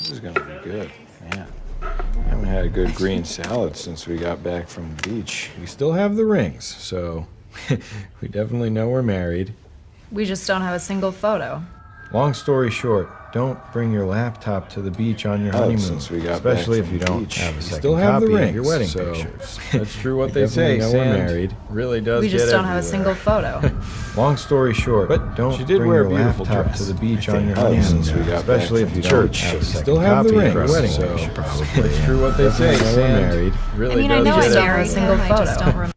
This is gonna be good, man. I haven't had a good green salad since we got back from the beach. We still have the rings, so we definitely know we're married. We just don't have a single photo. Long story short, don't bring your laptop to the beach on your honeymoon, since we got especially back if you from the don't beach. have a We second still have the copy of rings, your wedding so pictures. that's true what We they say. definitely know we're Sand married. really does We just get don't have a single everywhere. photo. Long story short, but don't she did bring wear your a beautiful laptop dress. to the beach I on think your honeymoon, since we got especially back if you from don't church. have a Still second have the copy of ring. your wedding So picture. probably, That's true what they say. definitely know we're Sand married. really I mean, I does know get I don't have a everywhere. single I just photo. don't remember.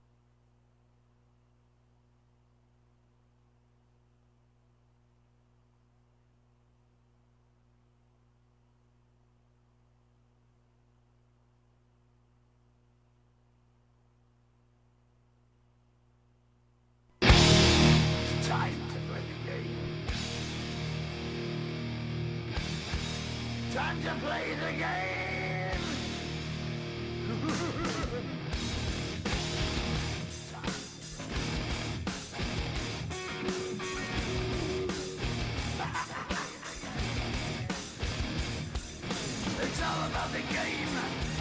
Time to play the game. Time to play the game. It's all about the game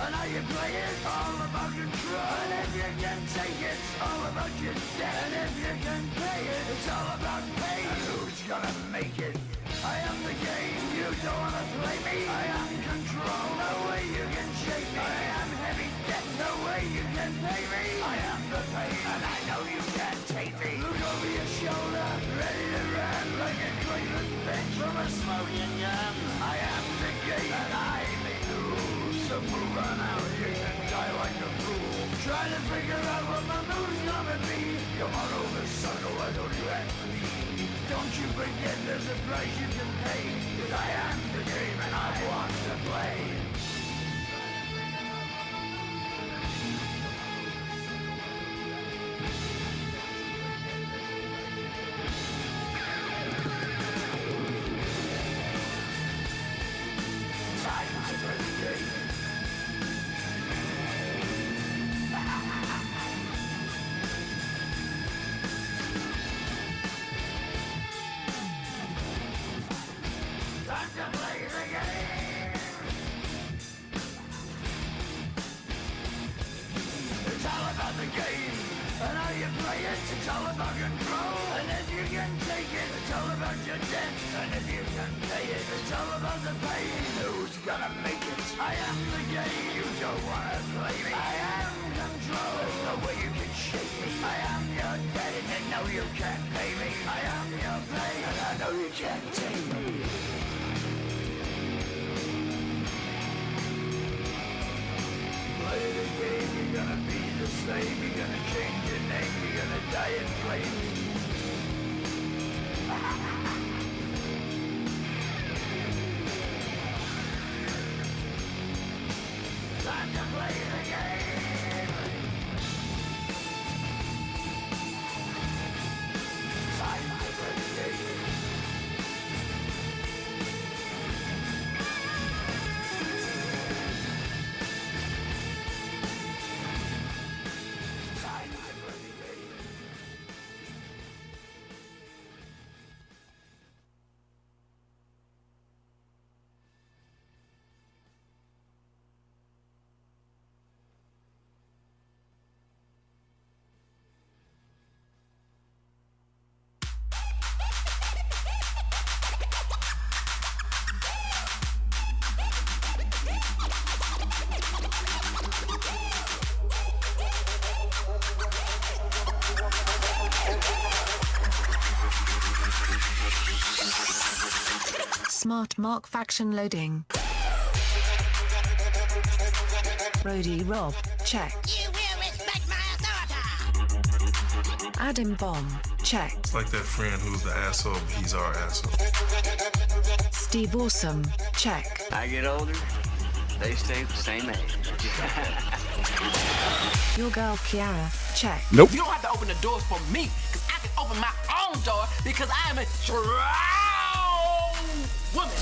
and how you play it. All about control, and if you can take it, all about your debt. And if you can pay it, it's all about pay. And who's gonna make it? I am the game. You don't wanna play me. I am control. No way you can shake me. I am heavy debt. No way you can pay me. I am the pain, and I know you can't take me. Look over your shoulder, ready to run like a Cleveland bench from a smoking gun. I am the game, and I may lose. So move on out. You can die like a fool. Trying to figure out what my move's gonna be. Come on over, sucker. Why don't you ask me? Don't you forget there's a price you can pay. 'Cause I am the game and I want to play. Time to play the game. Time to play the game. It's all about the game and how you play it. It's all about control, and if you can take it, it's all about your debt. And if you can pay it, it's all about the pain. Who's gonna make it? I am the game. You don't wanna play me. I am control. There's no way you can shake me. I am your debt, and no you can't pay me. I am your pain, and I know you can't take me. Play the game, you're gonna be the same. You're gonna change your name. You're gonna die in flames. Time to play the game. Time to play the game. Time to play the game. Smart Mark faction loading. Brody Rob, check. You will respect my authority. Adam Bomb, check. It's like that friend who's the asshole, but he's our asshole. Steve Awesome, check. I get older, they stay the same age. Your girl Kiara, check. Nope. You don't have to open the doors for me, because I can open my own door, because I am a strong woman.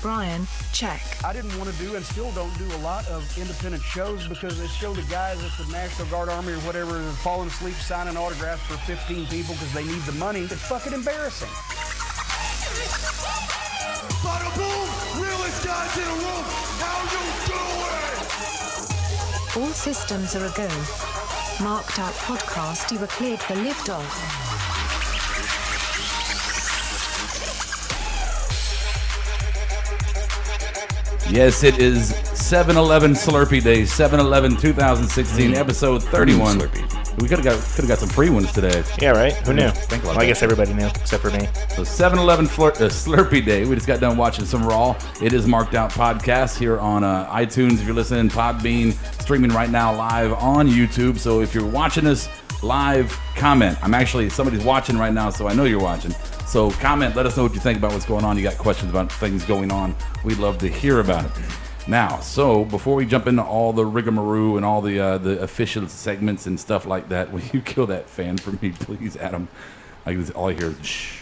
Brian, check. I didn't want to do and still don't do a lot of independent shows because they show the guys at the National Guard Army or whatever falling asleep signing autographs for 15 people because they need the money. It's fucking embarrassing. Bada boom, realest guys in the room. How you doing? All systems are a go. Marked Out Podcast, you were cleared for liftoff. Yes, it is 7-Eleven Slurpee Day, 7-Eleven 2016, episode 31. We could have got some free ones today. Yeah, right? Who knew? Well, I guess everybody knew, except for me. So 7-Eleven Slurpee Day. We just got done watching some Raw. It is Marked Out Podcast here on iTunes. If you're listening, Podbean, streaming right now live on YouTube. So if you're watching us live, comment. Somebody's watching right now, so I know you're watching. So comment, let us know what you think about what's going on. You got questions about things going on, we'd love to hear about it. Now, so before we jump into all the rigmarole and all the official segments and stuff like that, will you kill that fan for me, please, Adam? All I hear is shh.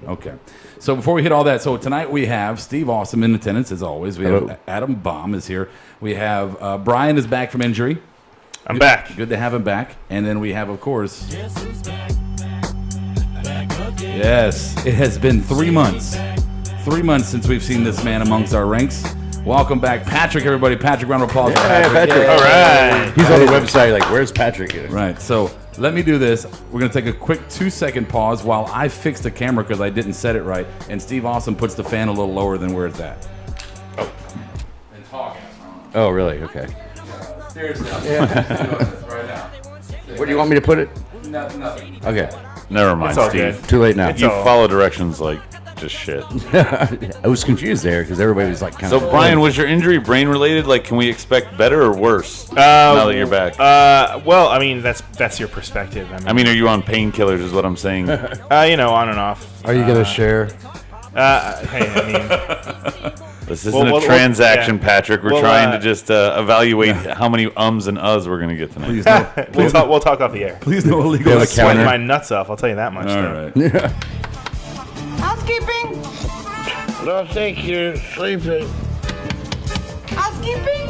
Okay. So before we hit all that, so tonight we have Steve Awesome in attendance, as always. We have Adam Baum is here. We have Brian is back from injury. I'm back. Good to have him back. And then we have, of course... Yes, it has been 3 months. 3 months since we've seen this man amongst our ranks. Welcome back, Patrick, everybody. Patrick, round of applause for Patrick. Patrick. All right. He's on the website like, where's Patrick? Right, so let me do this. We're going to take a quick 2-second pause while I fix the camera because I didn't set it right, and Steve Awesome puts the fan a little lower than where it's at. And talking. Oh, really? Okay. Seriously, right now. Where do you want me to put it? Nothing. Okay. Never mind, It's all Steve. good. Too late now. You follow directions like just shit. I was confused there because everybody was like kind of... So, Brian, was your injury brain-related? Like, can we expect better or worse now that you're back? Well, I mean, that's your perspective. I mean, are you on painkillers is what I'm saying. On and off. Are you going to share? Hey, I mean... This isn't a transaction, Patrick. We're Well, trying to just evaluate how many ums and uhs we're going to get tonight. We'll talk off the air. Please no illegal. I'm sweating my nuts off. I'll tell you that much. All though. right. Housekeeping. Don't think you're sleeping. Housekeeping.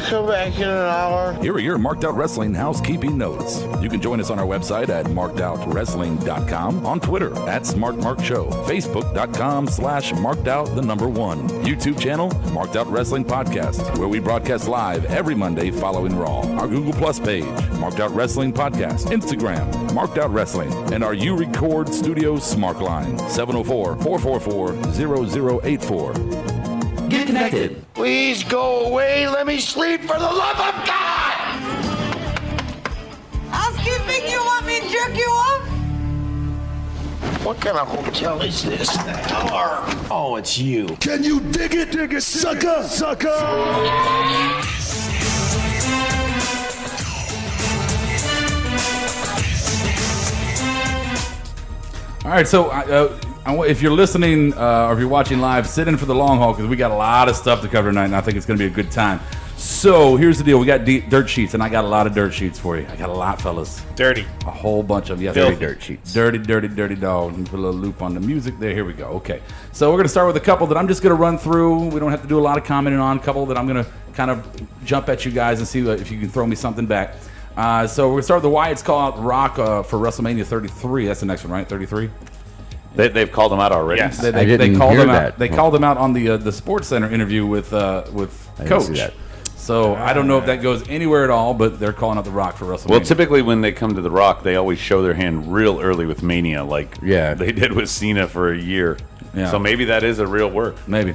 Come back in an hour. Here are your Marked Out Wrestling housekeeping notes. You can join us on our website at markedoutwrestling.com, on Twitter at SmartMarkShow, Facebook.com/markedoutthe1, YouTube channel Marked Out Wrestling Podcast, where we broadcast live every Monday following Raw. Our Google Plus page, Marked Out Wrestling Podcast, Instagram, Marked Out Wrestling, and our You Record Studio Smart Line, 704-444-0084. Get connected. Please go away. Let me sleep for the love of God. Housekeeping. You want me to jerk you off? What kind of hotel is this? Oh, it's you. Can you dig it, sucker, sucker? All right, so if you're listening or if you're watching live, sit in for the long haul because we got a lot of stuff to cover tonight, and I think it's going to be a good time. So here's the deal. We got dirt sheets, and I got a lot of dirt sheets for you. I got a lot, fellas. Dirty. A whole bunch of them. Yes, Filthy. Dirt sheets. Dirty dog. Let me put a little loop on the music there. Here we go. Okay. So we're going to start with a couple that I'm just going to run through. We don't have to do a lot of commenting on. A couple that I'm going to kind of jump at you guys and see if you can throw me something back. So we're going to start with the Wyatt's call out Rock for WrestleMania 33. That's the next one, right? 33? They've called them out already. Yes. They called them out. They called them out on the Sports Center interview with Coach. So I don't know if that goes anywhere at all, but they're calling out The Rock for WrestleMania. Well, typically when they come to The Rock, they always show their hand real early with Mania, like they did with Cena for a year. Yeah. So maybe that is a real work. Maybe.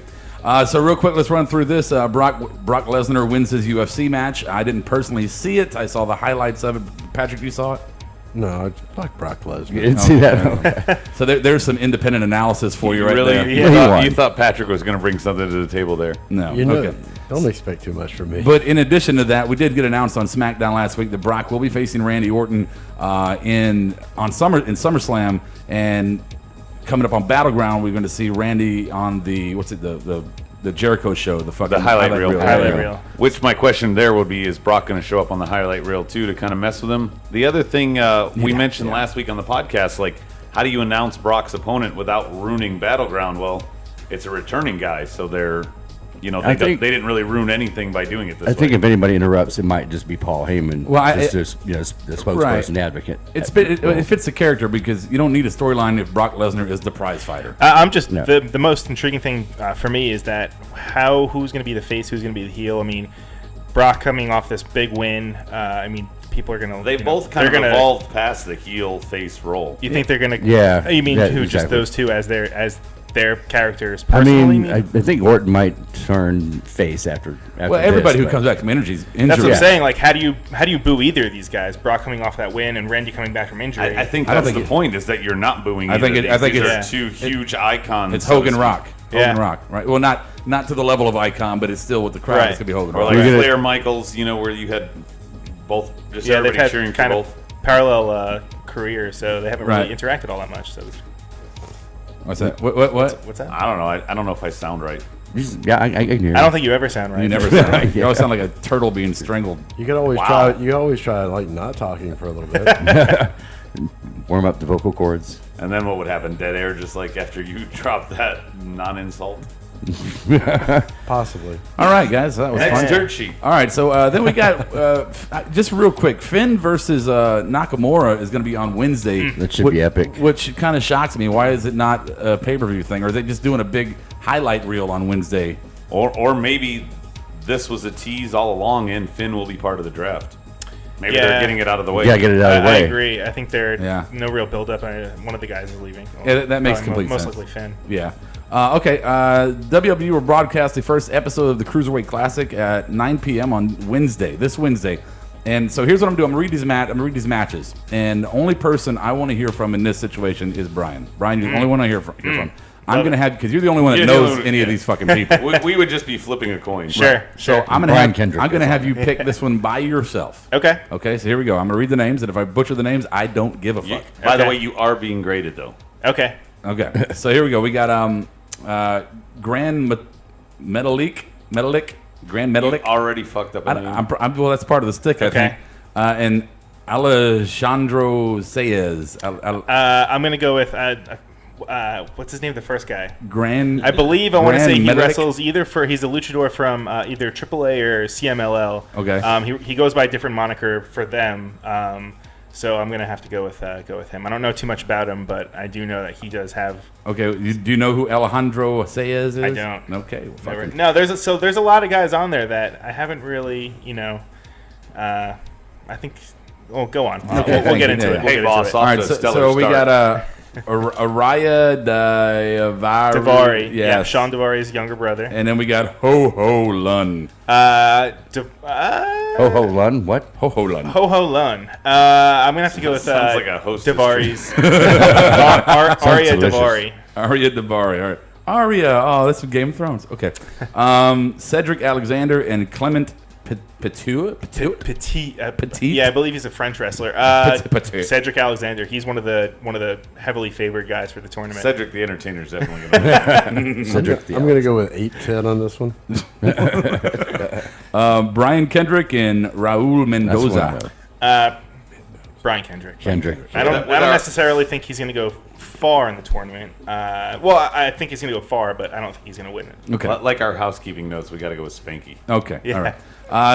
So real quick, let's run through this. Brock Lesnar wins his UFC match. I didn't personally see it. I saw the highlights of it. Patrick, you saw it? No, I like Brock Lesnar. You didn't see that? So there's some independent analysis for you right there. You thought Patrick was going to bring something to the table there. No. Okay. Don't expect too much from me. But in addition to that, we did get announced on SmackDown last week that Brock will be facing Randy Orton in SummerSlam, and coming up on Battleground, we're going to see Randy on the the Jericho show, the highlight reel. Which my question there would be, is Brock going to show up on the highlight reel too to kind of mess with him? The other thing we mentioned last week on the podcast, like, how do you announce Brock's opponent without ruining Battleground? Well, it's a returning guy, so they're they didn't really ruin anything by doing it this way. I think if anybody interrupts, it might just be Paul Heyman, the spokesperson, the advocate. It fits the character because you don't need a storyline if Brock Lesnar is the prize fighter. The most intriguing thing for me is that who's going to be the face, who's going to be the heel. I mean, Brock coming off this big win. People are going to. They both kind of evolved past the heel face role. You think they're going to? Yeah. You mean exactly. just those two as their characters personally? I think Orton might turn face after everybody who comes back from injury. That's what I'm saying. Like, how do you boo either of these guys? Brock coming off that win and Randy coming back from injury. I think that's the point, is that you're not booing. I think it's two huge icons. It's Hogan Rock. Hogan Rock, right? Well, not to the level of icon, but it's still with the crowd. It's gonna be Hogan or Rock. like Flair Michaels, where you had both everybody they've had cheering kind for of both. parallel careers, so they haven't really interacted all that much. So. What's that? What? What's that? I don't know. I don't know if I sound right. Yeah, I can hear you. I don't think you ever sound right. You never sound right. You always sound like a turtle being strangled. You could always try. You always try like not talking for a little bit. Warm up the vocal cords. And then what would happen? Dead air, just like after you drop that non-insult. Possibly. All right, guys, that was Next fun. dirt sheet. All right, so then we got just real quick. Finn versus Nakamura is going to be on Wednesday. That should be epic. Which kind of shocks me. Why is it not a pay-per-view thing, or are they just doing a big highlight reel on Wednesday? Or maybe this was a tease all along, and Finn will be part of the draft. Maybe they're getting it out of the way. Yeah, get it out of the way. I agree. I think there's no real build-up. One of the guys is leaving. Yeah, that makes complete sense. Most likely Finn. Yeah. Okay. WWE will broadcast the first episode of the Cruiserweight Classic at 9 p.m. on this Wednesday. And so here's what I'm doing. I'm gonna read these matches. And the only person I want to hear from in this situation is Brian. Brian, you're the only one I hear from. I'm going to have, because you're the only one that knows any of these fucking people. We would just be flipping a coin. Sure. So I'm going to have you pick this one by yourself. Okay. Okay, so here we go. I'm going to read the names, and if I butcher the names, I don't give a fuck. By the way, you are being graded, though. Okay. Okay. So here we go. We got Grand Metalik. Grand Metalik. You already fucked up. Well, that's part of the stick, I think. And Alejandro Saez. I'm going to go with... what's his name? The first guy. I want to say he wrestles he's a luchador from either AAA or CMLL. Okay. He goes by a different moniker for them. So I'm gonna have to go with him. I don't know too much about him, but I do know that he does have. Okay. Do you know who Alejandro Saez is? I don't. Okay. Well, no. There's a lot of guys on there that I haven't really. I think. Well, go on. Okay, we'll get into it. Hey, boss. All right. So we got Araya Davari. Yes. Yeah, Sean Davari's younger brother. And then we got Ho Ho Lun. Ho Ho Lun? What? Ho Ho Lun. Ho Ho Lun. I'm gonna have to go with sounds like a hostess Davari's. Arya Davari. Arya Davari. All right. Arya. Oh, that's from Game of Thrones. Okay. Cedric Alexander and Clement Petit. Yeah, I believe he's a French wrestler. Cedric Alexander. He's one of the heavily favored guys for the tournament. Cedric the Entertainer is definitely going to. I'm going to go with 8-10 on this one. Brian Kendrick and Raul Mendoza. Brian Kendrick. I don't necessarily think he's going to go far in the tournament. I think he's going to go far, but I don't think he's going to win it. Okay. Like our housekeeping notes, we got to go with Spanky. Okay. Yeah. All right.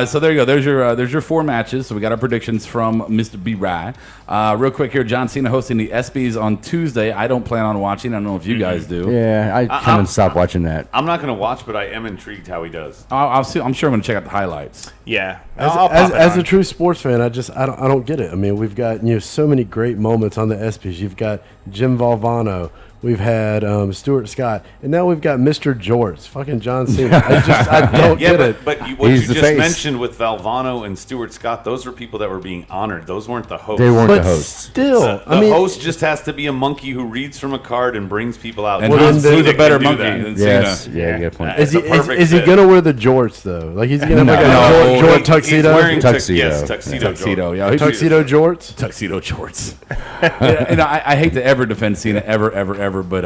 So there you go. There's your 4 matches. So we got our predictions from Mr. B. Rye. Real quick here, John Cena hosting the ESPYs on Tuesday. I don't plan on watching. I don't know if you guys do. Yeah, I kind of stopped watching that. I'm not going to watch, but I am intrigued how he does. I'm sure I'm going to check out the highlights. Yeah. As a true sports fan, I don't get it. I mean, we've got so many great moments on the ESPYs. You've got Jim Valvano. We've had Stuart Scott, and now we've got Mr. Jorts, fucking John Cena. I don't get it. But what you just mentioned with Valvano and Stuart Scott, those were people that were being honored. Those weren't the hosts. They weren't the hosts. Still, the host just has to be a monkey who reads from a card and brings people out. And who's a better monkey than yes. Cena? Yeah, good point. Is he gonna wear the jorts though? Like he's gonna have like a jort tuxedo? He's wearing tuxedo. Yes, tuxedo. Yeah, tuxedo jorts. Tuxedo jorts. I hate to ever defend Cena ever, but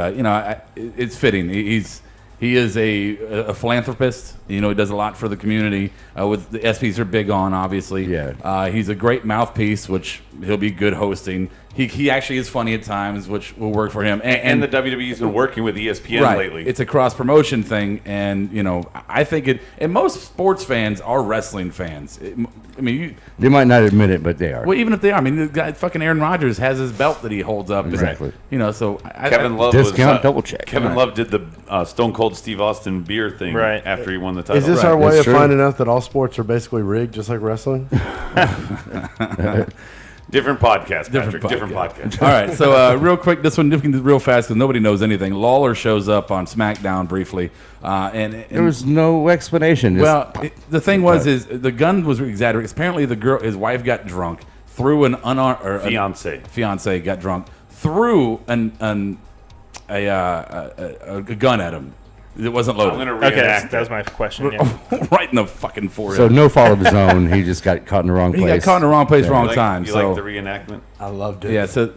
it's fitting. He is a philanthropist. He does a lot for the community. With the ESPYs are big on, obviously. Yeah. He's a great mouthpiece, which he'll be good hosting. He actually is funny at times, which will work for him. And the WWE's been working with ESPN lately. It's a cross-promotion thing, and, I think it... And most sports fans are wrestling fans. They might not admit it, but they are. Well, even if they are. The guy, fucking Aaron Rodgers has his belt that he holds up. Exactly. So... Kevin Love discount, double check. Kevin Love did the Stone Cold Steve Austin beer thing after he won the title. Is this our way of finding out that all sports are basically rigged, just like wrestling? Different podcast, Patrick. Different podcast. All right, so real quick, this one real fast because nobody knows anything. Lawler shows up on SmackDown briefly, and there was no explanation. Well, the thing is the gun was exaggerated. Apparently, his wife got drunk, threw an unarmed fiance got drunk, threw a gun at him. It wasn't loaded. I'm going to reenact that was my question. Yeah. Right in the fucking forehead. So no fault of his own. He just got caught in the wrong place. He got caught in the wrong place, wrong time. You like the reenactment? I loved it. Yeah. So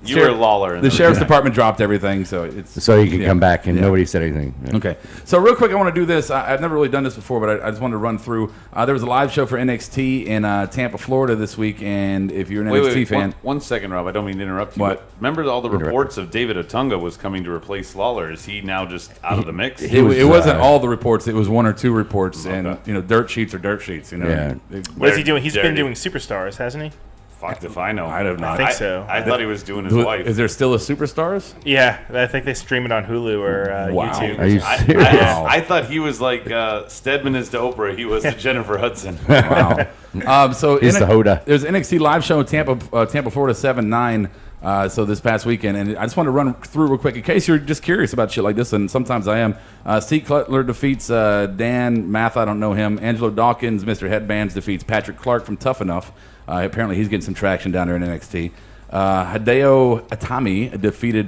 you were Lawler. The sheriff's department dropped everything, so he could come back and nobody said anything. Yeah. Okay. So real quick, I want to do this. I've never really done this before, but I just wanted to run through. There was a live show for NXT in Tampa, Florida this week, and if you're an NXT fan, one second, Rob. I don't mean to interrupt you. What? But remember all the reports of David Otunga was coming to replace Lawler. Is he now just out of the mix? It wasn't all the reports. It was one or two reports, and dirt sheets are dirt sheets. Yeah. What is he doing? He's been doing Superstars, hasn't he? Fucked if I know. I don't know. I think so. I thought he was doing his wife. Is there still a Superstars? Yeah, I think they stream it on Hulu or YouTube. Are you serious? I thought he was like Stedman is to Oprah. He was to Jennifer Hudson. Wow. So he's the Hoda. There's an NXT live show in Tampa, Florida, 7/9. So this past weekend, and I just want to run through real quick in case you're just curious about shit like this, and sometimes I am. Steve Cutler defeats Dan Math, I don't know him. Angelo Dawkins, Mr. Headbands, defeats Patrick Clark from Tough Enough. Apparently he's getting some traction down there in NXT. Hideo Itami defeated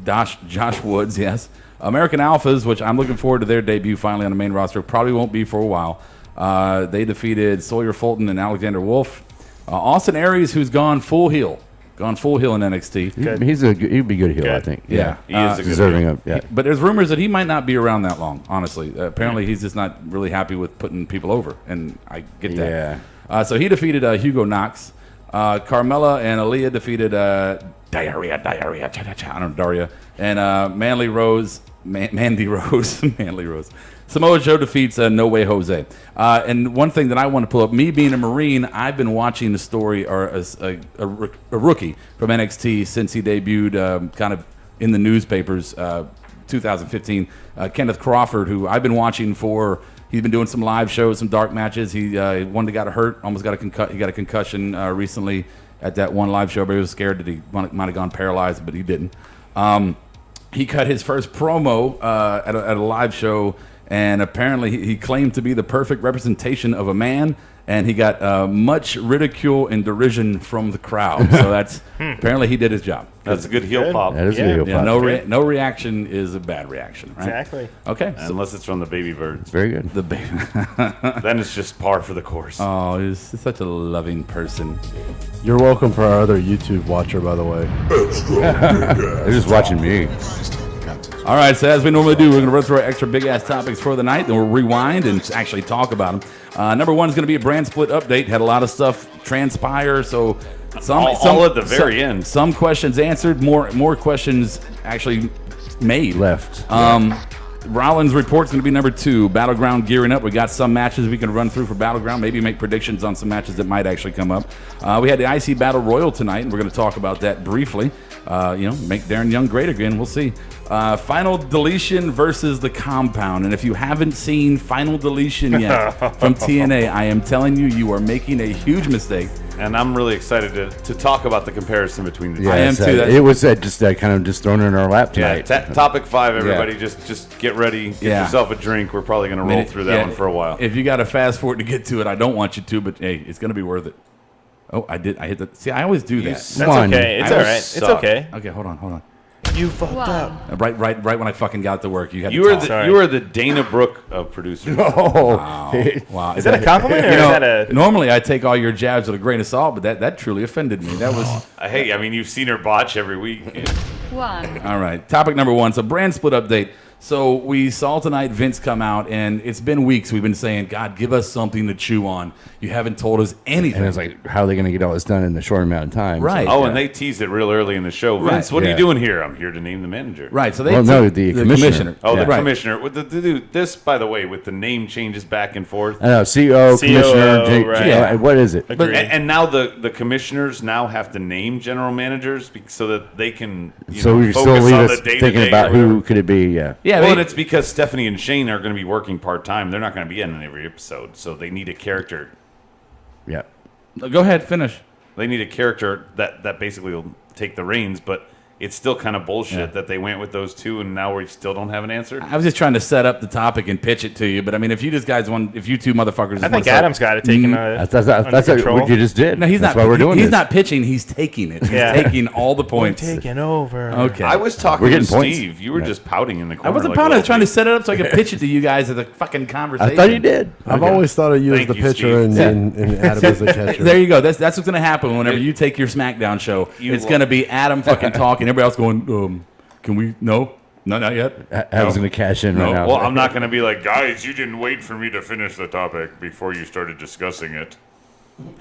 Josh Woods, yes. American Alphas, which I'm looking forward to their debut finally on the main roster. Probably won't be for a while. They defeated Sawyer Fulton and Alexander Wolf. Austin Aries, who's gone full heel. Gone full heel in NXT. He'd be good heel, I think. Yeah. He is a good deserving heel. of. Yeah. But there's rumors that he might not be around that long, honestly. Apparently, he's just not really happy with putting people over, and I get that. Yeah. So he defeated Hugo Knox. Carmella and Aaliyah defeated Daria, I don't know, Daria. And Mandy Rose. Samoa Joe defeats No Way Jose. And one thing that I want to pull up, me being a Marine, I've been watching the story, or a rookie from NXT since he debuted kind of in the newspapers, 2015. Kenneth Crawford, who I've been watching for, he's been doing some live shows, some dark matches. He one that got hurt, almost got he got a concussion recently at that one live show, but he was scared that he might have gone paralyzed, but he didn't. He cut his first promo at a live show, and apparently he claimed to be the perfect representation of a man, and he got much ridicule and derision from the crowd. So that's apparently he did his job. That's a good heel pop. That is a heel pop. No reaction is a bad reaction, right? Exactly. Okay. Unless it's from the baby birds. Very good. The baby. Then it's just par for the course. Oh, he's such a loving person. You're welcome for our other YouTube watcher, by the way. They're just watching me. All right, so as we normally do, we're going to run through our extra big-ass topics for the night, then we'll rewind and actually talk about them. Number one is going to be a brand split update. Had a lot of stuff transpire, so all at the very end. Some questions answered, more questions actually made. Left. Rollins Report's going to be number 2. Battleground gearing up. We got some matches we can run through for Battleground. Maybe make predictions on some matches that might actually come up. We had the IC Battle Royal tonight, and we're going to talk about that briefly. Make Darren Young great again. We'll see. Final Deletion versus The Compound. And if you haven't seen Final Deletion yet from TNA, I am telling you, you are making a huge mistake. And I'm really excited to talk about the comparison between the two. I am too. It was just kind of just thrown in our lap tonight. Yeah, topic 5, everybody. Just get ready. Get yourself a drink. We're probably going to roll through that one for a while. If you got to fast forward to get to it, I don't want you to, but hey, it's going to be worth it. Oh, I hit the... See, I always do that. That's okay. It's all right. It's okay. Okay, hold on. You fucked up. Right when I fucking got to work, you are the Dana Brooke of producers. Wow. Is that a compliment or is that a... Normally, I take all your jabs with a grain of salt, but that truly offended me. That was... Hey, I mean, you've seen her botch every week. One. All right. Topic number 1. So, brand split update. So we saw tonight Vince come out, and it's been weeks. We've been saying, God, give us something to chew on. You haven't told us anything. And it's like, how are they going to get all this done in a short amount of time? Right. Oh, and they teased it real early in the show. Vince, what are you doing here? I'm here to name the manager. Right. So the commissioner. Oh, the commissioner. With this, by the way, with the name changes back and forth. I know, CEO, commissioner, what is it? And now the commissioners now have to name general managers so that they can we focus still leave on us the day-to-day thinking about who could it be, well, and it's because Stephanie and Shane are going to be working part-time. They're not going to be in every episode, so they need a character. Yeah. Go ahead, finish. They need a character that basically will take the reins, but it's still kind of bullshit that they went with those two, and now we still don't have an answer. I was just trying to set up the topic and pitch it to you, but I mean, if you two motherfuckers, I think Adam's got it taken that's what you just did. No, he's that's not. Why we're doing he's this. not pitching. He's taking it. He's taking all the points. We're taking over. Okay. I was talking We're to getting points. Steve. You were just pouting in the corner. I wasn't like pouting. I was a trying to little set it up so I could pitch it to you guys as a fucking conversation. I thought you did. I've always thought of you as Thank the you, pitcher Steve. and Adam as the catcher. There you go. That's what's going to happen whenever you take your SmackDown show. It's going to be Adam fucking talking, everybody else going, can we? No, not yet. Adam's going to cash in right now. Well, I'm not going to be like, guys, you didn't wait for me to finish the topic before you started discussing it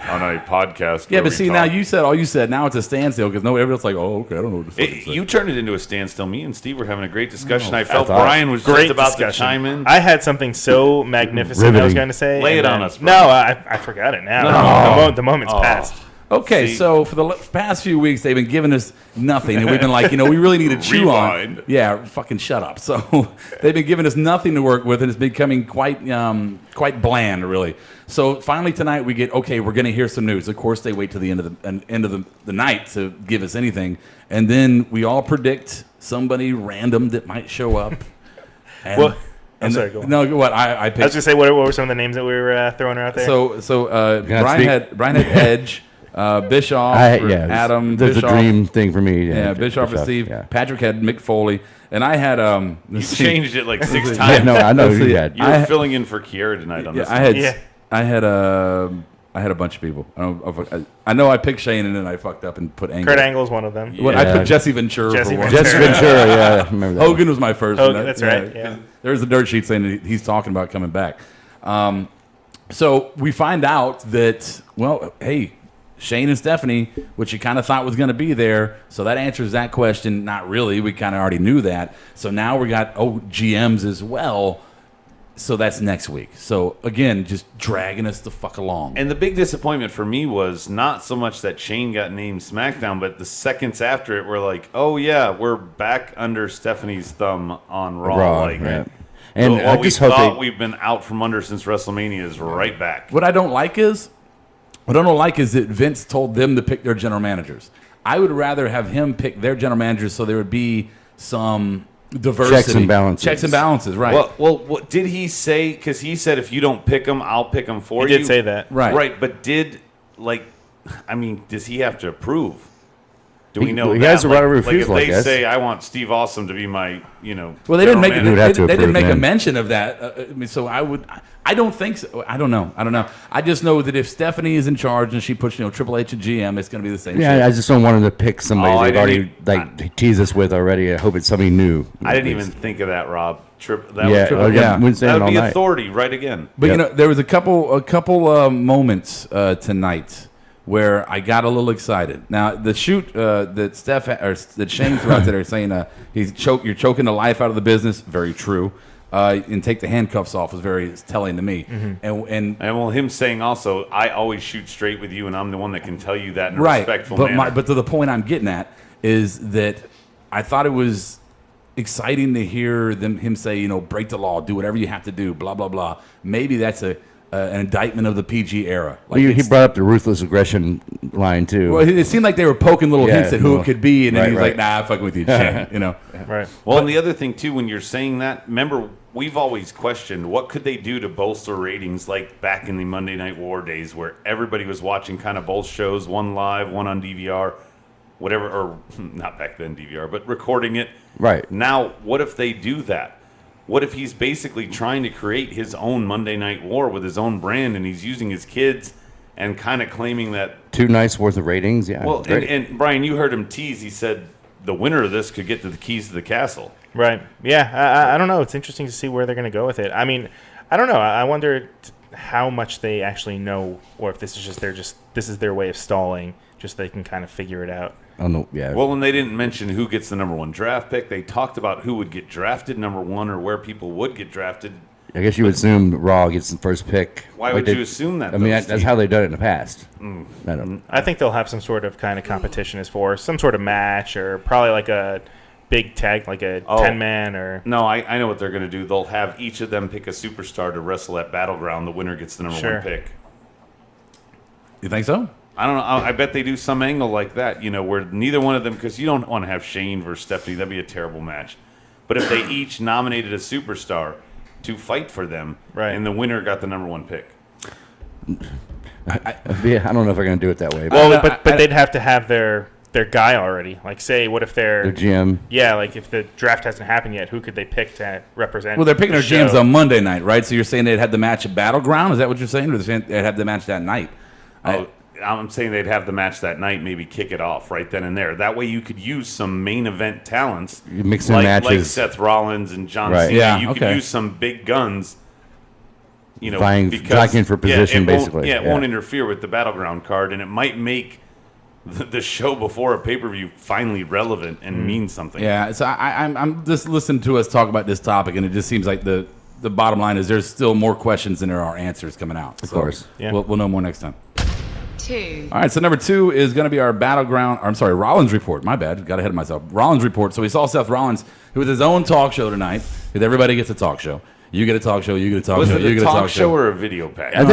on a podcast. Yeah, where but we see, talk. now you said all you said. Now it's a standstill because everybody else like, oh, okay, I don't know what to say. You turned it into a standstill. Me and Steve were having a great discussion. No, I felt thought- Brian was Great just about discussion. to chime in. I had something so magnificent I was Riveting. going to say. Lay and it on then- us, No, I forgot it now. The moment's passed. Okay, See- so for the past few weeks, they've been giving us nothing, and we've been like, we really need to chew Rewind. on. Yeah, fucking shut up. So they've been giving us nothing to work with, and it's becoming quite bland, really. So finally tonight we get, okay, we're going to hear some news. Of course, they wait till the end of the night to give us anything, and then we all predict somebody random that might show up. And, Well, I'm sorry, go on. No, what I picked. I was going to say, what were some of the names that we were throwing out there? So Brian had Edge. Bischoff, Adam, There's Bischoff, a dream thing for me. Yeah, Bischoff and Steve. Yeah. Patrick had Mick Foley, and I had You changed it like 6 times. Yeah, no, I know you had. You were filling in for Kiera tonight on this. I had a bunch of people. I know I picked Shane and then I fucked up and put Angle. Kurt Angle's one of them. Well, I put Jesse Ventura for one. Jesse Ventura, yeah, I remember that. Hogan was my first. Hogan, that's right. Yeah. There's a dirt sheet saying that he's talking about coming back. So we find out that, well, hey, Shane and Stephanie, which you kind of thought was going to be there, so that answers that question. Not really. We kind of already knew that. So now we got GMs as well. So that's next week. So again, just dragging us the fuck along. And the big disappointment for me was not so much that Shane got named SmackDown, but the seconds after it were like, oh yeah, we're back under Stephanie's thumb on Raw. Like, right. And what I we just hope thought we've been out from under since WrestleMania is right back. What I don't like is that Vince told them to pick their general managers. I would rather have him pick their general managers so there would be some diversity. Checks and balances. Right. Well, what did he say? Because he said if you don't pick them, I'll pick them for you. He did say that. Right, but does he have to approve? Do we know he that? has the right of refusal, if I they guess. say, I want Steve Awesome to be my, Well, they didn't make general manager." they didn't make a mention of that. So I don't think so. I don't know. I just know that if Stephanie is in charge and she puts Triple H and GM, it's going to be the same. Yeah, shit. I just don't want him to pick somebody Oh, I they've didn't already teased us with already. I hope it's somebody new. I didn't even think of that, Rob. That would be authority right again. But there was a couple moments tonight where I got a little excited. Now the shoot that that Shane threw out there saying you're choking the life out of the business. Very true. And take the handcuffs off was very telling to me. Mm-hmm. And him saying also, I always shoot straight with you, and I'm the one that can tell you that in a right. respectful manner. But to the point I'm getting at is that I thought it was exciting to hear him say, break the law, do whatever you have to do, blah blah blah. Maybe that's an indictment of the PG era. Well, he brought up the ruthless aggression line too. Well, it seemed like they were poking little hints at who it could be, and then he was like, "Nah, I'm fucking with you, Shane." Right. Well, and the other thing too, when you're saying that, remember we've always questioned what could they do to bolster ratings, like back in the Monday Night War days, where everybody was watching kind of both shows, one live, one on DVR, whatever, or not back then DVR, but recording it. Right. Now, what if they do that? What if he's basically trying to create his own Monday Night War with his own brand, and he's using his kids and kind of claiming that 2 nights worth of ratings? Yeah. Well, and Brian, you heard him tease. He said the winner of this could get to the keys to the castle. Right. Yeah. I don't know. It's interesting to see where they're going to go with it. I mean, I don't know. I wonder how much they actually know, or if this is just this is their way of stalling, just so they can kind of figure it out. Well, and they didn't mention who gets the number 1 draft pick. They talked about who would get drafted number 1 or where people would get drafted. I guess you would assume Raw gets the first pick. Why would you assume that? I mean, that's how they've done it in the past. I think they'll have some sort of kind of competition as for some sort of match, or probably like a big tag, like a 10-man or... No, I know what they're going to do. They'll have each of them pick a superstar to wrestle at Battleground. The winner gets the number 1 pick. You think so? I don't know. I bet they do some angle like that, where neither one of them, because you don't want to have Shane versus Stephanie. That'd be a terrible match. But if they each nominated a superstar to fight for them, and the winner got the number 1 pick. I don't know if they're going to do it that way. Well, but they'd have to have their guy already. Like, say, what if their GM? Yeah, like if the draft hasn't happened yet, who could they pick to represent? Well, they're picking their show? GMs on Monday night, right? So you're saying they'd have the match at Battleground? Is that what you're saying? Or they'd have the match that night? I'm saying they'd have the match that night, maybe kick it off right then and there. That way you could use some main event talents. You mix in like matches. Seth Rollins and John Right. Cena. Yeah, You could use some big guns. Jockeying for position, basically. It won't interfere with the Battleground card, and it might make the show before a pay-per-view finally relevant and mean something. Yeah, so I'm just listening to us talk about this topic, and it just seems like the bottom line is there's still more questions than there are answers coming out. Of course. Yeah. We'll know more next time. 2. All right, so number 2 is going to be our Rollins report. My bad, got ahead of myself. Rollins report. So we saw Seth Rollins, who with his own talk show tonight, because everybody gets a talk show. You get a talk show, you get a talk show, you get a talk show. or a video pack? I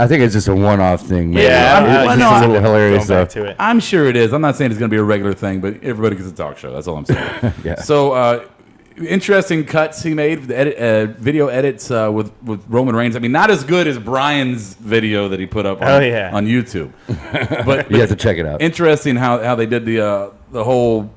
think it's just a one-off thing. Man. Yeah, it's just a little hilarious stuff. I'm sure it is. I'm not saying it's going to be a regular thing, but everybody gets a talk show. That's all I'm saying. Yeah. So, interesting cuts he made, video edits with Roman Reigns. I mean, not as good as Brian's video that he put up on YouTube. But you have to check it out. Interesting how they did the whole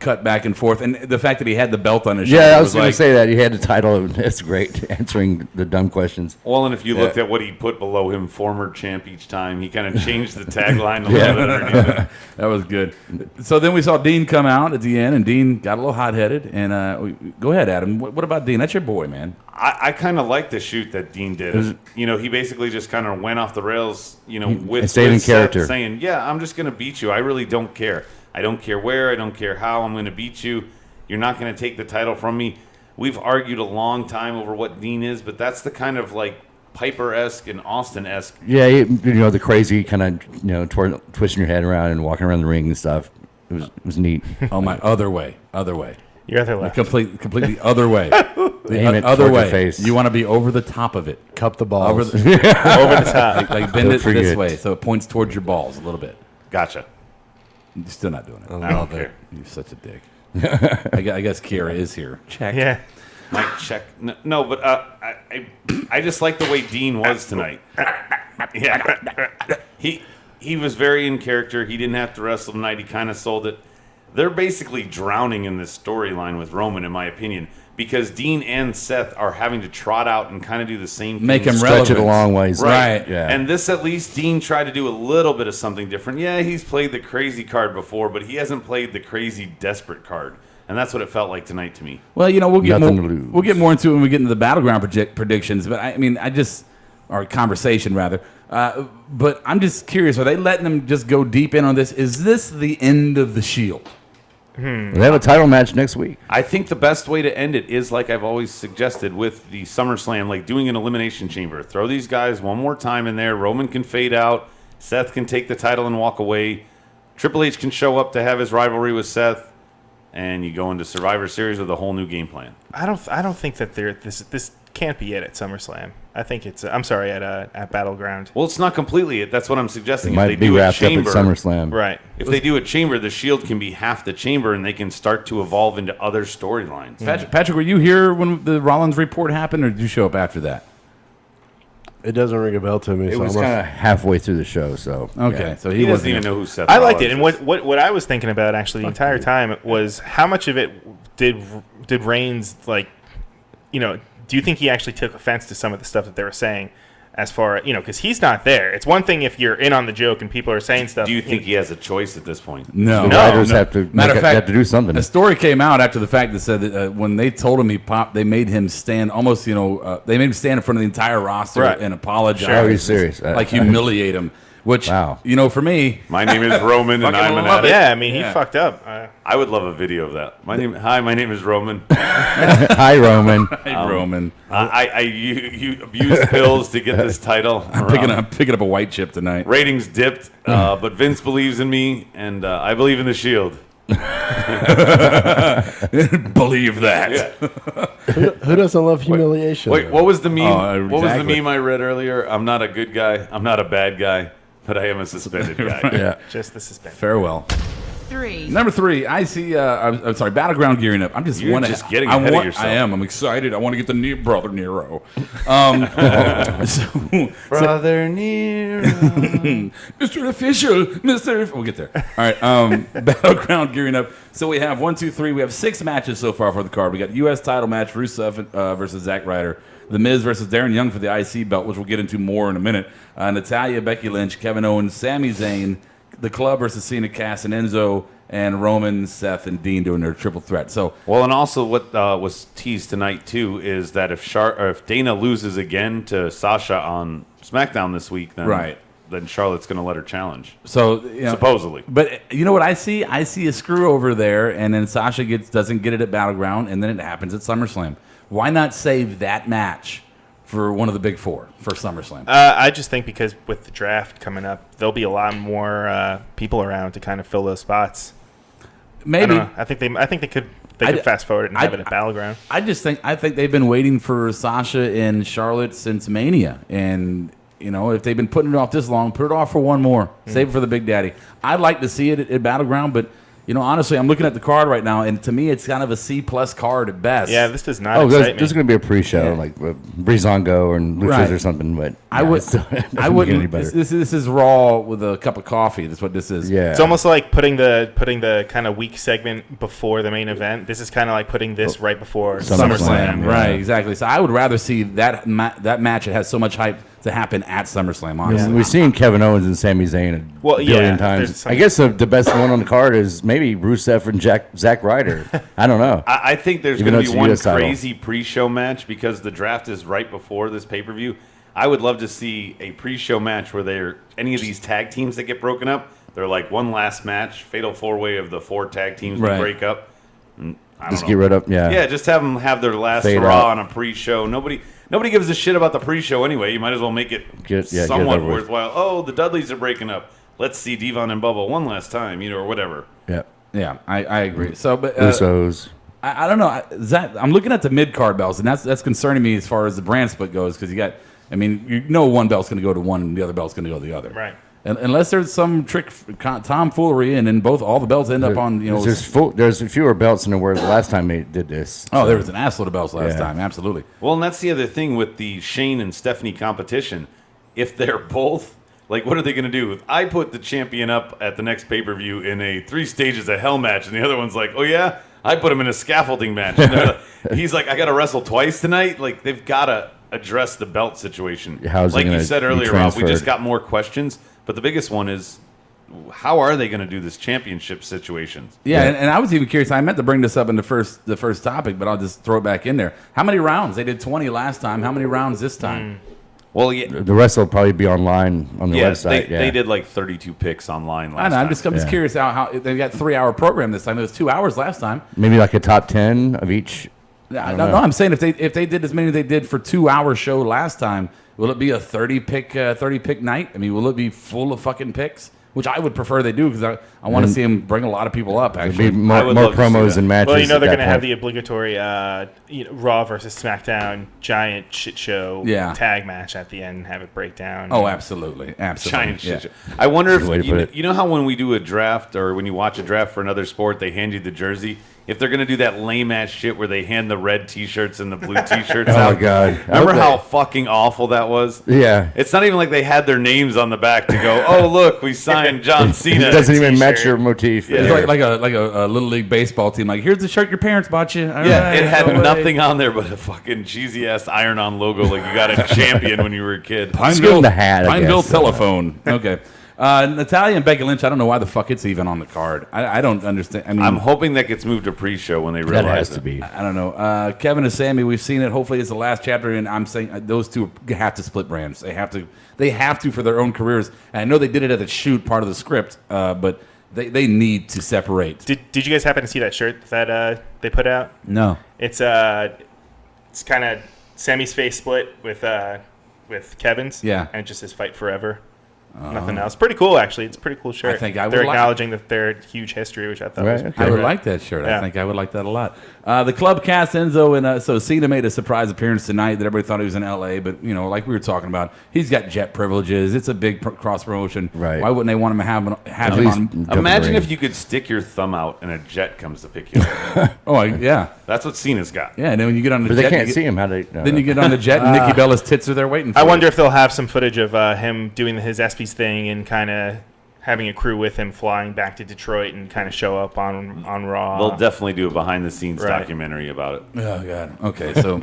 cut back and forth, and the fact that he had the belt on his shoulder. Yeah, I was going to say that. He had the title. That's great, answering the dumb questions. Well, and if you looked at what he put below him, former champ each time, he kind of changed the tagline a little bit underneath it. That was good. So then we saw Dean come out at the end, and Dean got a little hot-headed. And go ahead, Adam. What about Dean? That's your boy, man. I kind of like the shoot that Dean did. He basically just kind of went off the rails, with stayed in Seth character, saying, yeah, I'm just going to beat you. I really don't care. I don't care where. I don't care how. I'm going to beat you. You're not going to take the title from me. We've argued a long time over what Dean is, but that's the kind of like Piper-esque and Austin-esque. Yeah, the crazy kind of twisting your head around and walking around the ring and stuff. It was neat. Oh, my other way. Your other left. Completely other way. Aim it other toward way. your face. You want to be over the top of it. Cup the balls. Over the top. Like bend it this way so it points towards your balls a little bit. Gotcha. You're still not doing it. I don't care. You're such a dick. I guess Kira is here. Check. Yeah. Mike, check. No, but I just like the way Dean was tonight. Yeah. He was very in character. He didn't have to wrestle tonight. He kind of sold it. They're basically drowning in this storyline with Roman, in my opinion, because Dean and Seth are having to trot out and kind of do the same thing. Make him stretch relevant. it a long ways. Right. Yeah. And this, at least, Dean tried to do a little bit of something different. Yeah, he's played the crazy card before, but he hasn't played the crazy desperate card. And that's what it felt like tonight to me. Well, we'll get Nothing to lose. we'll get more into it when we get into the Battleground predictions. But or conversation rather. But I'm just curious: are they letting them just go deep in on this? Is this the end of the Shield? They have a title match next week. I think the best way to end it is, like I've always suggested with the SummerSlam, like doing an elimination chamber. Throw these guys one more time in there. Roman can fade out. Seth can take the title and walk away. Triple H can show up to have his rivalry with Seth. And you go into Survivor Series with a whole new game plan. I don't think that this can't be it at SummerSlam. I think it's at Battleground. Well, it's not completely it. That's what I'm suggesting. It might be wrapped up at SummerSlam. Right. If they do a chamber, the Shield can be half the chamber, and they can start to evolve into other storylines. Patrick, were you here when the Rollins report happened, or did you show up after that? It doesn't ring a bell to me. It was kind of halfway through the show, so okay. Yeah. So he doesn't even know who Seth. I liked it, and what I was thinking about actually the entire time was how much of it did Reigns do you think he actually took offense to some of the stuff that they were saying? as far, because he's not there. It's one thing if you're in on the joke and people are saying stuff. Do you think he has a choice at this point? No. The writers have to have to do something. A story came out after the fact that said that when they told him he popped, they made him stand almost, they made him stand in front of the entire roster and apologize. Sure. Are you serious? Like humiliate him. Which, for me... My name is Roman, and I'm an addict. Yeah, I mean, he fucked up. I would love a video of that. My name is Roman. Hi, Roman. Hi, Roman. You abused pills to get this title. I'm picking up a white chip tonight. Ratings dipped, but Vince believes in me, and I believe in the Shield. Believe that. Yeah. Who doesn't love humiliation? Wait, what was the meme? Exactly. What was the meme I read earlier? I'm not a good guy. I'm not a bad guy, but I am a suspended guy. Yeah. Just the suspended. Farewell. 3. Number 3, I see. I'm sorry, Battleground gearing up. I'm just You're wanna, just getting ahead of yourself. I am. I'm excited. I want to get the brother Nero. Brother Nero, Mr. Official, Mr. We'll get there. All right. Battleground gearing up. So we have 1, 2, 3. We have 6 matches so far for the card. We got U.S. title match: Rusev versus Zack Ryder. The Miz versus Darren Young for the IC belt, which we'll get into more in a minute. Natalia, Becky Lynch, Kevin Owens, Sami Zayn. The Club versus Cena, Cass, and Enzo, and Roman, Seth, and Dean doing their triple threat. So, and also what was teased tonight too is that if Dana loses again to Sasha on SmackDown this week, then Charlotte's going to let her challenge. So supposedly, but you know what I see? I see a screw over there, and then Sasha doesn't get it at Battleground, and then it happens at SummerSlam. Why not save that match for one of the big 4 for SummerSlam? I just think because with the draft coming up, there'll be a lot more people around to kind of fill those spots. Maybe. I think they could fast forward it and have it at Battleground. I think they've been waiting for Sasha and Charlotte since Mania, and if they've been putting it off this long, put it off for one more. Save it for the Big Daddy. I'd like to see it at Battleground, but. Honestly, I'm looking at the card right now, and to me, it's kind of a C+ card at best. Yeah, this does not excite me. There's going to be a pre-show, like Breezango or Luchas or something, but I wouldn't. This is Raw with a cup of coffee. That's what this is. Yeah, it's almost like putting the kind of weak segment before the main event. This is kind of like putting this right before SummerSlam. Right, exactly. So I would rather see that match. It has so much hype to happen at SummerSlam. Honestly, we've seen Kevin Owens and Sami Zayn a billion times. I guess the best one on the card is maybe Rusev and Zack Ryder. I don't know. I think there's going to be one crazy pre-show match because the draft is right before this pay-per-view. I would love to see a pre-show match where any of these tag teams that get broken up, they're like one last match, fatal 4-way of the 4 tag teams that break up. And get rid of just have them have their last Raw on a pre-show. Nobody gives a shit about the pre-show anyway. You might as well make it somewhat worthwhile. Oh, the Dudleys are breaking up. Let's see Devon and Bubba one last time, or whatever. Yeah, I agree. So, but Usos. I don't know. I'm looking at the mid-card belts, and that's concerning me as far as the brand split goes because you got. I mean, one belt's going to go to one, and the other belt's going to go to the other. Right. And unless there's some trick tomfoolery, and then all the belts end up on There's fewer belts than there were the last time they did this. Oh, there was an assload of belts last time. Absolutely. Well, and that's the other thing with the Shane and Stephanie competition. If they're both, what are they going to do? I put the champion up at the next pay-per-view in a 3 stages of hell match, and the other one's like, oh yeah, I put him in a scaffolding match. He's like, I got to wrestle twice tonight. They've got to address the belt situation. Like you said earlier, Rob, we just got more questions. But the biggest one is, how are they going to do this championship situation? Yeah, and I was even curious. I meant to bring this up in the first topic, but I'll just throw it back in there. How many rounds? They did 20 last time. How many rounds this time? Well, yeah, the rest will probably be online on the website. They did 32 picks online last time. I'm just curious how they got 3-hour program this time. It was 2 hours last time. Maybe like a top 10 of each. No, I'm saying if they did as many as they did for 2-hour show last time, will it be a 30 pick night? I mean, will it be full of fucking picks? Which I would prefer they do because I want to see them bring a lot of people up. Actually, more promos and matches. Well, they're going to have the obligatory Raw versus SmackDown giant shit show tag match at the end and have it break down. Oh, absolutely. Giant shit show. I wonder if you know how when we do a draft or when you watch a draft for another sport, they hand you the jersey. if they're gonna do that lame ass shit where they hand the red T-shirts and the blue T-shirts Oh, out. my God. Remember Okay. how fucking awful that was? Yeah. It's not even like they had their names on the back to go, oh look, we signed John Cena. It doesn't even T-shirt. match your motif. Yeah. It's like a little league baseball team. Like, here's the shirt your parents bought you. All Yeah, right, it had go away. nothing on there but a fucking cheesy ass iron-on logo, like you got a champion when you were a kid. Pineville the hat, I Pineville guess. telephone. Okay. Natalia and Becky Lynch, I don't know why the fuck it's even on the card. I don't understand. I mean, I'm hoping that gets moved to pre-show when they realize That has it. to be. I don't know. Kevin and Sammy, we've seen it. Hopefully, it's the last chapter, and I'm saying those two have to split brands. They have to for their own careers. And I know they did it at the shoot, part of the script, but they need to separate. Did you guys happen to see that shirt that they put out? No. It's kind of Sammy's face split with Kevin's. Yeah. And it just says "Fight Forever." Nothing else. Pretty cool, actually. It's a pretty cool shirt. I think I would They're like- acknowledging that they're huge history, which I thought was pretty I would rad. like that shirt. Yeah. I think I would like that a lot. The club cast Enzo and so Cena made a surprise appearance tonight that everybody thought he was in L.A., but like we were talking about, he's got jet privileges. It's a big cross promotion. Right. Why wouldn't they want him to have At him least on? jump Imagine the if ring. you could stick your thumb out and a jet comes to pick you up. Oh yeah, That's what Cena's got. yeah. And then when you get on the But jet, they can't you get- see him. How they? Then you get on the jet, and Nikki Bella's tits are there waiting for I you. wonder if they'll have some footage of him doing his ESPYs thing and kind of having a crew with him flying back to Detroit and kind of show up on Raw. They'll definitely do a behind-the-scenes Right. documentary about it. Oh god. Okay, so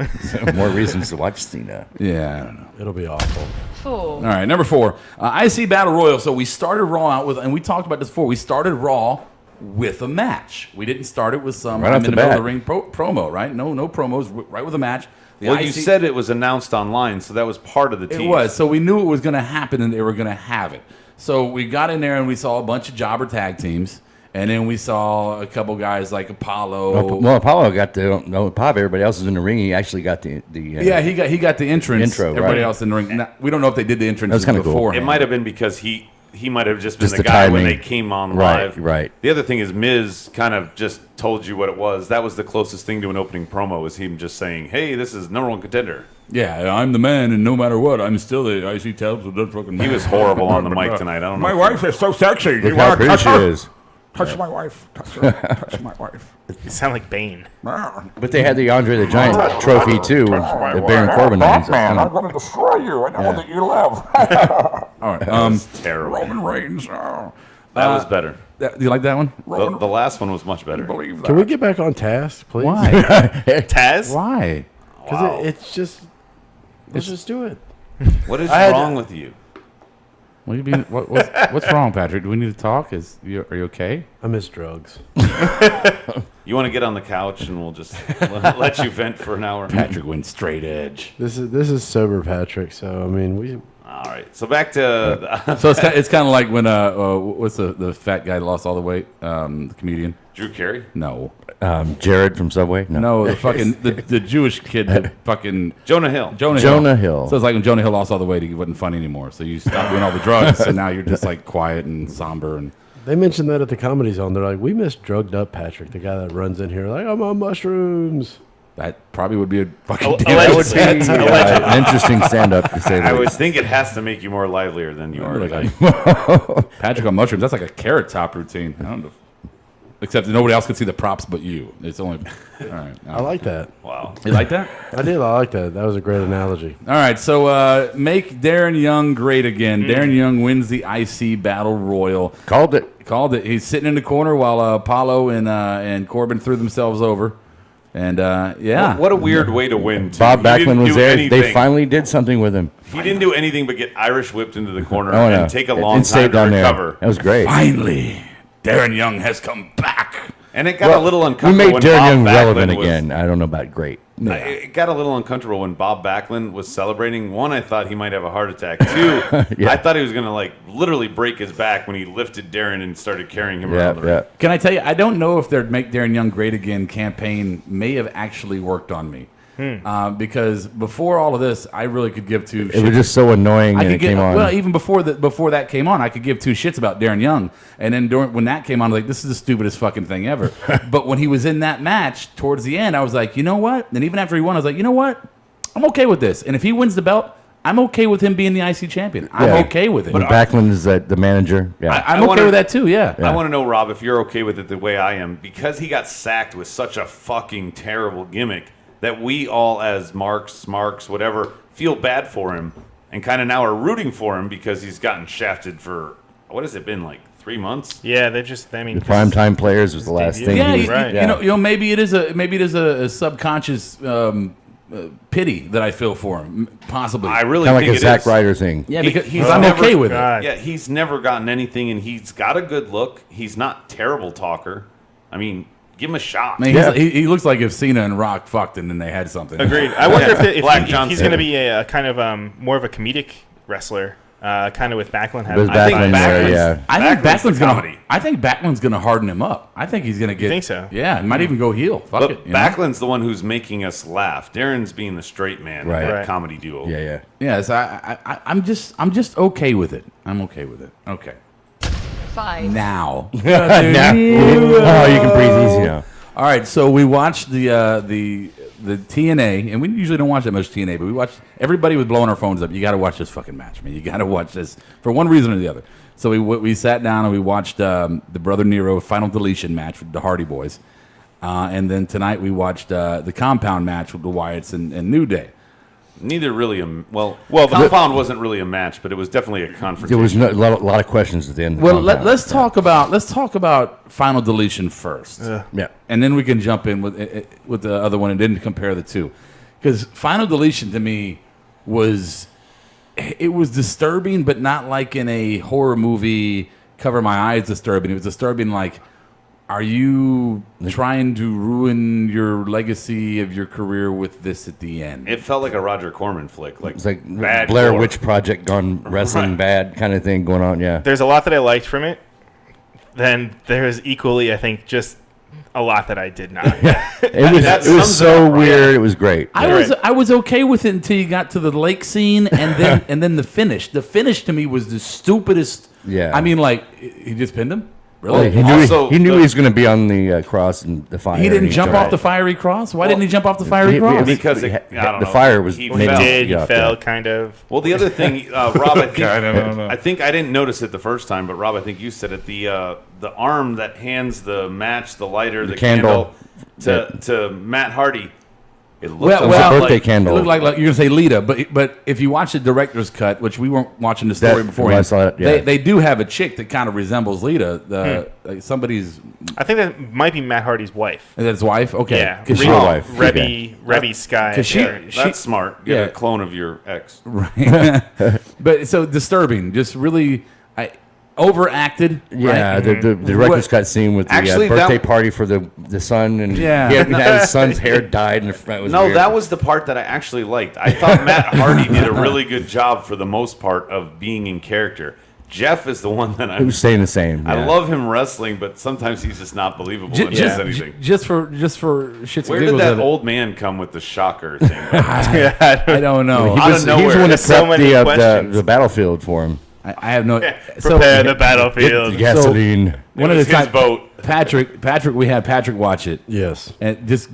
More reasons to watch Cena. yeah, I don't know. It'll be awful. All right, number 4, IC Battle Royal. So we started Raw out with, and we talked about this before. We started Raw with a match. We didn't start it with some Right I'm off in the the middle of bat. the ring promo, right? No promos, right with a match. The Well, you IC said it was announced online, so that was part of the team. It was. So we knew it was going to happen and they were going to have it. So we got in there and we saw a bunch of jobber tag teams. And then we saw a couple guys like Apollo. Well, Apollo got the pop. Everybody else was in the ring. He actually got the yeah, he got the entrance. Intro, Everybody right. else in the ring. Now, we don't know if they did the entrance That was kinda cool. before. It might have been because he might have just been Just the the guy when timing. they came on Right, live. right. The other thing is Miz kind of just told you what it was. That was the closest thing to an opening promo, was him just saying, hey, this is number 1 contender. Yeah, I'm the man, and no matter what, I'm still the IC title. So don't fucking He was horrible on the mic tonight. I don't know. My wife is so sexy. Look how pretty she is. Touch my wife. Touch her. Touch my wife. You sound like Bane. But they had the Andre the Giant trophy too. The Baron Corbin. owns it. Kinda- going to destroy you. I know that you live. All right. That was terrible. Roman Reigns. Oh. That was better. Do you like that one? The last one was much better. Believe that. Can we get back on task, please? Why? Taz? Why? Because Wow. it's just. Let's just do it. What is I had- wrong with you? What do you mean? What's wrong, Patrick? Do we need to talk? Are you okay? I miss drugs. You want to get on the couch and we'll just let you vent for an hour? Patrick went straight edge. This is sober Patrick. So I mean, we. All right. So back to So it's kind of like when what's the fat guy that lost all the weight? The comedian. Drew Carey? No. Jared from Subway. No, the fucking the Jewish kid, the fucking Jonah Hill. Jonah Hill. So it's like when Jonah Hill lost all the weight, he wasn't funny anymore. So you stopped doing all the drugs, and now you're just like quiet and somber and. They mentioned that at the Comedy Zone.Ey're like, we miss drugged up Patrick, the guy that runs in here like, I'm on mushrooms. That probably would be a fucking. That would be an interesting stand-up to say. I the would least. think it has to make you more livelier than you are. Patrick on mushrooms. That's like a carrot top routine. I don't know. Except that nobody else can see the props but you. It's only. All right. I like that. Wow. You like that? I did. I like that. That was a great analogy. All right. So make Darren Young great again. Darren Young wins the IC Battle Royal. Called it. Called it. He's sitting in the corner while Apollo and Corbin threw themselves over. And yeah. What a weird way to win. Too. Bob He didn't Backlund was do there. anything. They finally did something with him. He didn't do anything but get Irish whipped into the corner Oh, no. and take a It long time stayed to down there. recover. That was great. Finally, Darren Young has come back. And it got a little We uncomfortable made when Darren Bob Young Backlund relevant was, again. I don't know about great. It got a little uncomfortable when Bob Backlund was celebrating. One, I thought he might have a heart attack. Two, Yeah. I thought he was going to like literally break his back when he lifted Darren and started carrying him around the ring. Can I tell you, I don't know if their Make Darren Young Great Again campaign may have actually worked on me. Because before all of this, I really could give two shits. It was just so annoying I and could it get, came on. well, even before that came on, I could give two shits about Darren Young. And then when that came on, I was like, this is the stupidest fucking thing ever. But when he was in that match towards the end, I was like, you know what? And even after he won, I was like, you know what? I'm okay with this. And if he wins the belt, I'm okay with him being the IC champion. I'm Yeah. okay with it. And Backlund is the manager. Yeah. I'm okay with that too. Yeah. I want to know, Rob, if you're okay with it the way I am, because he got sacked with such a fucking terrible gimmick that we all, as Marks, whatever, feel bad for him and kind of now are rooting for him because he's gotten shafted for, what has it been, like 3 months? Yeah, they've just, I mean, The primetime players was the last thing. Yeah, he was, right. you know, maybe it is a subconscious pity that I feel for him, possibly. I really Kind of think like a it Zack is. Ryder thing. Yeah, because He's I'm never- okay with it. Yeah, he's never gotten anything, and he's got a good look. He's not terrible talker. I mean, give him a shot. I mean, he looks like if Cena and Rock fucked and then they had something. Agreed. I wonder if Black he's Johnson. going to be a kind of more of a comedic wrestler, kind of with Backlund. With Backlund there, yeah. I think Backlund's Backlund's the gonna. comedy. I think Backlund's gonna harden him up. I think he's gonna get. You think so? Yeah, he might even go heel. Fuck But it. you know? Backlund's the one who's making us laugh. Darren's being the straight man, Right. in that Right. comedy duo. Yeah. Yes, I'm just okay with it. I'm okay with it. Okay. Fine. Now. Oh, you can breathe easy now. All right, so we watched the TNA, and we usually don't watch that much TNA, but we watched. Everybody was blowing our phones up. You got to watch this fucking match, man. You got to watch this for one reason or the other. So we sat down and we watched the Brother Nero final deletion match with the Hardy Boys, and then tonight we watched the Compound match with the Wyatts and New Day. Neither really the Compound wasn't really a match, but it was definitely a confrontation. There was a lot of questions at the end. Of the Well, Compound. let's talk about final deletion first. Yeah. And then we can jump in with the other one and then compare the two. Because final deletion to me was disturbing, but not like in a horror movie cover my eyes disturbing. It was disturbing like, are you trying to ruin your legacy of your career with this at the end? It felt like a Roger Corman flick. Like It's like bad Blair gore. Witch Project gone wrestling bad kind of thing going on. Yeah. There's a lot that I liked from it. Then there's equally, I think, just a lot that I did not. It was so weird. It was great. I was okay with it until you got to the lake scene and then the finish. The finish to me was the stupidest. Yeah. I mean, like he just pinned him. Oh, Really? he knew he was going to be on the cross and the fire. He didn't and jump tried. off the fiery cross. Why didn't he jump off the fiery cross? Because the I don't know. fire was. He made him fell. He get up fell, there. kind of. Well, the other thing, Rob, don't I think I didn't notice it the first time, but Rob, I think you said it. The arm that hands the match, the lighter, the candle to Matt Hardy. It looked a birthday like candle. It looked like you're gonna say Lita, but if you watch the director's cut, which we weren't watching the story before, I saw it, yeah. they do have a chick that kind of resembles Lita. Like somebody's. I think that might be Matt Hardy's wife. Is that his wife? Okay. Yeah, Because Real wife. Rebby Sky. 'Cause that's smart. Get Yeah. a clone of your ex. Right. But so disturbing, just really overacted. Yeah, right? the director's cut scene with the Actually, birthday that- party for the son, and Yeah. he had his son's hair dyed in the front. It was No, weird. that was the part that I actually liked. I thought Matt Hardy did a really good job for the most part of being in character. Jeff is the one that He was staying the same. I yeah. love him wrestling, but sometimes he's just not believable when he says anything. Just for shits Where and did giggles. that of it. old man come with the shocker thing? I don't know. He Out was, of he was the nowhere. one that So prepped many the questions. battlefield for him. I have no. Prepare the battlefield. Get the gasoline. One of was the his time, boat. Patrick, we had Patrick watch it, Yes. and just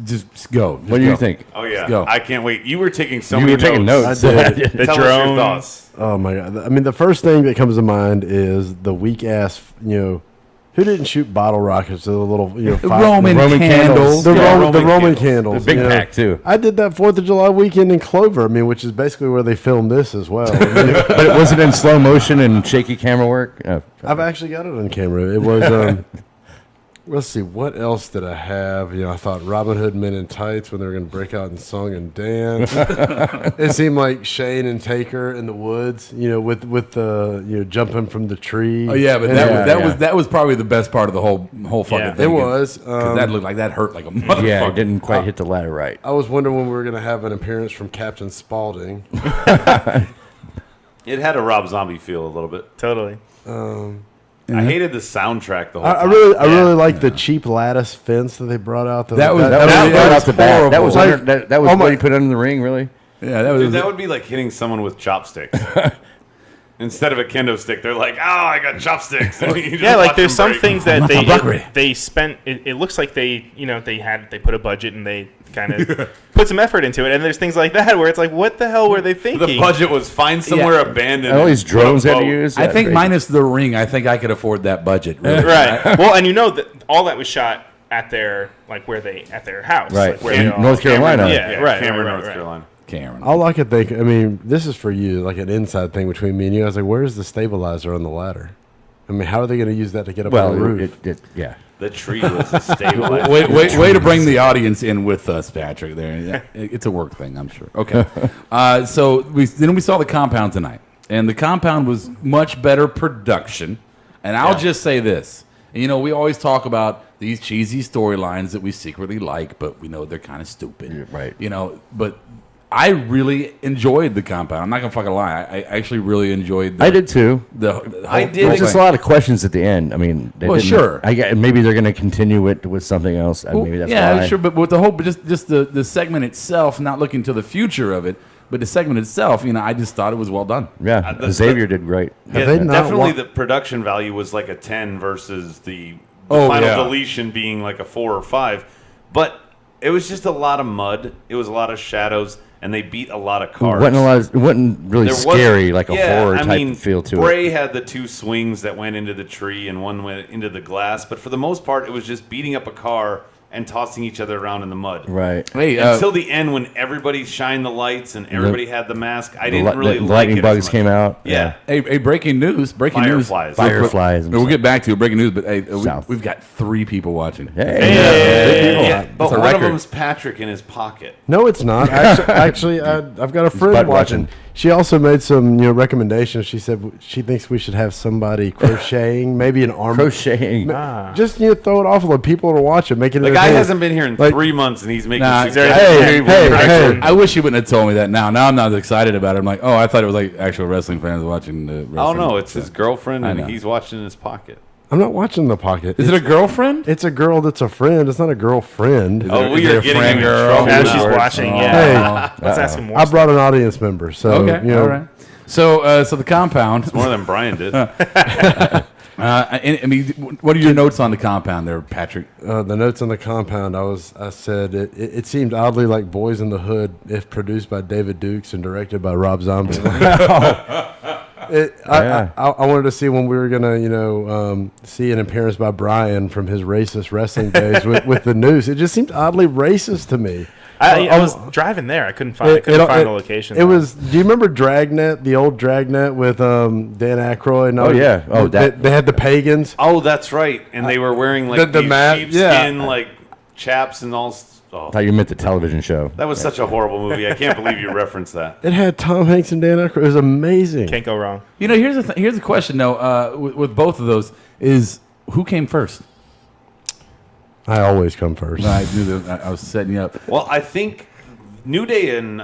go. Just What do you go. think? Oh yeah, Go. I can't wait. You were taking so You many were taking notes. I did. The Tell us your drones. thoughts. Oh my god! I mean, the first thing that comes to mind is the weak ass. Who didn't shoot bottle rockets to the little Roman candles. The Yeah, Roman candles. candles. The big pack, too. I did that 4th of July weekend in Clover. I mean, which is basically where they filmed this as well. I mean, But it wasn't in slow motion and shaky camera work. Oh, I've actually got it on camera. It was. Let's see, what else did I have? I thought Robin Hood Men in Tights when they were going to break out in song and dance. It seemed like Shane and Taker in the woods, with the jumping from the tree. Oh yeah, but that was probably the best part of the whole fucking Yeah. thing. It was. 'Cause that looked like that hurt like a motherfucker. yeah, it didn't quite hit the ladder right. I was wondering when we were going to have an appearance from Captain Spaulding. It had a Rob Zombie feel a little bit. Totally. I hated the soundtrack the whole I time. really like the cheap lattice fence that they brought out. That was that right was off the bat. That was horrible. that was what he put under the ring, really. Yeah, that was. Dude, that would be like hitting someone with chopsticks. Instead of a kendo stick, they're like, "Oh, I got chopsticks." And you just Yeah, like watch there's them some break. things that they spent. It looks like they put a budget and they kind of put some effort into it. And there's things like that where it's like, what the hell were they thinking? The budget was find somewhere abandoned. All these drones they had to use. I think minus the ring, I think I could afford that budget. Really. Right. Well, and that all that was shot at their at their house, Right. like where In they all- North Carolina. Yeah, right. Cameron, right, North right. Carolina. Cameron. All I could think, I mean, this is for you, like an inside thing between me and you. I was like, where's the stabilizer on the ladder? I mean, how are they going to use that to get up on the roof? Yeah. The tree was a stabilizer. Way to bring the audience in with us, Patrick. There, it's a work thing, I'm sure. Okay, so we saw the compound tonight, and the compound was much better production. And I'll just say this: we always talk about these cheesy storylines that we secretly like, but we know they're kind of stupid, right? But I really enjoyed the compound. I'm not gonna fucking lie. I actually really enjoyed. I did too. I did. There's just a lot of questions at the end. I mean, sure. Maybe they're going to continue it with something else. Maybe that's why. Sure. But with the whole, just the segment itself, not looking to the future of it, but the segment itself, I just thought it was well done. Yeah, Xavier did great. Yeah, definitely the production value was like a 10 versus the final deletion being like a 4 or 5. But it was just a lot of mud. It was a lot of shadows. And they beat a lot of cars. It wasn't really scary, like a horror type feel to it. Bray had the 2 swings that went into the tree and one went into the glass. But for the most part, it was just beating up a car and tossing each other around in the mud. Right. Hey, until the end when everybody shined the lights and everybody had the mask. I didn't really like lightning it bugs as much. came out. Yeah. Hey, breaking news. Fireflies. We'll get back to breaking news, but hey, we've got 3 people watching. Yeah, but It's a one of record. them's Patrick in his pocket. No, it's not. Actually, I've got a friend butt watching. watching. She also made some recommendations. She said she thinks we should have somebody crocheting, maybe an arm. Crocheting. Just throw it off a little. People to watch it. Make it. The guy entertaining. hasn't been here in 3 months and he's making Hey, I wish you wouldn't have told me that now. Now I'm not excited about it. I'm like, I thought it was like actual wrestling fans watching the wrestling. Oh no, it's his girlfriend I and know. he's watching in his pocket. I'm not watching the pocket. Is it a girlfriend? It's a girl that's a friend. It's not a girlfriend. Oh, we are getting him in trouble. Now she's watching. Yeah. Hey, Let's ask him more. I brought an audience member, so Okay, all right. So the compound. It's more than Brian did. I mean, what are your notes on the compound there, Patrick? The notes on the compound. I said it seemed oddly like Boys in the Hood if produced by David Dukes and directed by Rob Zombie. I wanted to see when we were gonna see an appearance by Brian from his racist wrestling days with the Noose. It just seemed oddly racist to me. I was driving there. I couldn't find the location. It was. Do you remember Dragnet, the old Dragnet with Dan Aykroyd? And all they had the pagans. Oh, that's right. And they were wearing like the these mat- sheepskin like chaps and all. Oh, I thought you meant the television show. that was such a horrible movie. I can't believe you referenced that. It had Tom Hanks and Dan Aykroyd. It was amazing. Can't go wrong. Here's the question though. With both of those, is who came first? I always come first. I knew that. I was setting you up. Well, I think New Day and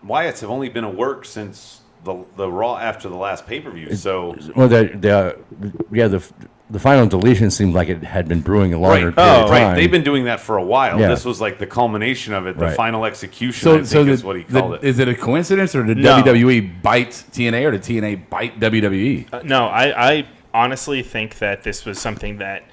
Wyatt's have only been a work since the Raw after the last pay-per-view. So the final deletion seemed like it had been brewing a longer period of time. They've been doing that for a while. Yeah. This was like the culmination of it, the Right. final execution. I think is what he called it. Is it a coincidence, or did No. WWE bite TNA, or did TNA bite WWE? No, I honestly think that this was something that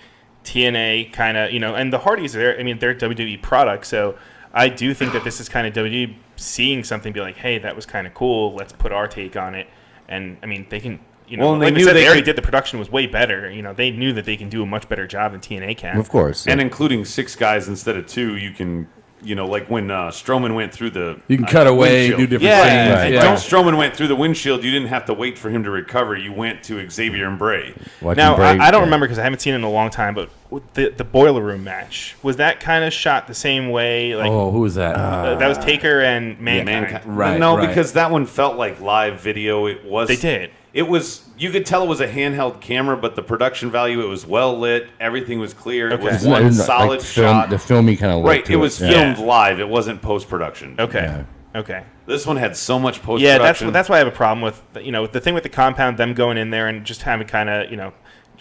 TNA kind of, and the Hardys, they're WWE products, so I do think that this is kind of WWE seeing something, be like, hey, that was kind of cool, let's put our take on it. And, I mean, they can, Well, and they like knew they they already could- did, the production was way better. They knew that they can do a much better job than TNA can. Of course. And including 6 guys instead of 2, you can, like when Strowman went through the You can cut away, windshield. do different yeah, things. and Yeah. when Strowman went through the windshield, you didn't have to wait for him to recover. You went to Xavier and Bray. Now, I don't remember because I haven't seen it in a long time, but the Boiler Room match, was that kind of shot the same way? Like, who was that? That was Taker and Mankind. Right, No, right. because that one felt like live video. It was. They did. It was. You could tell it was a handheld camera, but the production value, it was well lit. Everything was clear. It was one solid shot. The filmy kind of look. Right. to It was yeah. filmed live. It wasn't post production. Okay. Okay. This one had so much post Yeah, production. that's why I have a problem with the thing with the compound, them going in there and just having kind of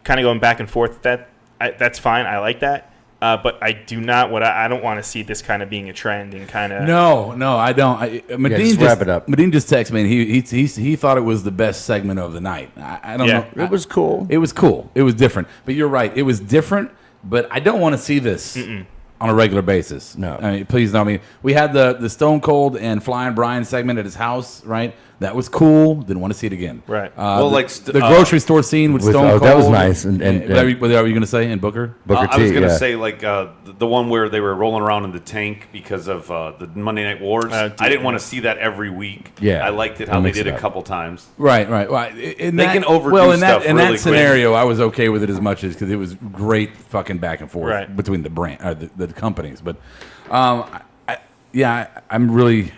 going back and forth. That's fine. I like that. But I do not. I don't want to see this kind of being a trend and kind of. No, I don't. Medine wrap it up. Medine just texted me, and he thought it was the best segment of the night. I don't know. It was cool. It was cool. It was different. But you're right. It was different. But I don't want to see this on a regular basis. No. I mean, please don't. I mean, we had the Stone Cold and Flying Brian segment at his house, right? That was cool. Didn't want to see it again. Right. The grocery store scene with Stone Cold. That was nice. And what are you going to say? And Booker? Booker T, I was going to say, like, the one where they were rolling around in the tank because of the Monday Night Wars. I didn't want to see that every week. Yeah. I liked it how they did it a couple times. Right. Well, they can overdo stuff in really that scenario, I was okay with it as much as because it was great fucking back and forth between the brand, the companies. But, I'm really.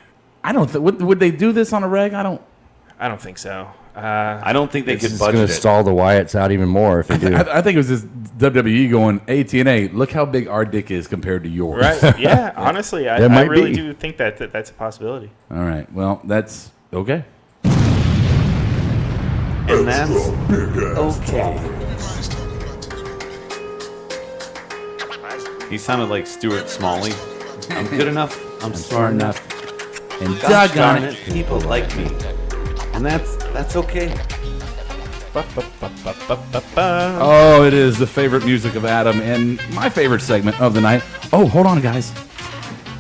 I don't think would they do this on a reg? I don't think so. I don't think they could It's budget going to it. stall the Wyatts out even more if they do. I think it was just WWE going, AT&A, look how big our dick is compared to yours. Right. Yeah. Honestly, I really do think that's a possibility. All right. Well, that's okay. And that's okay. He sounded like Stuart Smalley. I'm good enough. I'm smart enough. And Gosh doggone darn it, people like me. And that's okay. Oh, it is the favorite music of Adam and my favorite segment of the night. Oh, hold on, guys.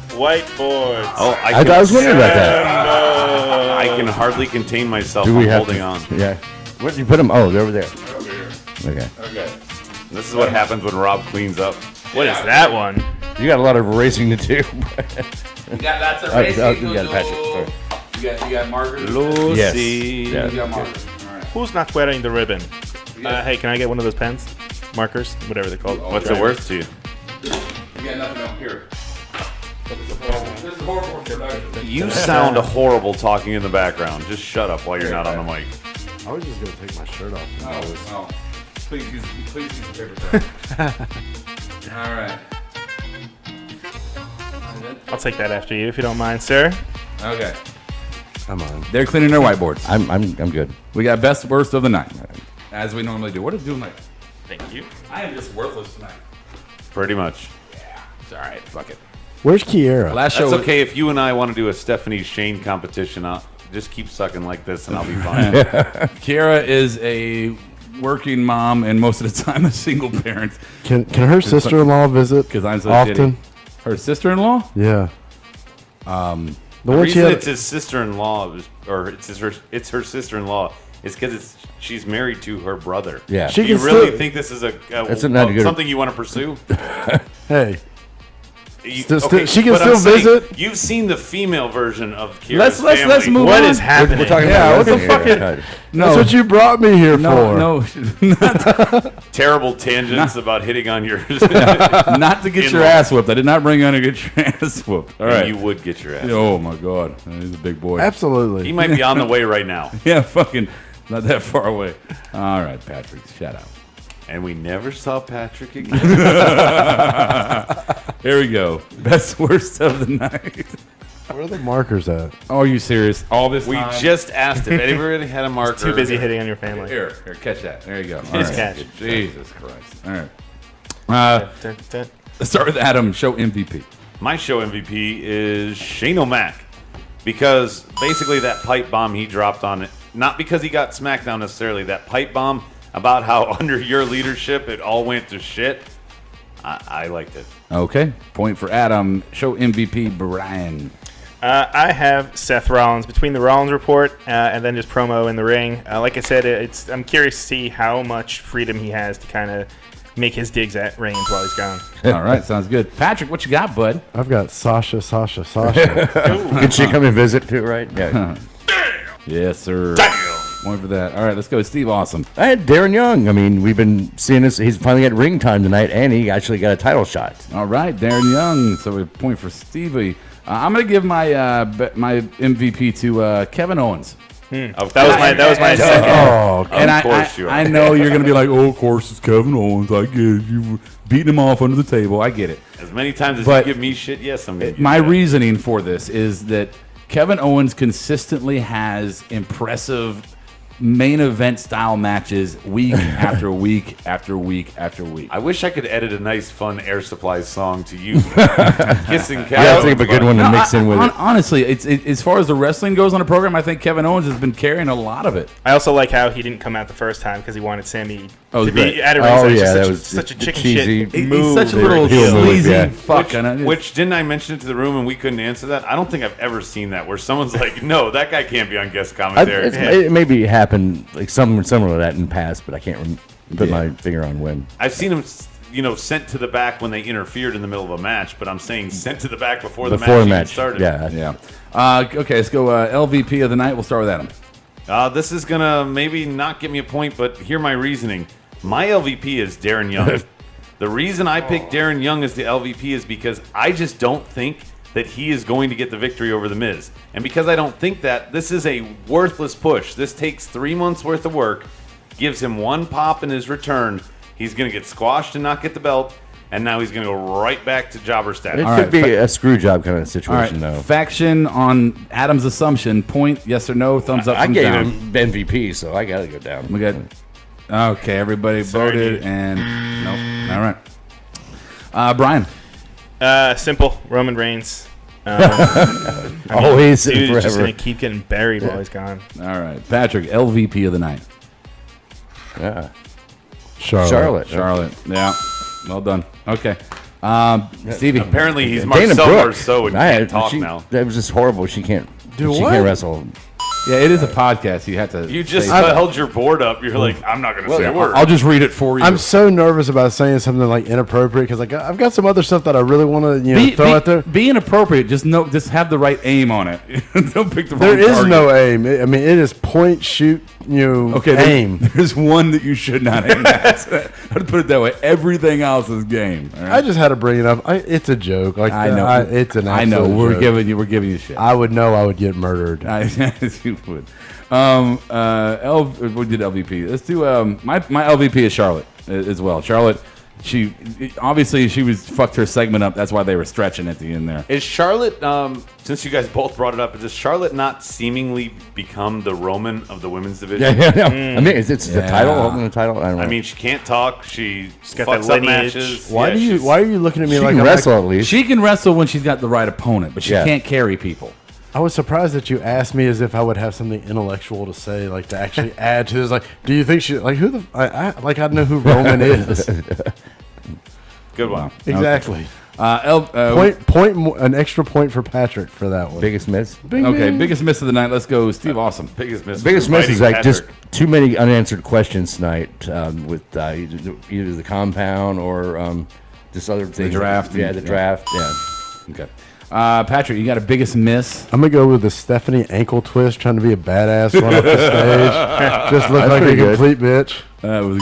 Whiteboards. Oh, I was wondering about that. I can hardly contain myself. Do we I'm have holding to, on. Yeah. Where did you put them? Oh, they're over there. Okay. This is what happens when Rob cleans up. What is that one? You got a lot of racing to do. You got lots of racing. You got Patrick. Sorry. You got markers? Lucy. Yes. You got markers. All right. Who's not wearing the ribbon? Hey, can I get one of those pens? Markers? Whatever they're called. What's it worth to you? You got nothing up here. This is horrible production. You sound horrible talking in the background. Just shut up while you're not on the mic. I was just going to take my shirt off. Oh. Please use the paper towel. All right. I'll take that after you if you don't mind, sir. Okay. Come on. They're cleaning their whiteboards. I'm good. We got best worst of the night, as we normally do. What is doing, Mike? Thank you. I am just worthless tonight. Pretty much. Yeah. It's all right. Fuck it. Where's Kiera? Last show. That's okay if you and I want to do a Stephanie Shane competition. I'll just keep sucking like this, and I'll be fine. Kiera is a working mom, and most of the time a single parent. Can her sister-in-law visit? Because I'm so often. shitty. Her sister-in-law? Yeah. The reason it's his sister-in-law, or it's her sister-in-law, is because she's married to her brother. Yeah. Do you really think this is something you want to pursue? Hey. She can still visit. You've seen the female version of Kira's Let's move on. What is happening? We're talking Yeah, about what the fuck? No. That's what you brought me here for. No. Terrible tangents about hitting on your. Not to get your ass whooped. I did not bring on to get your ass whooped. All right. You would get your ass. Oh my god, he's a big boy. Absolutely. He might be on the way right now. Yeah, fucking not that far away. All right, Patrick, shout out. And we never saw Patrick again. Here we go. Best worst of the night. Where are the markers at? Oh, are you serious? All this We time? just asked if anybody had a marker. Too busy hitting on your family. Here, catch that. There you go. All Just right. catch. Jesus Christ. All right. Let's start with Adam. Show MVP. My show MVP is Shane O'Mac. Because basically that pipe bomb he dropped on it, not because he got SmackDown necessarily, that pipe bomb about how under your leadership it all went to shit, I liked it. Okay. Point for Adam. Show MVP, Brian. I have Seth Rollins between the Rollins report and then just promo in the ring. Like I said, I'm curious to see how much freedom he has to kind of make his digs at Reigns while he's gone. All right, sounds good. Patrick, what you got, bud? I've got Sasha. Could she come and visit too, right? Yeah. Yes, sir. Damn. Point for that. All right, let's go. Steve Awesome. I had Darren Young. I mean, we've been seeing this. He's finally got ring time tonight, and he actually got a title shot. All right, Darren Young. So a point for Stevie. I'm going to give my MVP to Kevin Owens. That was my second. Oh, And Of course you are. I know you're going to be like, oh, of course it's Kevin Owens. I get it. You beating him off under the table. I get it. As many times as But you give me shit, yes, I'm going to my reasoning for this is that Kevin Owens consistently has impressive main event style matches week after week after week after week. I wish I could edit a nice, fun Air Supply song to you. Kissing Kevin. Yeah, think of a good one to mix in with it. Honestly, it's as far as the wrestling goes on the program, I think Kevin Owens has been carrying a lot of it. I also like how he didn't come out the first time because he wanted Sammy to great. be at a ringside. Oh, yeah, that was such a chicken cheesy. shit move. He's such a little sleazy fuck. Which didn't I mention it to the room and we couldn't answer that? I don't think I've ever seen that where someone's like, no, that guy can't be on guest commentary. It maybe happened like something similar to that in the past, but I can't put my finger on when. I've seen him, sent to the back when they interfered in the middle of a match, but I'm saying sent to the back before the match even started. Yeah. Okay, let's go LVP of the night. We'll start with Adam. This is going to maybe not get me a point, but hear my reasoning. My LVP is Darren Young. The reason I picked Darren Young as the LVP is because I just don't think that he is going to get the victory over The Miz. And because I don't think that, this is a worthless push. This takes 3 months worth of work, gives him one pop in his return. He's going to get squashed and not get the belt, and now he's going to go right back to jobber status. It could be a screw job kind of situation, though. Faction on Adam's assumption. Point, yes or no, thumbs up, I thumbs gave down. him MVP, so I got to go down. We got. Okay, everybody voted, and nope. All right. Brian. Simple. Roman Reigns. Always dude and is just forever. going to keep getting buried while he's gone. All right. Patrick, LVP of the night. Yeah. Charlotte. Yeah. Well done. Okay. Stevie. Apparently he's Dana Marcel Brooke. Marceau and can't talk now. That was just horrible. She can't. Do she what? can't wrestle. Yeah, it is a podcast. You have to. You just say held your board up. You're like, I'm not going to say a word. I'll just read it for you. I'm so nervous about saying something like inappropriate because I've got some other stuff that I really want to throw out there. Be inappropriate. Just have the right aim on it. Don't pick the wrong There is target. no aim. I mean, it is point, shoot, aim. There's one that you should not aim at. I'd put it that way. Everything else is game. All right? I just had to bring it up. It's a joke. Like I know. it's an. I know. absolute joke. We're giving you shit. I would know I would get murdered. You would. We did LVP. Let's do my LVP is Charlotte as well. Charlotte, she was fucked her segment up. That's why they were stretching at the end there. Is Charlotte, since you guys both brought it up, does Charlotte not seemingly become the Roman of the women's division? Yeah. I mean, it's the title. Holding the title. I don't know. I mean, she can't talk. She's got that fucks up lineage. matches. Why are you looking at me she like can I'm wrestle at least. She can wrestle when she's got the right opponent, but she can't carry people. I was surprised that you asked me as if I would have something intellectual to say, like to actually add to this. Like, do you think she like who the I know who Roman is? Good one. Exactly. Point an extra point for Patrick for that one. Biggest miss. Biggest miss of the night. Let's go, Steve. Awesome. Biggest miss. Biggest miss is like Patrick. just too many unanswered questions tonight with either the compound or just other things. The draft. Yeah, the draft. Yeah. Okay. Patrick, you got a biggest miss? I'm gonna go with the Stephanie ankle twist, trying to be a badass run up the stage. Just look like a complete bitch. That was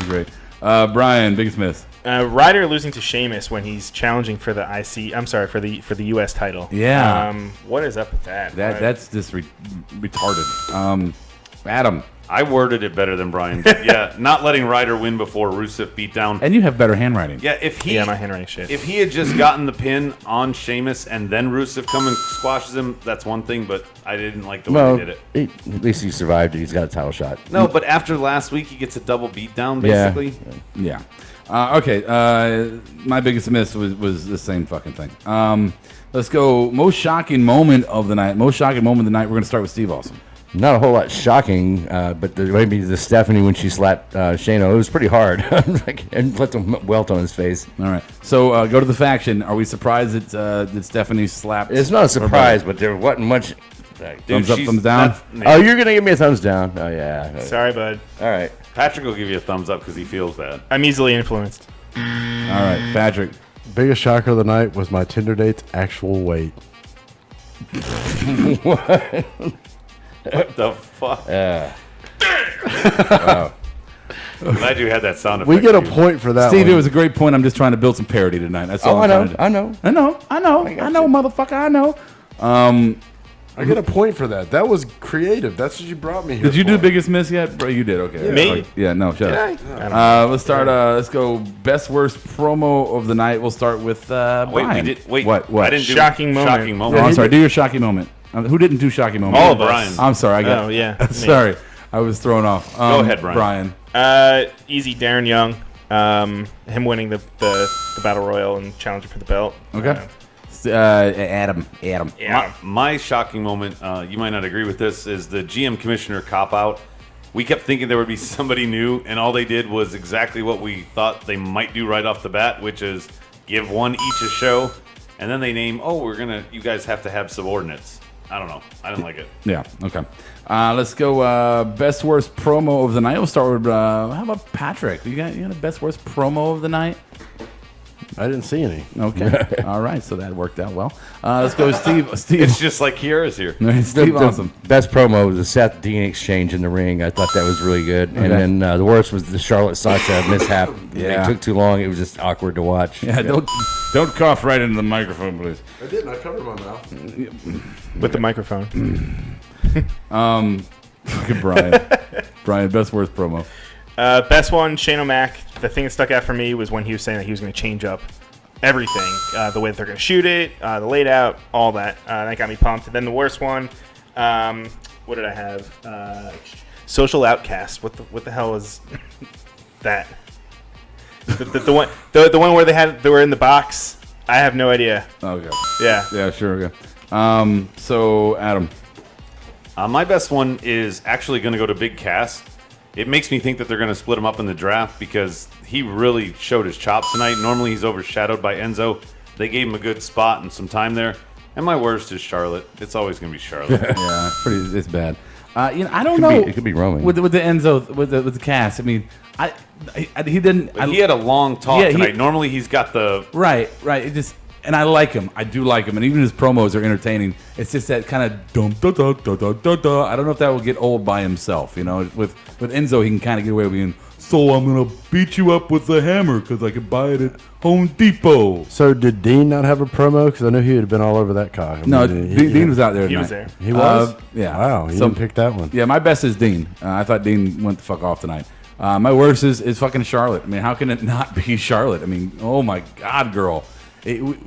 great. Brian, biggest miss. Ryder losing to Sheamus when he's challenging for the for the U.S. title. Yeah. What is up with that? That's just retarded. Adam. I worded it better than Brian. Yeah, not letting Ryder win before Rusev beat down. And you have better handwriting. Yeah, my handwriting shit. If he had just gotten the pin on Sheamus and then Rusev come and squashes him, that's one thing. But I didn't like the way he did it. At least he survived it. He's got a title shot. No, but after last week, he gets a double beatdown, basically. Yeah. Okay. My biggest miss was the same fucking thing. Let's go. Most shocking moment of the night. Most shocking moment of the night. We're going to start with Steve Awesome. Not a whole lot shocking, but maybe the Stephanie when she slapped Shano. It was pretty hard. And left a welt on his face. All right. So go to the faction. Are we surprised that Stephanie slapped? It's not a surprise, but there wasn't much. Thumbs up, thumbs down? Oh, you're going to give me a thumbs down? Oh, yeah. Sorry, bud. All right. Patrick will give you a thumbs up because he feels bad. I'm easily influenced. All right, Patrick. Biggest shocker of the night was my Tinder date's actual weight. What? What the fuck? Wow. I'm glad you had that sound effect. We get a point for that. Steve, one. it was a great point. I'm just trying to build some parody tonight. That's all. I know, motherfucker. I know. I get a point for that. That was creative. That's what you brought me here. Did you for. do biggest miss yet, bro? You did. Okay. Yeah. Me? Yeah. No. Shut up. I Let's start. Let's go. Best worst promo of the night. We'll start with Brian. What? I didn't do Shocking moment. Oh, I'm sorry. Do your shocking moment. Who didn't do shocking moment? All of us. Brian. I'm sorry. I got. Oh, yeah. Sorry. I was thrown off. Go ahead, Brian. Easy, Darren Young. Him winning the Battle Royal and challenging for the belt. Okay. Adam. Yeah. My shocking moment, you might not agree with this, is the GM commissioner cop-out. We kept thinking there would be somebody new, and all they did was exactly what we thought they might do right off the bat, which is give one each a show, and then they name, you guys have to have subordinates. I don't know. I didn't like it. Yeah, okay. Let's go best worst promo of the night. We'll start with, how about Patrick? You got a best worst promo of the night? I didn't see any. Okay. All right, so that worked out well. Let's go, Steve. It's just like Kiera's here. Steve, awesome. Best promo was the Seth Dean exchange in the ring. I thought that was really good. Okay. And then the worst was the Charlotte Sasha mishap. Yeah. It took too long. It was just awkward to watch. Yeah, don't cough right into the microphone, please. I didn't. I covered my mouth. With the microphone. Fucking Brian. Brian, best worst promo. Best one, Shane O'Mac. The thing that stuck out for me was when he was saying that he was going to change up everything. The way that they're going to shoot it, the laid out, all that. That got me pumped. And then the worst one, what did I have? Social Outcast. What the hell was that? the one where they were in the box. I have no idea. Okay. Yeah. Yeah, sure. Okay. So, Adam. My best one is actually going to go to Big Cass. It makes me think that they're going to split him up in the draft because he really showed his chops tonight. Normally he's overshadowed by Enzo. They gave him a good spot and some time there. And my worst is Charlotte. It's always going to be Charlotte. Yeah, it's bad. I don't know. It could be Roman with the Enzo with the cast. I mean, he didn't. But he had a long talk tonight. Normally he's got the right. It just. And I like him. I do like him. And even his promos are entertaining. It's just that kind of dum-da-da-da-da-da-da. I don't know if that will get old by himself. You know, with Enzo, he can kind of get away with being, so I'm going to beat you up with a hammer because I can buy it at Home Depot. So did Dean not have a promo? Because I know he had been all over that cock. Dean was out there. He was there. He was? Yeah. Wow, he didn't pick that one. Yeah, my best is Dean. I thought Dean went the fuck off tonight. My worst is fucking Charlotte. I mean, how can it not be Charlotte? I mean, oh my God, girl.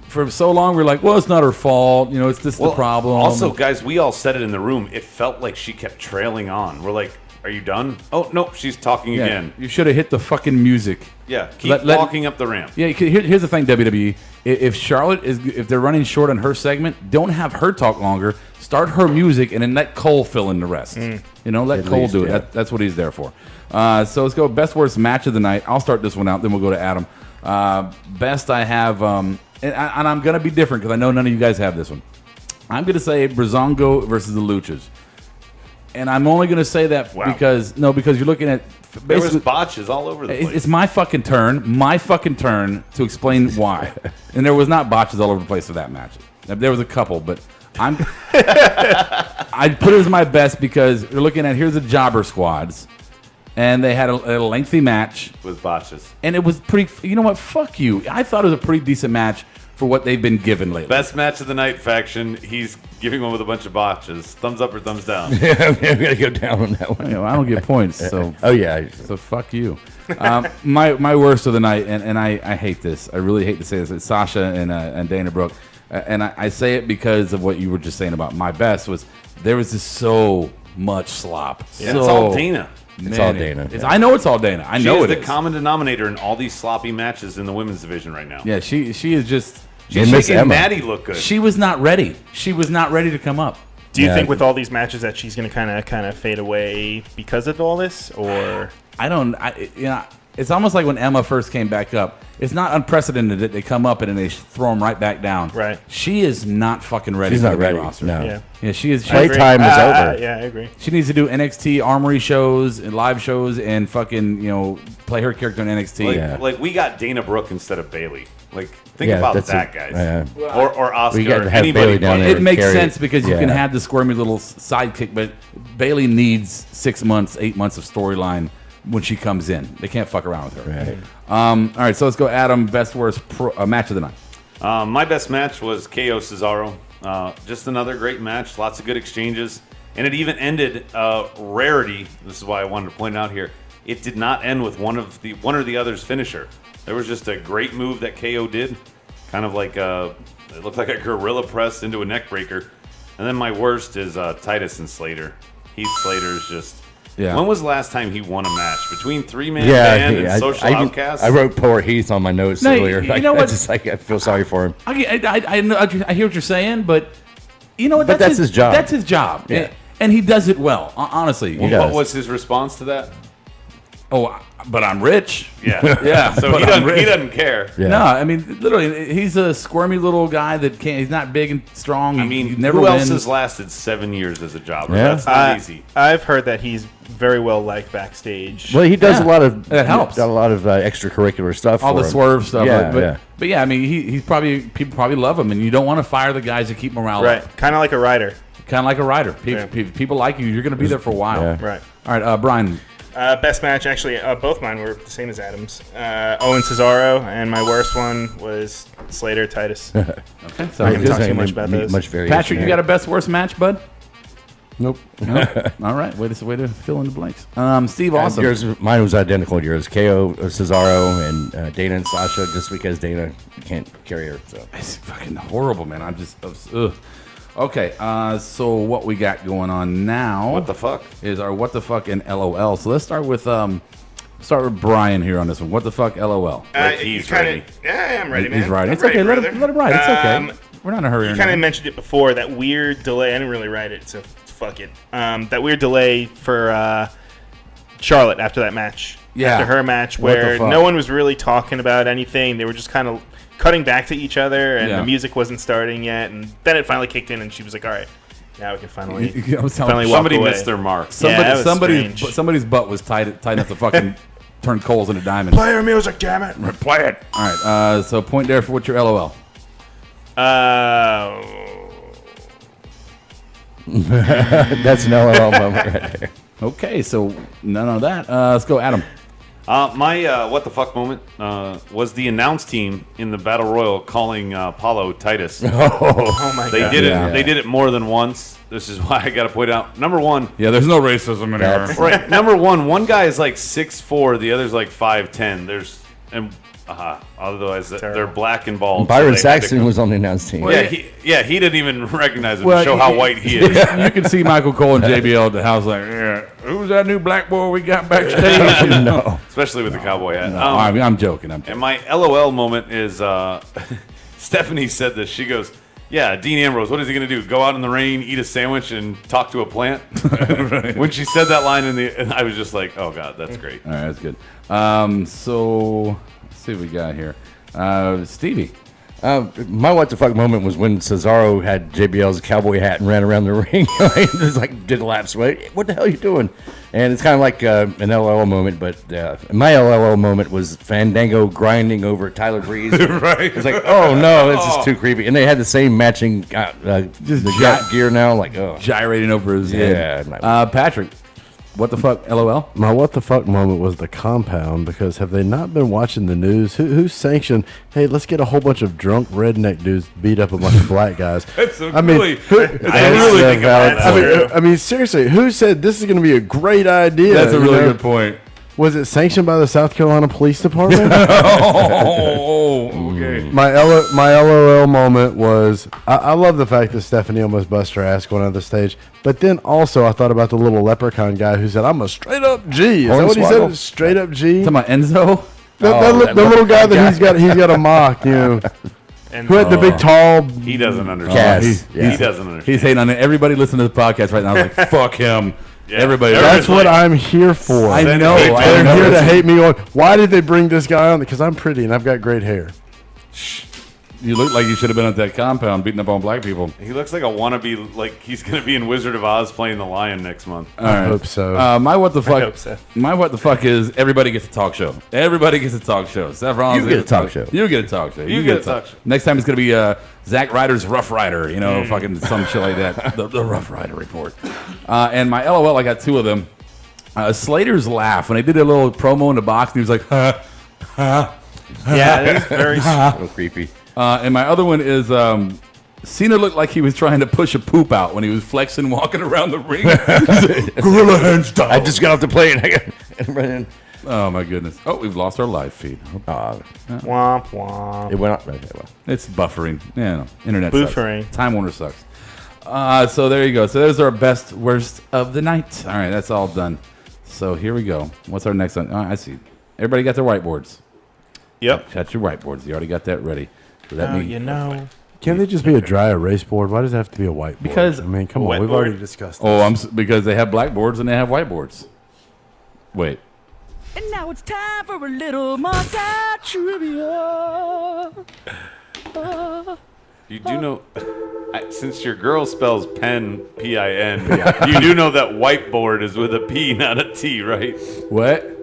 For so long, we're like, well, it's not her fault. You know, it's just the problem. Also, guys, we all said it in the room. It felt like she kept trailing on. We're like, are you done? Oh, no, she's talking again. You should have hit the fucking music. Yeah, keep walking up the ramp. Yeah, here's the thing, WWE. If Charlotte if they're running short on her segment, don't have her talk longer. Start her music and then let Cole fill in the rest. You know, let Cole do it. That's what he's there for. So let's go best worst match of the night. I'll start this one out, then we'll go to Adam. Best I have, and I'm going to be different because I know none of you guys have this one. I'm going to say Breezango versus the Luchas. And I'm only going to say that because you're looking at... There was botches all over the place. It's my fucking turn to explain why. And there was not botches all over the place for that match. There was a couple, but I put it as my best because you're looking at, here's the jobber squads. And they had a lengthy match. With botches. And it was pretty... You know what? Fuck you. I thought it was a pretty decent match for what they've been given lately. Best match of the night, Faction. He's giving one with a bunch of botches. Thumbs up or thumbs down? Yeah, I'm going to go down on that one. You know, I don't get points, so... Oh, yeah. So fuck you. My worst of the night, and I hate this. I really hate to say this. It's Sasha and Dana Brooke. And I say it because of what you were just saying about my best was there was just so much slop. Yeah, it's all Dana. It's all Dana. I know it's all Dana. I know it is. She's the common denominator in all these sloppy matches in the women's division right now. Yeah, she is just... She's making Maddie look good. She was not ready. She was not ready to come up. Do you think with all these matches that she's going to kind of fade away because of all this, or I don't? It's almost like when Emma first came back up. It's not unprecedented that they come up and then they throw them right back down. Right. She is not fucking ready. She's for not the main ready. roster. No. Yeah. She is. Playtime is over. Yeah, I agree. She needs to do NXT Armory shows and live shows and fucking play her character in NXT. Like we got Dana Brooke instead of Bailey. Like think about that, guys. Well, or Oscar. We got to have anybody Bailey down there. It makes carry sense it. because you can have the squirmy little sidekick, but Bailey needs 6 months, 8 months of storyline when she comes in. They can't fuck around with her. Right. All right, so let's go Adam, best worst match of the night. My best match was KO Cesaro. Just another great match, lots of good exchanges, and it even ended rarity. This is why I wanted to point out here. It did not end with one or the other's finisher. There was just a great move that KO did, kind of like it looked like a gorilla press into a neck breaker. And then my worst is Titus and Slater. Heath Slater is just Yeah. When was the last time he won a match between Three-Man Band and Social Outcasts? I wrote poor Heath on my notes earlier. You know what? I feel sorry for him. I hear what you're saying, but you know what? But that's his job. That's his job. Yeah. And he does it well, honestly. What was his response to that? Oh, but I'm rich. Yeah. Yeah. So he doesn't care. Yeah. No, I mean, literally, he's a squirmy little guy that can't. He's not big and strong. I mean, he never who else wins. has lasted 7 years as a jobber? Yeah. That's not easy. I've heard that he's very well liked backstage. Well, he does a lot of that helps. Got a lot of extracurricular stuff. All for the him. swerve stuff. Yeah, But yeah, I mean, he's probably people probably love him, and you don't want to fire the guys that keep morale right, up. kind of like a rider. Kind of like a rider. People like you. You're going to be there for a while. Yeah. Right. All right, Brian. Best match, actually, both mine were the same as Adam's. Owen Cesaro, and my worst one was Slater Titus. Okay, so I didn't talk too much about those. Patrick, you got a best worst match, bud? Nope. All right, way to fill in the blanks. Steve, awesome. Mine was identical to yours. KO, Cesaro, and Dana and Sasha, just because Dana can't carry her. So It's fucking horrible, man. I'm just ugh. Okay, so what we got going on now? What the fuck is our what the fuck and LOL? So let's start with Brian here on this one. What the fuck, LOL? He's ready. Yeah, I'm ready, man. He's right. I'm It's ready, okay. Let brother. him ride. It's okay. We're not in a hurry. You kind of mentioned it before. That weird delay. I didn't really write it, so fuck it. That weird delay for Charlotte after that match. Yeah. After her match, What the where fuck? no one was really talking about anything. They were just kind of cutting back to each other, and Yeah. the music wasn't starting yet. And then it finally kicked in, and she was like, "All right, now we can finally, I was telling finally you, walk Somebody away." missed their mark. Somebody's butt was tight enough to fucking turn coals into diamonds. Play her music, damn it! Play it. All right. So point there for what's your LOL. that's an LOL moment right there. Okay, so none of that. Let's go, Adam. My what the fuck moment was the announce team in the Battle Royal calling Paulo Titus. Oh my They god! did it. Yeah. They did it more than once. This is why I got to point out. Number one, Yeah, there's no racism anywhere. right? Number one guy is like 6'4", the other's like 5'10". There's otherwise they're black and bald. Byron so they had to Saxton go- was on the announce team. Yeah, he didn't even recognize him Well, to show how white he is. You can see Michael Cole and JBL at the house like, yeah, who's that new black boy we got backstage? No. Especially with the cowboy hat. No, I mean, I'm joking. And my LOL moment is Stephanie said this. She goes, yeah, Dean Ambrose, what is he going to do? Go out in the rain, eat a sandwich, and talk to a plant? When she said that line, and I was just like, oh, God, that's great. All right, that's good. So let's see what we got here. Stevie. My what the fuck moment was when Cesaro had JBL's cowboy hat and ran around the ring. Just like did laps. What the hell are you doing? And it's kind of like an LOL moment, but my LOL moment was Fandango grinding over Tyler Breeze. Right. It's like, oh no, this is too creepy. And they had the same matching gear now. Like, oh, Gyrating over his head. Yeah. Patrick. What the fuck, LOL? My what the fuck moment was the compound, because have they not been watching the news? Who sanctioned, hey, let's get a whole bunch of drunk redneck dudes beat up a bunch of black guys? That's I mean, really, who- that's a really think about that. I mean, seriously, who said this is going to be a great idea? That's a You really know? good point. Was it sanctioned by the South Carolina Police Department? Oh, okay. My LOL moment was I love the fact that Stephanie almost bust her ass going on the stage, but then also I thought about the little leprechaun guy who said, "I'm a straight up G." Is that what he said? Straight up G. Talking about Enzo? The little guy that he's got a mock, you know, who had the big tall. He doesn't understand. He doesn't understand. He's hating on it. Everybody listening to the podcast right now is like, fuck him. Yeah. Everybody. That's what I'm here for. I know. They're here to hate me. Going, why did they bring this guy on? Because I'm pretty and I've got great hair. You look like you should have been at that compound beating up on black people. He looks like a wannabe, like he's going to be in Wizard of Oz playing the lion next month. All right. hope so. My what the fuck? I hope so. My what the fuck is everybody gets a talk show. Everybody gets a talk show. Seth Rollins You get a gets talk show. You get a talk show. You get a talk show. Next time it's gonna be Zack Ryder's Rough Rider. You know, fucking some shit like that. The Rough Rider report. And my LOL, I got two of them. Slater's laugh when they did a little promo in the box. And he was like, ha, ha. Yeah, that is very a little creepy. And my other one is Cena looked like he was trying to push a poop out when he was flexing, walking around the ring. Gorilla hands down. I just got off the plane. I got run in. Oh my goodness! Oh, we've lost our live feed. womp womp. It went up. Okay, well. It's buffering. Yeah, no. Internet Buffering. sucks. Time Warner sucks. So there you go. So there's our best worst of the night. All right, that's all done. So here we go. What's our next one? I see. Everybody got their whiteboards. Yep. Got your whiteboards. You already got that ready. Can't they just be a dry erase board? Why does it have to be a whiteboard? Because I mean, come on, we've already discussed this. Oh, because they have blackboards and they have whiteboards. Wait. And now it's time for a little marked out trivia. You do know, since your girl spells pen, P-I-N, you do know that whiteboard is with a P, not a T, right? What?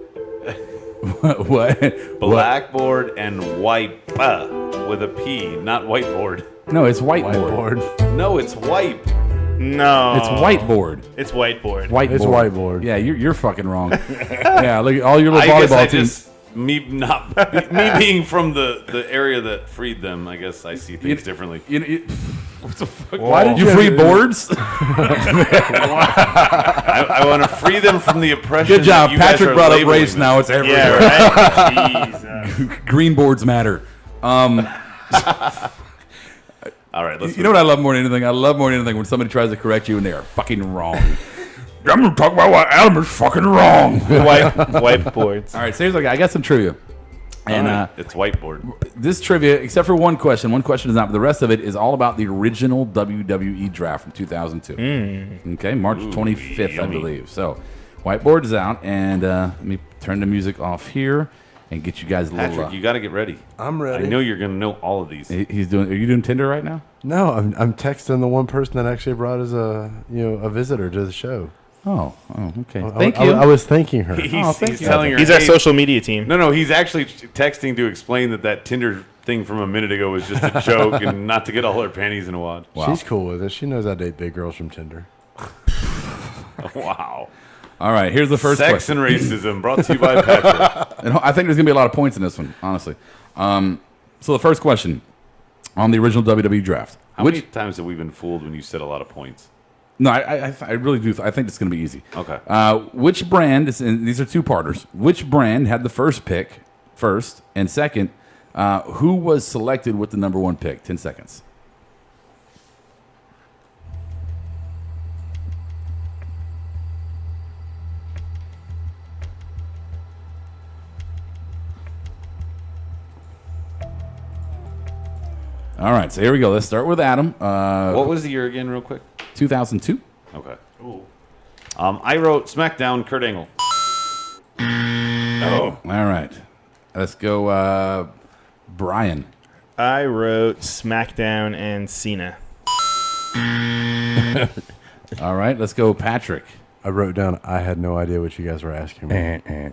What? Blackboard and wipe with a P, not whiteboard. No, it's whiteboard. No, it's wipe. No. It's whiteboard. It's whiteboard. Whiteboard. It's whiteboard. Yeah, you're fucking wrong. Yeah, look at all your little I guess volleyball teams. me being from the area that freed them, I guess I see things differently. What the fuck? Why did you free boards? I want to free them from the oppression. Good job. that you guys Patrick are brought up labeling race. them. Now it's everywhere. Yeah, right? Jesus. Green boards matter. All right, let's You know what I love more than anything? I love more than anything when somebody tries to correct you and they are fucking wrong. I'm going to talk about why Adam is fucking wrong. Whiteboards. All right, seriously, I got some trivia. And it's whiteboard. This trivia, except for one question is not, but the rest of it is all about the original WWE draft from 2002. Okay, March 25th, I believe. So, whiteboard is out, and let me turn the music off here and get you guys a little. Patrick, you got to get ready. I'm ready. I know you're going to know all of these. He's doing. Are you doing Tinder right now? No, I'm texting the one person that actually brought as a visitor to the show. Oh, okay. Thank you. I was thanking her. He's telling her. He's our social media team. No, he's actually texting to explain that Tinder thing from a minute ago was just a joke and not to get all her panties in a wad. Wow. She's cool with it. She knows I date big girls from Tinder. Wow. All right, here's the first Sex question. and racism, brought to you by Patrick. And I think there's going to be a lot of points in this one, honestly. So the first question on the original WWE draft. How many times have we been fooled when you said a lot of points? No, I really do. I think it's going to be easy. Okay. Which brand, these are two-parters, which brand had the first pick first? And second, who was selected with the number one pick? 10 seconds. All right, so here we go. Let's start with Adam. What was the year again, real quick? 2002. Okay. Ooh. I wrote SmackDown, Kurt Angle. Oh. All right. Let's go, Brian. I wrote SmackDown and Cena. All right, let's go, Patrick. I wrote down, I had no idea what you guys were asking me.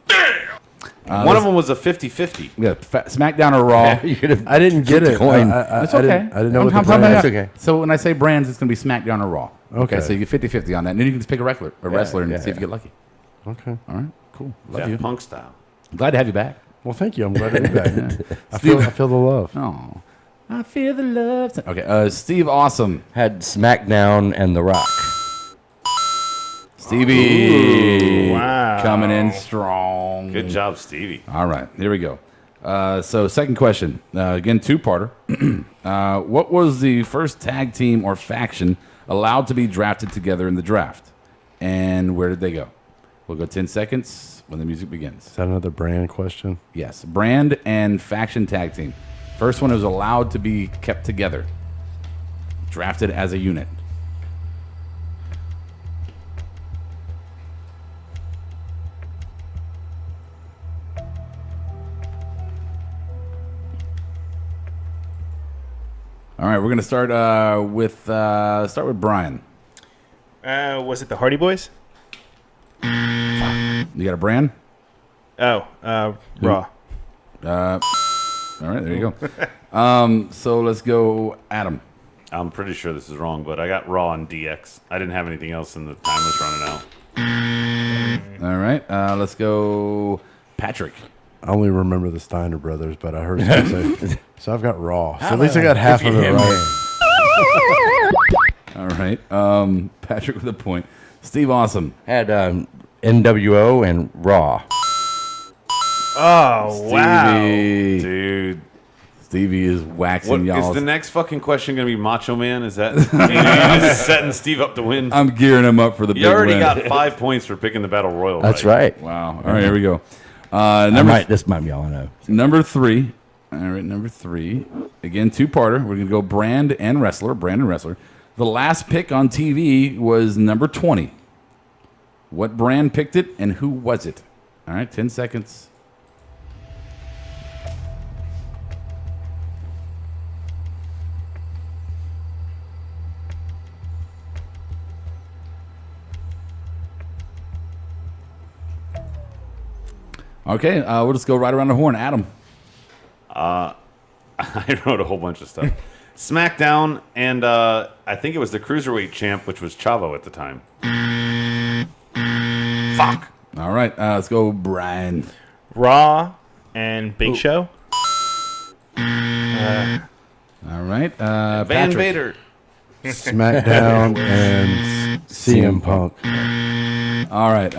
One of them was a 50-50. Yeah, SmackDown or Raw. I didn't get it. That's okay. I didn't know what the brand. That's okay. So when I say brands, it's going to be SmackDown or Raw. Okay. So you get 50-50 on that. And then you can just pick a wrestler and see if you get lucky. Okay. All right, cool. Love you. Punk style. Glad to have you back. Well, thank you. I'm glad to be back. I feel the love. Oh, I feel the love. Okay, Steve Awesome had SmackDown and The Rock. Stevie, wow, coming in strong. Good job, Stevie. All right, here we go. So, second question. Again, two-parter. What was the first tag team or faction allowed to be drafted together in the draft? And where did they go? We'll go 10 seconds when the music begins. Is that another brand question? Yes, brand and faction tag team. First one was allowed to be kept together, drafted as a unit. All right, we're gonna start with Brian. Was it the Hardy Boys? You got a brand? Oh, Raw. All right, there you go. So let's go, Adam. I'm pretty sure this is wrong, but I got Raw and DX. I didn't have anything else, and the time was running out. All right, let's go, Patrick. I only remember the Steiner brothers, but I heard someone say. So I've got Raw. So at least I got half of it right. All right, Patrick with a point. Steve Awesome had NWO and Raw. Oh, wow. Dude. Stevie is waxing y'all. Is the next fucking question going to be Macho Man? Is that you're just setting Steve up to win? I'm gearing him up for the big win. You already got 5 points for picking the Battle Royal. That's right. Wow. All right, here we go. This might be all I know. Number 3. All right, number 3. Again, two-parter. We're going to go brand and wrestler. The last pick on TV was number 20. What brand picked it and who was it? All right, 10 seconds. Okay, we'll just go right around the horn. Adam. I wrote a whole bunch of stuff. SmackDown, and I think it was the Cruiserweight champ, which was Chavo at the time. Fuck. All right, let's go, Brian. Raw and Big Show. All right, Van Patrick. Vader. SmackDown and CM Punk. All right,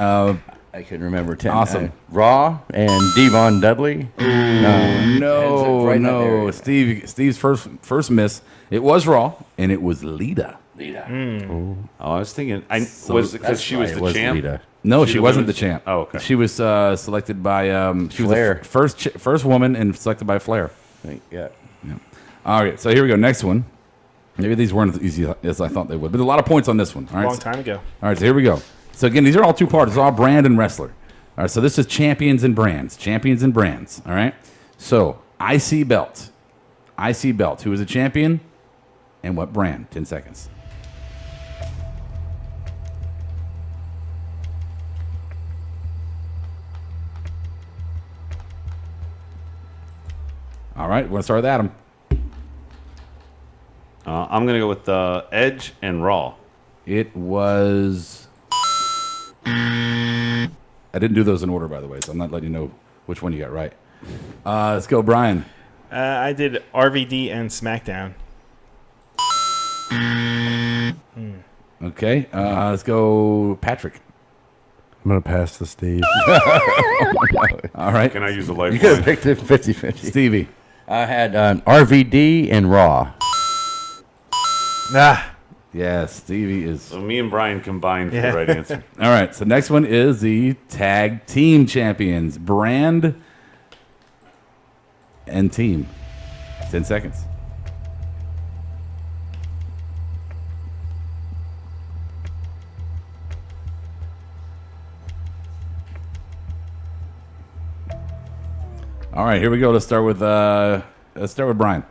I can remember 10. Awesome. Raw and Devon Dudley. No. Steve's first miss. It was Raw, and it was Lita. Oh, I was thinking. Was it because she was the champ? Lita. No, she wasn't the champ. Oh, okay. She was selected by she Flair. was the first woman and selected by Flair. Yeah. All right, so here we go. Next one. Maybe these weren't as easy as I thought they would, but a lot of points on this one. All right, Long time ago. All right, so here we go. So again, these are all two parts. It's all brand and wrestler. All right, so this is champions and brands. All right. So IC belt. Who is a champion and what brand? 10 seconds. All right, we're going to start with Adam. I'm going to go with Edge and Raw. It was... I didn't do those in order, by the way, so I'm not letting you know which one you got right. Let's go, Brian. I did RVD and SmackDown. Okay, let's go, Patrick. I'm going to pass to Steve. All right. Can I use a You lifeline? could have picked it 50-50. Stevie. I had RVD and Raw. Yeah, Stevie is... So me and Brian combined for the right answer. All right, so next one is the tag team champions. Brand and team. 10 seconds. All right, here we go. Let's start with Brian. I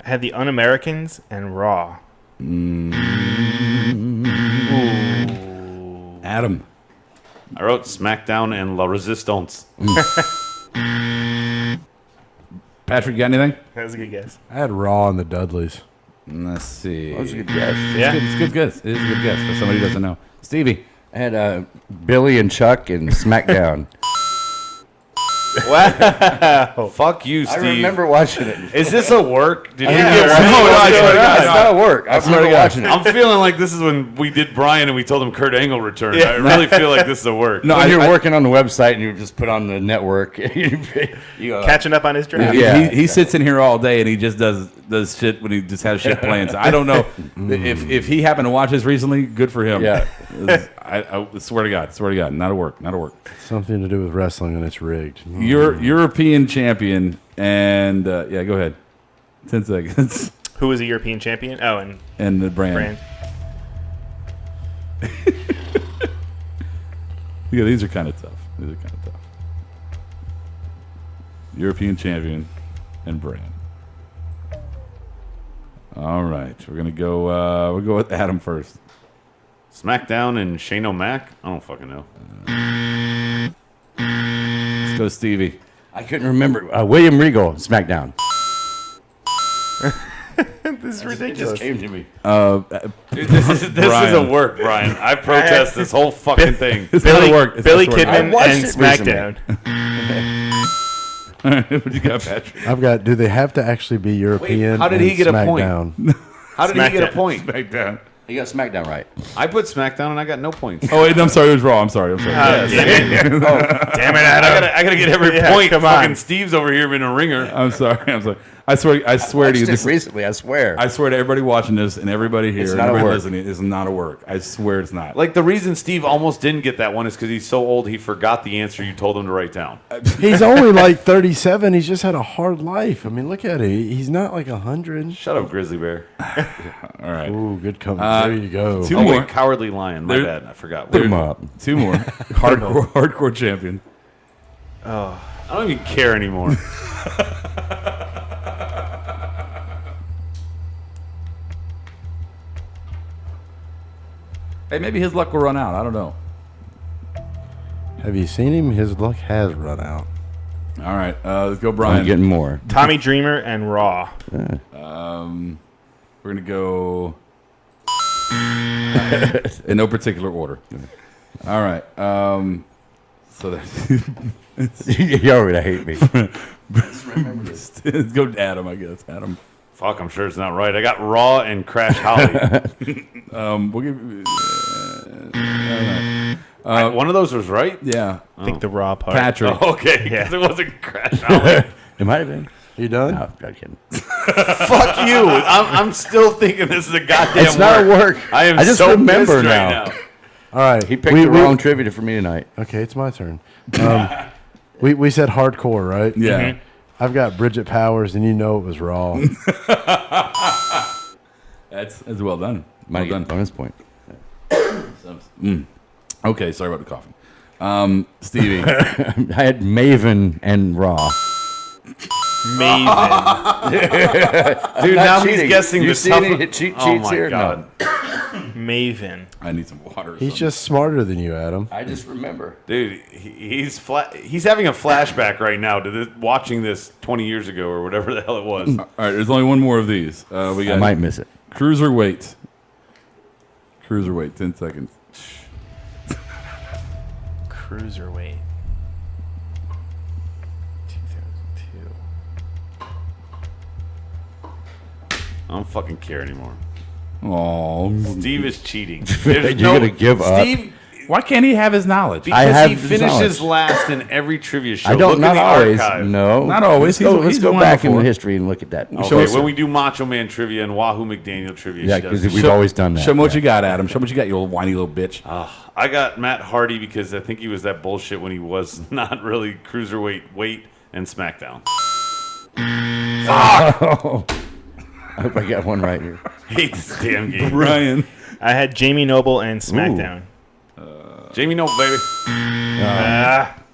had the Un-Americans and Raw. Adam. I wrote SmackDown and La Resistance. Patrick, you got anything? That was a good guess. I had Raw and the Dudleys. Let's see. That was a good guess. It's a good guess. It is a good guess for somebody who doesn't know. Stevie. I had Billy and Chuck and SmackDown. Wow. Fuck you, Steve. I remember watching it. Is this a work? Did you No, get I swear to God. It's not a work. I remember watching it. I'm feeling like this is when we did Brian and we told him Kurt Angle returned. I really feel like this is a work. No, when you're working on the website and you just put on the network. you Catching up on his draft. Yeah, he sits in here all day and he just does shit when he just has shit plans. I don't know if he happened to watch this recently. Good for him. Yeah, I swear to God, not a work. Something to do with wrestling and it's rigged. European champion and yeah, go ahead. 10 seconds. Who was a European champion? Oh, and the brand. Yeah, these are kind of tough. European champion and brand. All right, we're gonna go. We'll go with Adam first. SmackDown and Shane O'Mac? I don't fucking know. Let's go, Stevie. I couldn't remember. William Regal, SmackDown. This is ridiculous. It just came to me. This is a work, Brian. I protest this whole fucking thing. Billy Kidman and SmackDown. What you got, Patrick? I've got, do they have to actually be European? Wait, how did he get a point? SmackDown? How did he get a point? SmackDown. You got SmackDown right. I put SmackDown and I got no points. Oh, wait, I'm sorry. It was Raw. I'm sorry. Damn it, Adam. I gotta get every point. Come on. Fucking Steve's over here being a ringer. I'm sorry. I swear to you, this recently. I swear. I swear to everybody watching this and everybody here, It's and not a everybody work. listening, it's not a work. I swear it's not. Like the reason Steve almost didn't get that one is because he's so old he forgot the answer you told him to write down. He's only like 37. He's just had a hard life. I mean, look at it. He's not like 100. Shut up, Grizzly Bear. All right. Ooh, good comment. There you go. Two Oh more. wait, Cowardly Lion. My There- bad. I forgot. Put him up. Two more. Hardcore champion. Oh, I don't even care anymore. Hey, maybe his luck will run out. I don't know. Have you seen him? His luck has run out. All right, let's go, I'm Brian. getting more. Tommy Dreamer and Raw. We're gonna go in no particular order. All right. So that's You already hate me. Let's go to Adam, I guess. Adam. Fuck, I'm sure it's not right. I got Raw and Crash Holly. We'll give. One of those was right? Yeah. I think the Raw part. Patrick. Oh, okay, because it wasn't Crash Holly. It might have been. You done? No, I'm kidding. Fuck you. I'm still thinking this is a goddamn It's not a work. I am I just so remember pissed now. right now. All right. He picked the wrong trivia for me tonight. Okay, it's my turn. We said hardcore, right? Yeah. Mm-hmm. I've got Bridget Powers, and you know it was Raw. That's well done. Might Well get done. a bonus point. Okay, sorry about the coughing. Stevie. I had Maven and Raw. Maven. Dude, not now cheating. he's guessing You the see tough. any cheat Oh sheets my here? God. Maven. I need some water. or He's something. just smarter than you, Adam. I just remember. Dude, he's having a flashback right now to watching this 20 years ago or whatever the hell it was. All right, there's only one more of these. We got I might miss it. Cruiserweight. 10 seconds. Cruiserweight. 2002. I don't fucking care anymore. Oh, Steve is cheating. You're gonna give up. Steve, why can't he have his knowledge? because have he his finishes knowledge. last in every trivia show. I don't. Look Not in the always. archive. No. Not always. Let's He's go won back in before. history and look at that. Okay, when we do Macho Man trivia and Wahoo McDaniel trivia, Yeah, she does. because we've always done that. Show me what you got, Adam. Show me what you got, you old whiny little bitch. I got Matt Hardy because I think he was that bullshit when he was not really cruiserweight weight and SmackDown. Oh. I hope I got one right here. Hate this damn game. Brian. I had Jamie Noble and SmackDown. Jamie Noble, baby.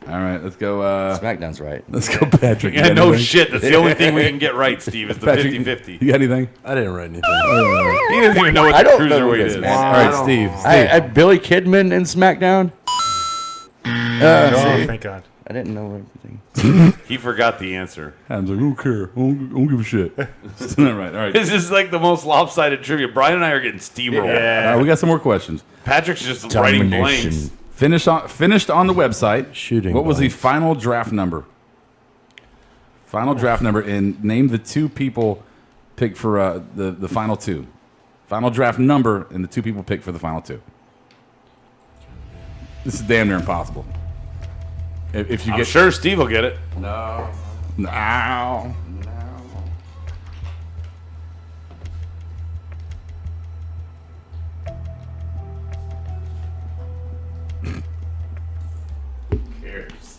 All right, let's go. SmackDown's right. Let's go, Patrick. You Yeah, got no anything? shit. That's the only thing we can get right, Steve, is the Patrick, 50-50. You got anything? I didn't write anything. He doesn't even know what I the don't know who cruiserweight this is. man. All right, Steve. I had Billy Kidman in SmackDown. Oh, See? thank God. I didn't know everything. He forgot the answer. Adam's like, I don't care. I don't give a shit. All right, all right. This is like the most lopsided trivia. Brian and I are getting steamrolled. All right, we got some more questions. Patrick's just writing Domination. blanks. Finished on the website. Shooting What was the blanks. final draft number? Final draft number, and name the two people picked for the final two. Final draft number and the two people picked for the final two. This is damn near impossible. If you I'm get sure Steve will get it. no.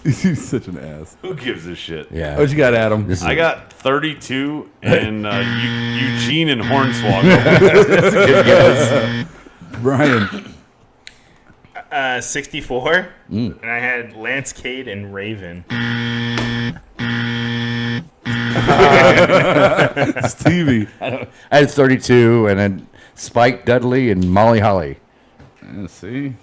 He's such an ass. Who gives a shit? Yeah. What you got, Adam? I got 32 and Eugene and Hornswoggle. That's a good guess. Brian. 64. And I had Lance Cade and Raven. Stevie. I had 32, and then Spike Dudley and Molly Holly. Let's see.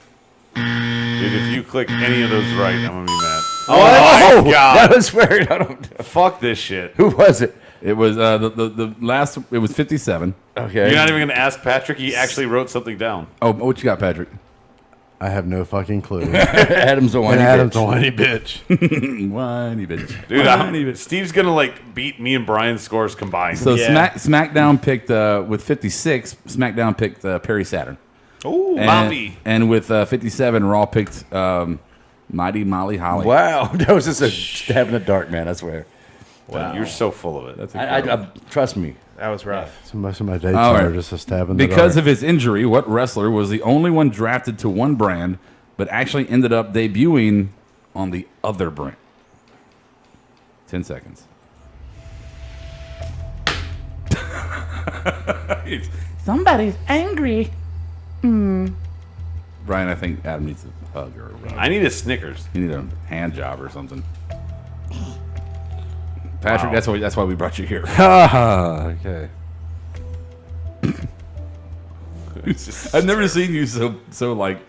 Dude, if you click any of those right, I'm going to be mad. Oh, my God. That was weird. I don't. Fuck this shit. Who was it? It was the last. It was 57. Okay. You're not even going to ask Patrick? He actually wrote something down. Oh, what you got, Patrick? I have no fucking clue. Adam's a whiny Adam's bitch. a whiny bitch. Whiny bitch. Dude, Whiny bitch. Steve's going to like beat me and Brian's scores combined. So SmackDown picked with 56. SmackDown picked Perry Saturn. Ooh, Moppy. And with 57, Raw picked Mighty Molly Holly. Wow, that was just a stab in the dark, man. I swear. Wow. You're so full of it. That's trust me. That was rough. So most of my dates All are right. just a stab in the Because dark. of his injury, what wrestler was the only one drafted to one brand, but actually ended up debuting on the other brand? 10 seconds. Somebody's angry. Brian, I think Adam needs a hug or a rub. I need a Snickers. You need a hand job or something. Patrick, Wow. that's why we brought you here. Okay. I've never seen you so like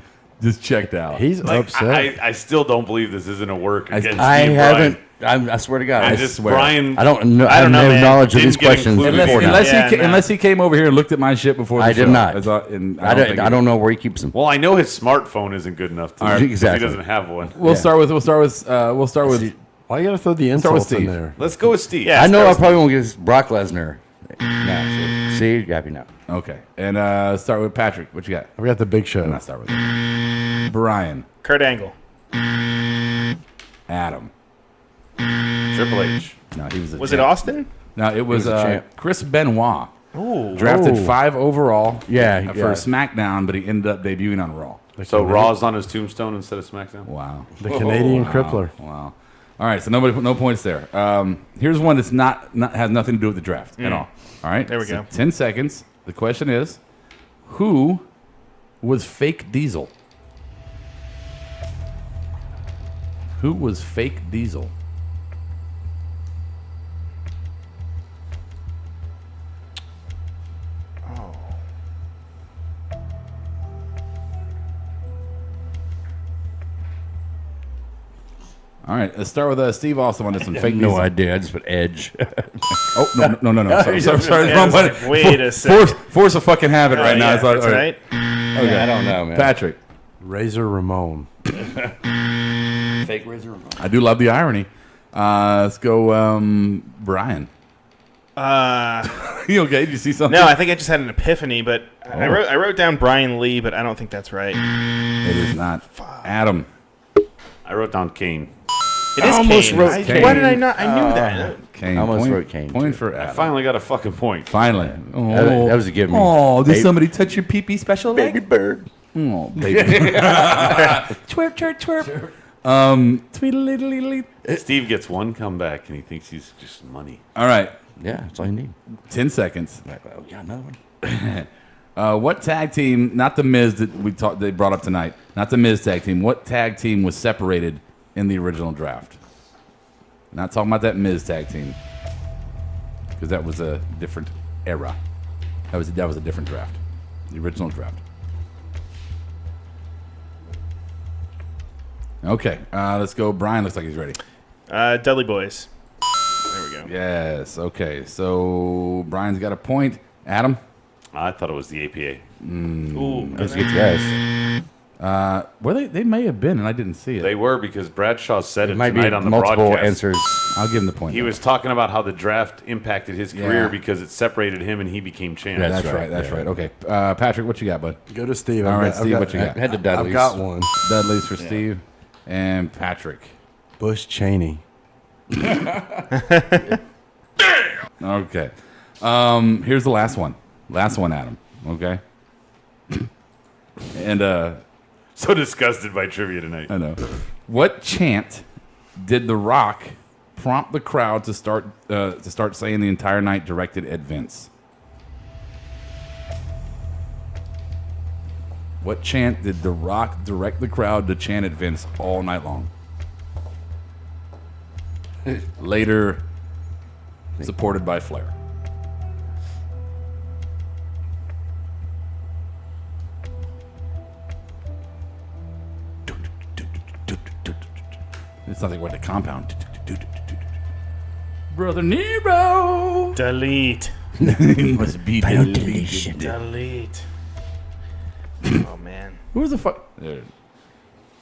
just checked out. He's upset. I still don't believe this isn't a work against I Steve haven't. Bryan. I swear to God. I I just swear. Brian. I don't know. I don't know, have no man. knowledge of Didn't these get questions included before now. Unless he came over here and looked at my shit before the I show. did not. I I don't know where he keeps them. Well, I know his smartphone isn't good enough to. All right. Exactly. He doesn't have one. We'll start with. Why you gotta throw the start with insults in Steve. there? Let's go with Steve. I know I probably won't get Brock Lesnar. No, see, you're happy now. Okay, and start with Patrick. What you got? We got the Big Show. And I start with Brian. Kurt Angle. Adam. Triple H. No, he was. Was it Austin? No, it was was a champ. Chris Benoit. Ooh. Drafted Oh. 5 overall. Yeah, for yeah. SmackDown, but he ended up debuting on Raw. So Raw's on his tombstone instead of SmackDown. Wow. The Canadian crippler. Wow. All right, so no points there. Here's one that's not has nothing to do with the draft at all. All right, There we so go. 10 seconds. The question is, who was Fake Diesel? Who was Fake Diesel? All right, let's start with Steve. Also wanted some fake No Diesel. idea. I just put Edge. Oh no! Sorry. Yeah, I was like, wait a second. Force a fucking habit right now. Yeah, It's like, that's all right. Okay. I don't know, man. Patrick. Razor Ramon. Fake Razor Ramon. I do love the irony. Let's go, Brian. You okay? Did you see something? No, I think I just had an epiphany, but I Oh. wrote down Brian Lee, but I don't think that's right. It is not. Adam. I wrote down Kane. It is almost Kane. wrote Kane. Why did I not? I knew that. Kane. I almost point, wrote Kane, Point too. for I Adam. finally got a fucking point. Finally. Oh, That was a give me. Oh, did Baby- somebody touch your pee-pee special leg? Baby bird. Oh, baby. Twerp, twerp, twerp. Tweedledee. Steve gets one comeback and he thinks he's just money. All right. Yeah, that's all you need. 10 seconds. Oh, yeah, another one. What tag team, not the Miz that they brought up tonight, not the Miz tag team, what tag team was separated in the original draft? Not talking about that Miz tag team, because that was a different era. That was a different draft, the original draft. Okay, let's go. Brian looks like he's ready. Dudley Boys. There we go. Yes. Okay. So Brian's got a point. Adam. I thought it was the APA. Ooh. Let's get yes. Well, they may have been, and I didn't see it. They were because Bradshaw said it It might be tonight on the multiple broadcast. answers. I'll give him the point. He was talking about how the draft impacted his career Yeah. because it separated him and he became champ. That's right, right. That's yeah. right. Okay, Patrick, what you got, bud? Go to Steve. All I've right, got- Steve, I've what got- you got? Head to Dudley's. I've got one. Dudley's for Steve and Patrick. Bush Cheney. Okay. Here's the last one. Last one, Adam. Okay. And So disgusted by trivia tonight. I know. What chant did The Rock prompt the crowd to start saying the entire night directed at Vince? What chant did The Rock direct the crowd to chant at Vince all night long? Later supported by Flair. It's nothing like the compound. Brother Nero. Delete. He must be deleted. Delete. Oh, man. Who was the fuck?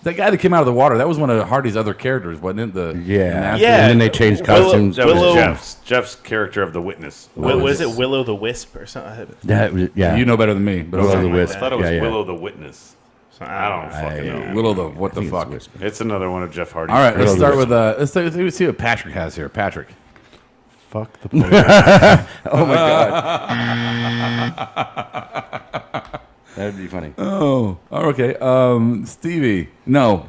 That guy that came out of the water, that was one of Hardy's other characters, wasn't it? Yeah. Yeah. And then they changed costumes. That was Willow- Jeff's character of the witness. Was it Willow the Wisp or something? That was, yeah. You know better than me. But Willow okay. the Wisp. I thought it was Yeah, yeah. Willow the Witness. I don't fucking know. Willow the what the I think fuck? it's Whisper. It's another one of Jeff Hardy's. All right, let's Willow the start with Wisp. let's see what Patrick has here. Patrick. Fuck the police. Oh my god. That'd be funny. Oh, okay. Stevie, no,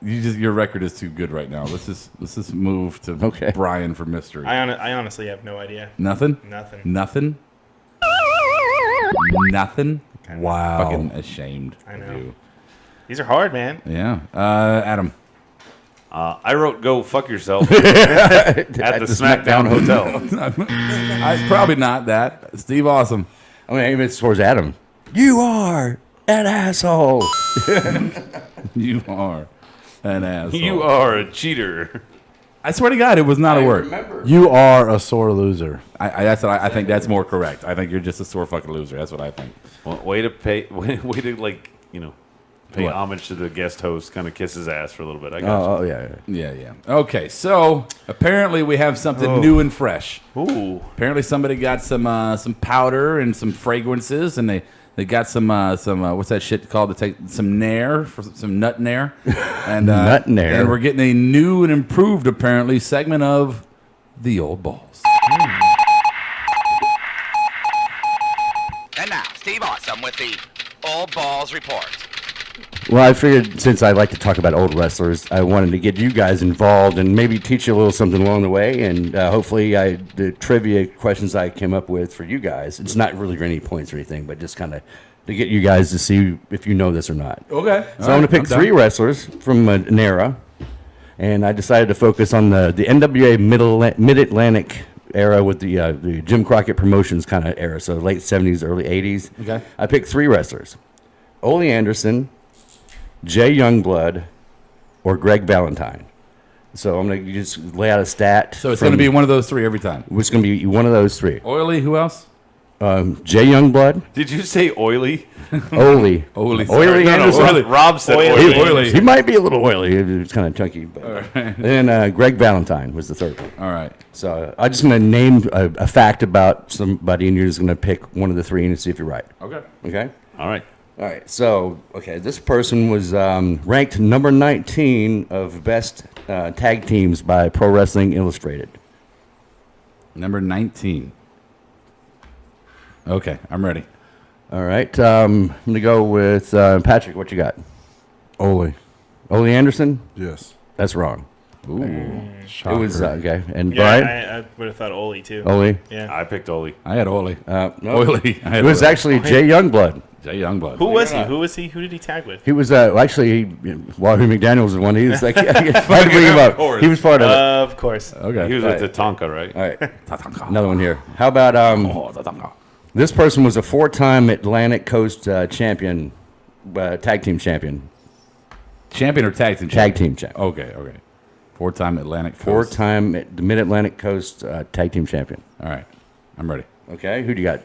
your record is too good right now. Let's just move to Brian for mystery. I honestly have no idea. Nothing. Nothing. Wow. Fucking ashamed. I of know. you. These are hard, man. Yeah. Adam. I wrote "Go fuck yourself" at the SmackDown Hotel. Probably not that. Steve Awesome. I mean, maybe it's towards Adam. You are an asshole. You are an asshole. You are a cheater. I swear to God, it was not a word. You are a sore loser. I think that's more correct. I think you're just a sore fucking loser. That's what I think. Well, way to pay homage to the guest host. Kind of kiss his ass for a little bit. I guess. Yeah. Okay, so apparently we have something new and fresh. Ooh. Apparently somebody got some powder and some fragrances, and they got some what's that shit called? To take some nair, for some nut nair, and nut nair. And we're getting a new and improved apparently segment of the old balls. And now, Steve Awesome with the Old Balls Report. Well, I figured since I like to talk about old wrestlers, I wanted to get you guys involved and maybe teach you a little something along the way. And hopefully, the trivia questions I came up with for you guys, it's not really for any points or anything, but just kind of to get you guys to see if you know this or not. Okay. So I'm going to pick three wrestlers from an era, and I decided to focus on the NWA Mid-Atlantic era with the Jim Crockett Promotions kind of era, so late 70s, early 80s. Okay. I picked three wrestlers: Ole Anderson, Jay Youngblood, or Greg Valentine. So I'm going to just lay out a stat. So it's going to be one of those three every time. It's going to be one of those three. Oily, who else? Jay Youngblood. Did you say oily? Oily. Oily. Oily Anderson. Oily. Rob said oily. He might be a little oily. It's kind of chunky. But. Right. And then Greg Valentine was the third one. All right. So I'm just going to name a fact about somebody, and you're just going to pick one of the three and see if you're right. Okay. Okay? All right. All right. So, this person was ranked number 19 of best tag teams by Pro Wrestling Illustrated. Number 19. Okay, I'm ready. All right. I'm going to go with Patrick. What you got? Ole. Ole Anderson? Yes. That's wrong. Ooh. It was, okay. And Yeah, Brian? I would have thought Ole too. Ole? Yeah. I picked Ole. I had Oily. No. Oily. It was actually Jay Youngblood. Jay Youngblood. Who was he? Who was he? Who did he tag with? He was actually Wahoo McDaniel was the one. He was like, I had to bring him up. He was part of it. Of course. Okay. He was with the Tonka, right? All right. Another one here. How about this person was a 4-time Atlantic Coast champion, tag team champion. Champion or tag team? Tag team champion. Okay. 4-time Atlantic Coast. 4-time Mid-Atlantic Coast tag team champion. All right. I'm ready. Okay. Who do you got?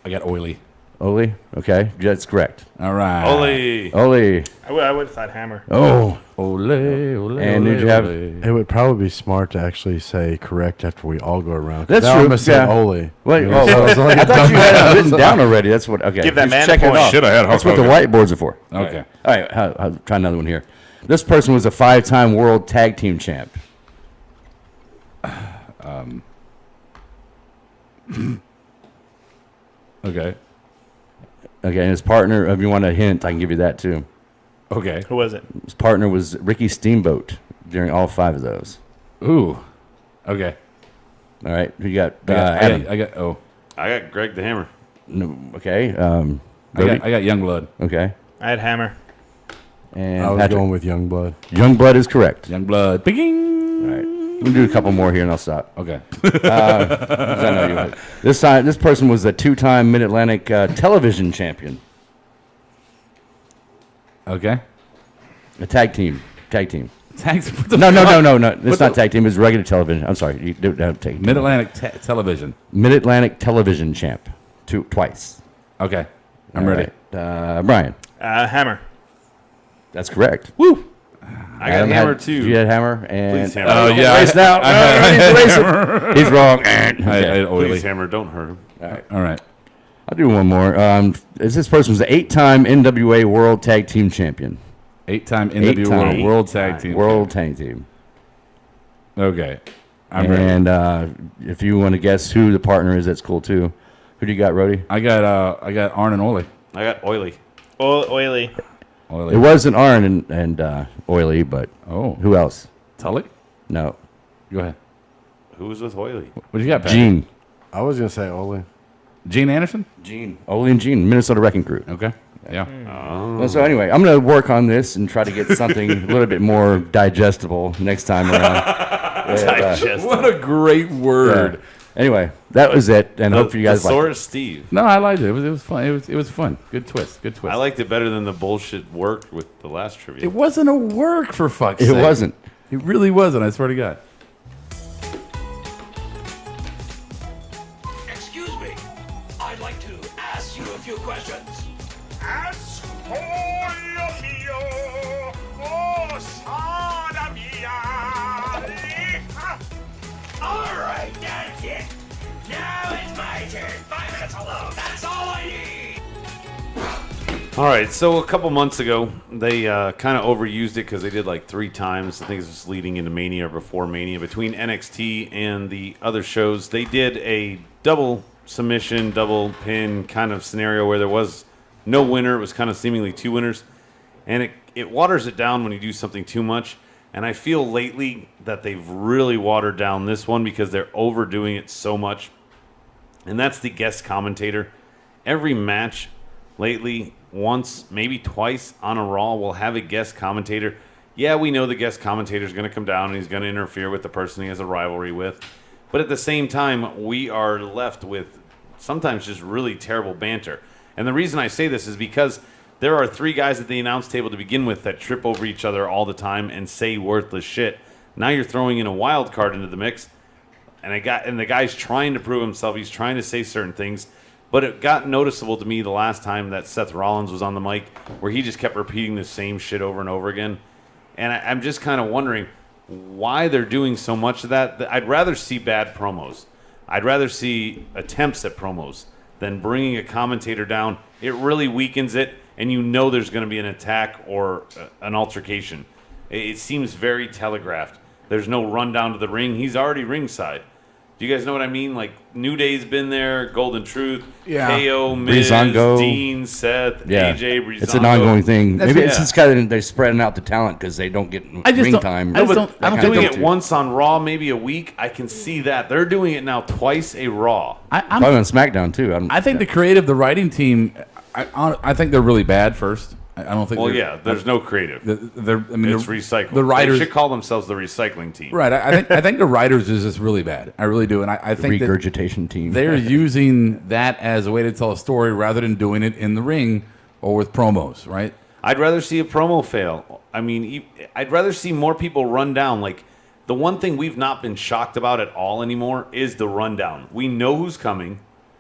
I got Oily. Ole? Okay. That's correct. All right. Ole. I would have thought Hammer. Oh. Ole. And did you have? It would probably be smart to actually say correct after we all go around. That's now true. I'm going to say Yeah. Ole. Wait, I I thought you had it written down already. That's what. Okay. Give that Just man a checking it point. off. Should have had That's what the Hulk whiteboards are for. Okay. All right. I'll try another one here. This person was a 5-time world tag team champ. Okay. Okay, and his partner, if you want a hint, I can give you that too. Okay. Who was it? His partner was Ricky Steamboat during all 5 of those. Ooh. Okay. All right, who you got? I Adam. I got Greg the Hammer. No, okay. I got Youngblood. Okay. I had Hammer. And I was Patrick. going with Youngblood. Youngblood is correct. Youngblood. Bing. All right. We'll do a couple more here and I'll stop. Okay. 'Cause I know you would. This person was a 2-time Mid-Atlantic television champion. Okay. A tag team. Tags. No. It's not tag team. It's regular television. I'm sorry. You don't have tag team. Mid-Atlantic Television. Mid-Atlantic television champ. Twice. Okay. I'm All ready. right. Brian. Hammer. That's correct. Woo. I got Hammer too. You had Hammer and Please, Hammer. Oh yeah. Race now. He's wrong. Please, Hammer, don't hurt him. All right. I'll do one more. This person was the 8-time NWA World Tag Team Champion. 8-time NWA World Tag Team. World Tag Team. Okay. I'm ready. And if you want to guess who the partner is, that's cool too. Who do you got, Rody? I got Arn and Ole. I got Oily. Oily. It wasn't Arn and Oily, but who else? Tully? No. Go ahead. Who was with Oily? What do you got, Pat? Gene. I was gonna say Ole. Gene Anderson? Gene. Ole and Gene, Minnesota Wrecking Crew. Okay. Yeah. Well, so anyway, I'm going to work on this and try to get something a little bit more digestible next time around. Digestible. What a great word. Yeah. Anyway, that was it, and hope you guys liked it. Steve. No, I liked it. It was fun. It was fun. Good twist. Good twist. I liked it better than the bullshit work with the last trivia. It wasn't a work, for fuck's It sake. wasn't. It really wasn't. I swear to God. Excuse me. I'd like to ask you a few questions. All right, that's it. Now it's my turn. 5 minutes alone. That's all I need. All right, so a couple months ago, they kind of overused it because they did like 3 times. I think it was leading into Mania or before Mania. Between NXT and the other shows, they did a double submission, double pin kind of scenario where there was no winner. It was kind of seemingly 2 winners. And it waters it down when you do something too much. And I feel lately that they've really watered down this one because they're overdoing it so much. And that's the guest commentator. Every match lately, once, maybe twice on a Raw, will have a guest commentator. Yeah, we know the guest commentator is going to come down and he's going to interfere with the person he has a rivalry with. But at the same time, we are left with sometimes just really terrible banter. And the reason I say this is because there are 3 guys at the announce table to begin with that trip over each other all the time and say worthless shit. Now you're throwing in a wild card into the mix, and the guy's trying to prove himself. He's trying to say certain things, but it got noticeable to me the last time that Seth Rollins was on the mic, where he just kept repeating the same shit over and over again. And I'm just kind of wondering why they're doing so much of that. I'd rather see bad promos. I'd rather see attempts at promos than bringing a commentator down. It really weakens it, and you know there's going to be an attack or an altercation. It seems very telegraphed. There's no run down to the ring. He's already ringside. Do you guys know what I mean? Like, New Day's been there, Golden Truth, KO, Miz, Breezango. Dean, Seth, AJ, Breezango. It's an ongoing thing. That's Maybe what- it's just kind of they're spreading out the talent because they don't get ring time. I don't Doing it once on Raw, maybe a week, I can see that. They're doing it now twice a Raw. Probably on SmackDown too. I think the creative, the writing team, I think they're really bad first. I don't think. Well, they're- yeah, there's no creative. It's recycling. The writers They should call themselves the recycling team. Right. I think the writers is just really bad. I really do, and I think that regurgitation team. they're using that as a way to tell a story rather than doing it in the ring or with promos. Right. I'd rather see a promo fail. I mean, I'd rather see more people run down. Like, the one thing we've not been shocked about at all anymore is the rundown. We know who's coming.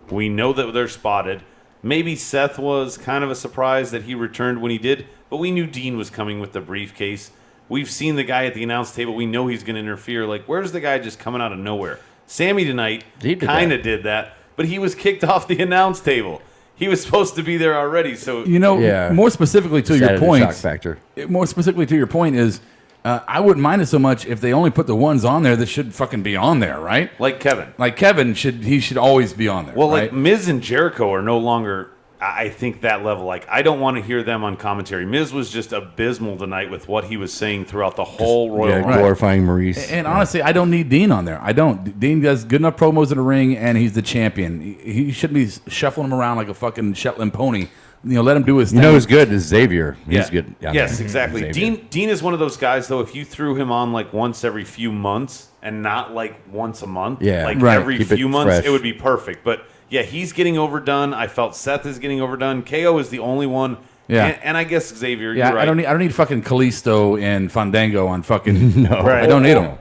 We know that they're spotted. Maybe Seth was kind of a surprise that he returned when he did, but we knew Dean was coming with the briefcase. We've seen the guy at the announce table. We know he's going to interfere. Like, where's the guy just coming out of nowhere? Sammy tonight kind of did that, but he was kicked off the announce table. He was supposed to be there already. So more specifically to your point, shock factor. More specifically to your point is, I wouldn't mind it so much if they only put the ones on there that should fucking be on there, right? Like Kevin. Like Kevin should always be on there. Well, right? like Miz and Jericho are no longer, I think, that level. Like, I don't want to hear them on commentary. Miz was just abysmal tonight with what he was saying throughout the whole Royal Rumble. Glorifying Maurice. And honestly, I don't need Dean on there. I don't. Dean does good enough promos in the ring, and he's the champion. He shouldn't be shuffling him around like a fucking Shetland pony. Let him do his thing. You know who's good is Xavier. He's good. Yeah. Yes, exactly. Xavier. Dean is one of those guys, though, if you threw him on like once every few months and not like once a month, Yeah, like right. every Keep it few months, fresh. it would be perfect. But yeah, he's getting overdone. I felt Seth is getting overdone. KO is the only one. Yeah. And I guess Xavier, Yeah, you're right. I don't need fucking Kalisto and Fandango on fucking. No. I don't need them.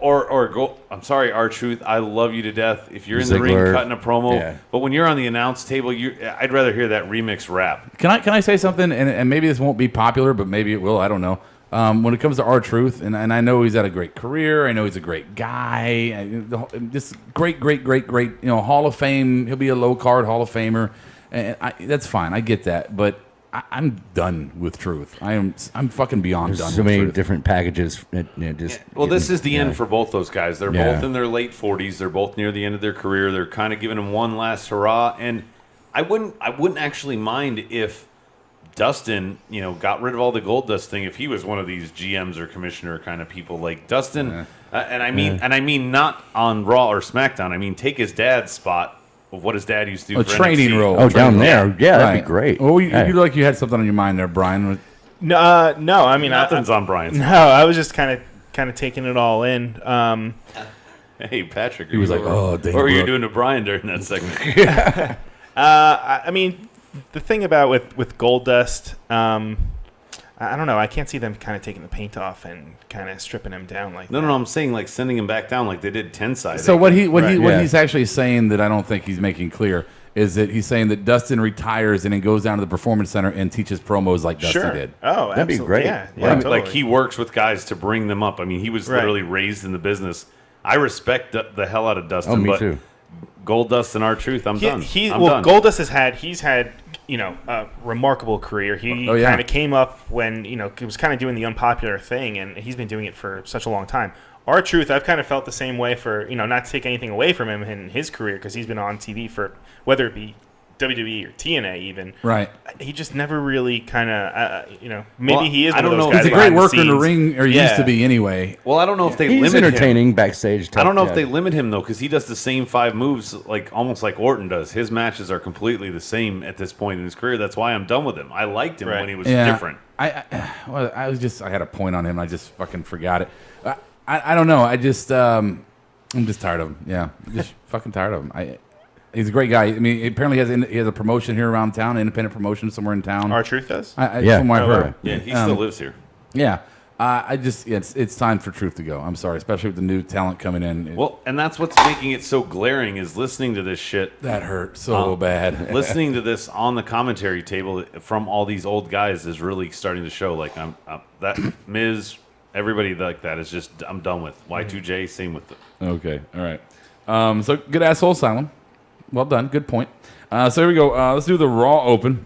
I'm sorry, R-Truth. I love you to death. If you're in the ring Ziggler. cutting a promo, Yeah. but when you're on the announce table, I'd rather hear that remix rap. Can I say something? And maybe this won't be popular, but maybe it will. I don't know. When it comes to R-Truth, and I know he's had a great career. I know he's a great guy. Just great. Hall of Fame. He'll be a low card Hall of Famer, and that's fine. I get that, but I'm done with Truth. I'm fucking beyond There's done. so with many Truth. different packages. Well, this is the end for both those guys. They're Yeah. both in their late 40s. They're both near the end of their career. They're kind of giving them one last hurrah. And I wouldn't actually mind if Dustin, got rid of all the gold dust thing. If he was one of these GMs or commissioner kind of people like Dustin, and I mean not on Raw or SmackDown. I mean take his dad's spot of what his dad used to do. A for training NXT. role. Oh, down there. Yeah, that'd Right. be great. Oh, you Hey. look like you had something on your mind there, Brian. No, I mean Nothing's on Brian's. No, I was just kind of taking it all in. Hey, Patrick. He was like, "Oh, what Dana were you Brooke." doing to Brian during that segment? I mean, the thing about with Goldust, I don't know. I can't see them kind of taking the paint off and kind of stripping him down like that. No, I'm saying like sending him back down like they did Tensai. So what Yeah. he's actually saying that I don't think he's making clear is that he's saying that Dustin retires and then goes down to the Performance Center and teaches promos like Dustin Sure. did. Oh, That'd be absolutely. great. Yeah, Like, totally. like he works with guys to bring them up. I mean, he was Right. literally raised in the business. I respect the hell out of Dustin, Oh, me but too. Goldust and R-Truth, I'm done. I'm well, done. Goldust he's had a remarkable career. He Oh, yeah. kind of came up when he was kind of doing the unpopular thing, and he's been doing it for such a long time. R-Truth, I've kind of felt the same way for not to take anything away from him in his career because he's been on TV for whether it be WWE or TNA even. Right. He just never really kind of maybe Well, he is. I one of don't those know. guys He's a great behind the worker in the scenes. ring, or Yeah. used to be anyway. Well, I don't know if they He's limit entertaining him. backstage. I don't know type if they guy. limit him though, because he does the same 5 moves, like almost like Orton does. His matches are completely the same at this point in his career. That's why I'm done with him. I liked him Right. when he was Yeah. different. I had a point on him. I just fucking forgot it. I don't know. I'm just tired of him. Yeah, I'm just fucking tired of him. He's a great guy. I mean, apparently he has a promotion here around town, an independent promotion somewhere in town. R-Truth does? Yeah. From what I Oh, heard. right. Yeah, he still lives here. Yeah. It's time for Truth to go. I'm sorry, especially with the new talent coming in. Well, and that's what's making it so glaring is listening to this shit. That hurt so bad. Listening to this on the commentary table from all these old guys is really starting to show. Like that Miz, everybody like that is just I'm done with. Y2J, same with it. Okay, all right. So good asshole, Asylum. Well done. Good point. So here we go. Let's do the Raw Open.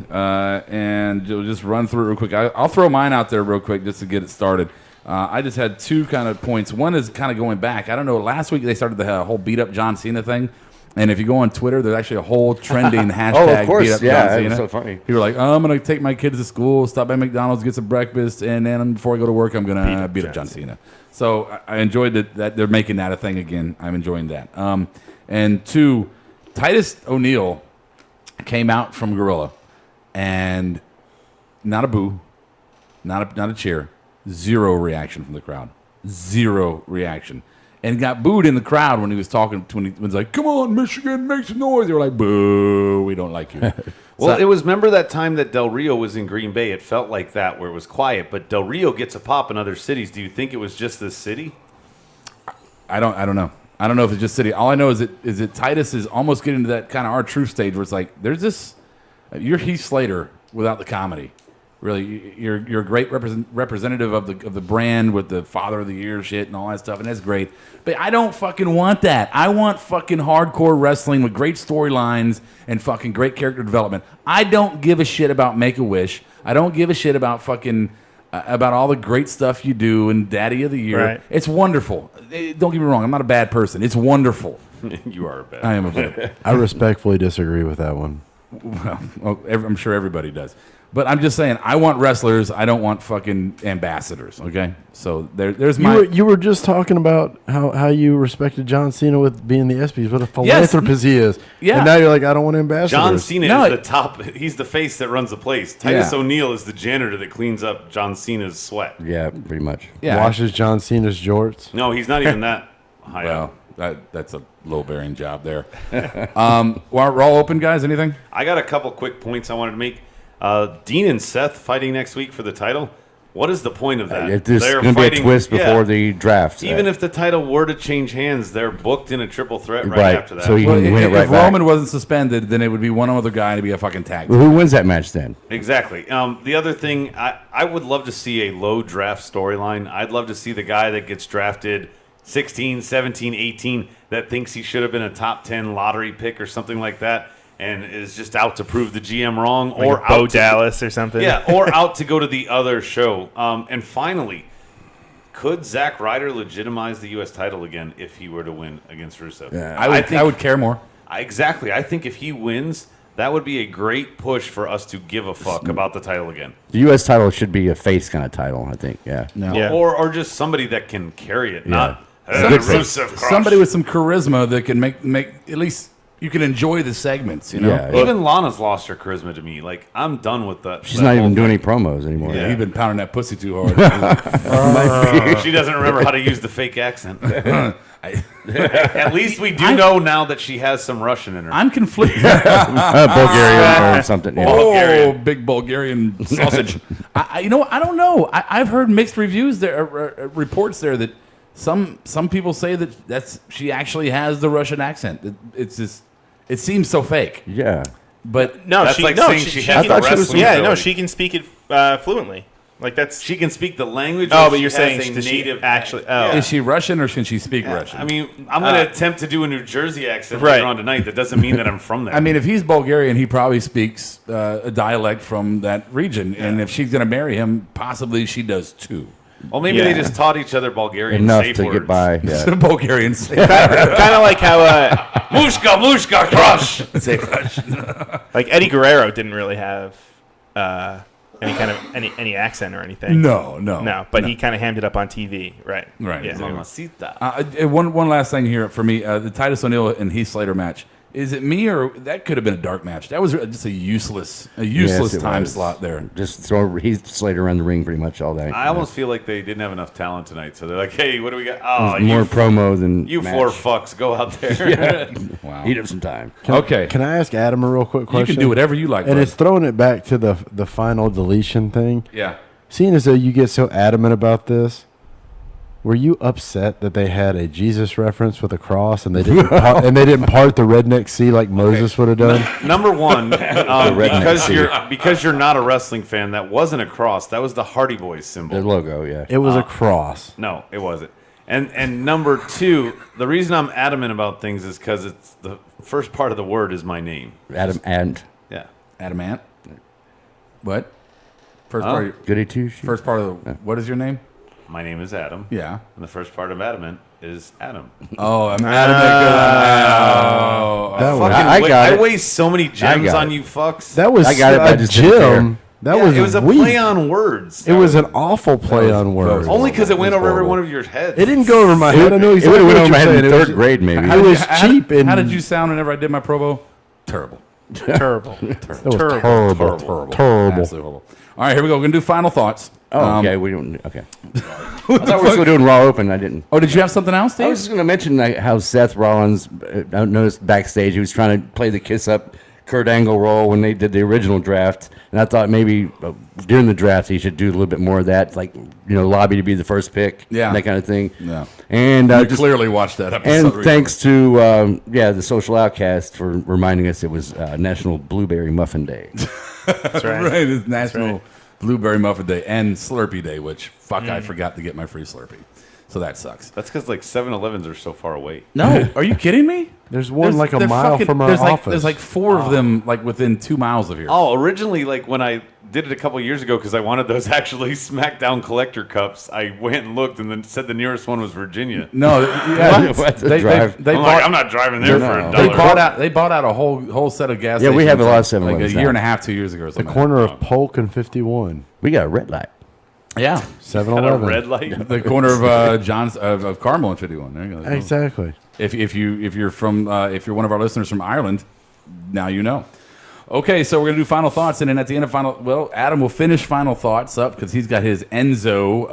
And we'll just run through it real quick. I'll throw mine out there real quick just to get it started. I just had 2 kind of points. One is kind of going back. I don't know. Last week they started the whole beat up John Cena thing. And if you go on Twitter, there's actually a whole trending hashtag of course. beat up Yeah, John it was Cena. so funny. People were like, I'm going to take my kids to school, stop by McDonald's, get some breakfast, and then before I go to work, I'm going to beat up John Cena. So I enjoyed that they're making that a thing again. I'm enjoying that. And 2, Titus O'Neil came out from Gorilla, and not a boo, not a cheer, 0 reaction from the crowd, 0 reaction, and got booed in the crowd when he was talking. When he was like, "Come on, Michigan, make some noise," they were like, "Boo, we don't like you." Well, it was, remember that time that Del Rio was in Green Bay? It felt like that, where it was quiet. But Del Rio gets a pop in other cities. Do you think it was just this city? I don't know. I don't know if it's just City. All I know is that Titus is almost getting to that kind of R-Truth stage where it's like, there's this, you're Heath Slater without the comedy. Really, you're a great representative of the brand with the Father of the Year shit and all that stuff, and that's great. But I don't fucking want that. I want fucking hardcore wrestling with great storylines and fucking great character development. I don't give a shit about Make-A-Wish. I don't give a shit about fucking about all the great stuff you do and Daddy of the Year. Right. It's wonderful. Don't get me wrong. I'm not a bad person. It's wonderful. You are a bad. I am a bad. I respectfully disagree with that one. Well, I'm sure everybody does. But I'm just saying, I want wrestlers. I don't want fucking ambassadors. Okay, so there's my. You were just talking about how you respected John Cena with being the ESPYs. What a philanthropist he is. Yeah. And now you're like, I don't want ambassadors. John Cena is the top. He's the face that runs the place. Titus O'Neil is the janitor that cleans up John Cena's sweat. Yeah, pretty much. Yeah. Washes John Cena's jorts. No, he's not even that high Well, up. that's a low-bearing job there. Raw Open, guys. Anything? I got a couple quick points I wanted to make. Dean and Seth fighting next week for the title. What is the point of that? There's going to be a twist before the draft. Even if the title were to change hands, they're booked in a triple threat right, Right, after that. so you can win it right if back. Roman wasn't suspended, then it would be one other guy to be a fucking tag team. Who wins that match then? Exactly. The other thing, I would love to see a low draft storyline. I'd love to see the guy that gets drafted 16, 17, 18 that thinks he should have been a top 10 lottery pick or something like that. and is just out to prove the GM wrong, Like or a Bo out Dallas or something. Yeah, or out to go to the other show. And finally, could Zack Ryder legitimize the U.S. title again if he were to win against Rusev? Yeah. I would care more. Exactly. I think if he wins, that would be a great push for us to give a fuck about the title again. The U.S. title should be a face kind of title, I think. Yeah. Or just somebody that can carry it, not Rusev crush. Somebody with some charisma that can make at least you can enjoy the segments. You know, Yeah. Even Lana's lost her charisma to me. Like, I'm done with that. She's not even doing any promos anymore. Yeah, you've been pounding that pussy too hard. She doesn't remember how to use the fake accent. At least we do know now that she has some Russian in her. I'm conflicted. Bulgarian or something. Yeah. Oh, big Bulgarian sausage. I don't know. I've heard mixed reviews there, reports there that some people say that she actually has the Russian accent. It's just it seems so fake. Yeah, but that's she has the wrestling ability. she can speak it fluently. Like she can speak the language. Oh, or but she you're has saying a does she native actually? Yeah. Oh, Is she Russian or can she speak Russian? I mean, I'm going to attempt to do a New Jersey accent Right. later on tonight. That doesn't mean that I'm from there. I mean, if he's Bulgarian, he probably speaks a dialect from that region, and if she's going to marry him, possibly she does too. Well, maybe they just taught each other Bulgarian Enough safe to words. get by. Yeah. Bulgarian safe kind of like how Mushka crush. Safe crush. Like Eddie Guerrero didn't really have any kind of any accent or anything. No. But he kind of hammed it up on TV, right? Right. Yeah. Mamacita. One last thing here for me: the Titus O'Neil and Heath Slater match. Is it me or that could have been a dark match? That was just a useless Yes, it time was. slot there. Just throw Heath Slater around the ring pretty much all day. I almost feel like they didn't have enough talent tonight, so they're like, "Hey, what do we got? Oh, More you promo than you match. four fucks, go out there." Yeah. Wow. Eat up some time. Okay. Can I ask Adam a real quick question? You can do whatever you like, And bud. it's throwing it back to the final deletion thing. Yeah. Seeing as though you get so adamant about this, were you upset that they had a Jesus reference with a cross and they didn't part the redneck sea like Moses would have done? Number one, redneck because you're not a wrestling fan, that wasn't a cross. That was the Hardy Boys symbol. The logo, yeah. It was a cross. No, it wasn't. And number two, the reason I'm adamant about things is because it's the first part of the word is my name. Adam Ant. Yeah. Adamant. What? First part. Of, Goody two shoes. first part of the. What is your name? My name is Adam. Yeah. And the first part of adamant is Adam. Oh, I'm adamant. That was I waste so many gems on you fucks. that was I got it, but I a just didn't care. gem. That Yeah, was it was a weak. play on words. It was an awful play on words. Only because it went over every horrible. one of your heads. It didn't go over my head. I know It exactly would have went what over my you're head saying. in It was- third grade, maybe. It was cheap and How did you sound whenever I did my promo? Terrible. Terrible. That was terrible. Absolutely Terrible. horrible. All right, here we go. We're going to do final thoughts. Oh, okay. We don't. Okay. I thought we were still doing Raw Open. I didn't. Oh, did you have something else, Dave? I was just going to mention how Seth Rollins, I noticed backstage, he was trying to play the kiss up Kurt Angle role when they did the original draft. And I thought maybe during the draft he should do a little bit more of that, like, lobby to be the first pick, Yeah. that kind of thing. Yeah. And You just clearly watched that episode. And recently. thanks to the Social Outcast for reminding us it was National Blueberry Muffin Day. That's right. Right, it's National Blueberry Muffin Day and Slurpee Day, which, I forgot to get my free Slurpee. So that sucks. That's because like 7-Elevens are so far away. No, are you kidding me? There's one like a they're mile from our there's office. There's like 4 of them like within 2 miles of here. Oh, originally, like when I did it a couple years ago, because I wanted those actually SmackDown collector cups, I went and looked and then said the nearest one was Virginia. No, yeah, What? they Drive. I'm like, I'm not driving there for No. $1. They bought out a whole set of gas Yeah, stations. we have a lot of like 7-Elevens a year now. and a half, 2 years ago. Or the something corner of Polk and 51. We got a red light. Yeah, 7-Eleven. A red light. the corner of John's of Carmel and 51. There you go. Exactly. If you're from if you're one of our listeners from Ireland, now you know. Okay, so we're gonna do final thoughts, and then at the end of Adam will finish final thoughts up because he's got his Enzo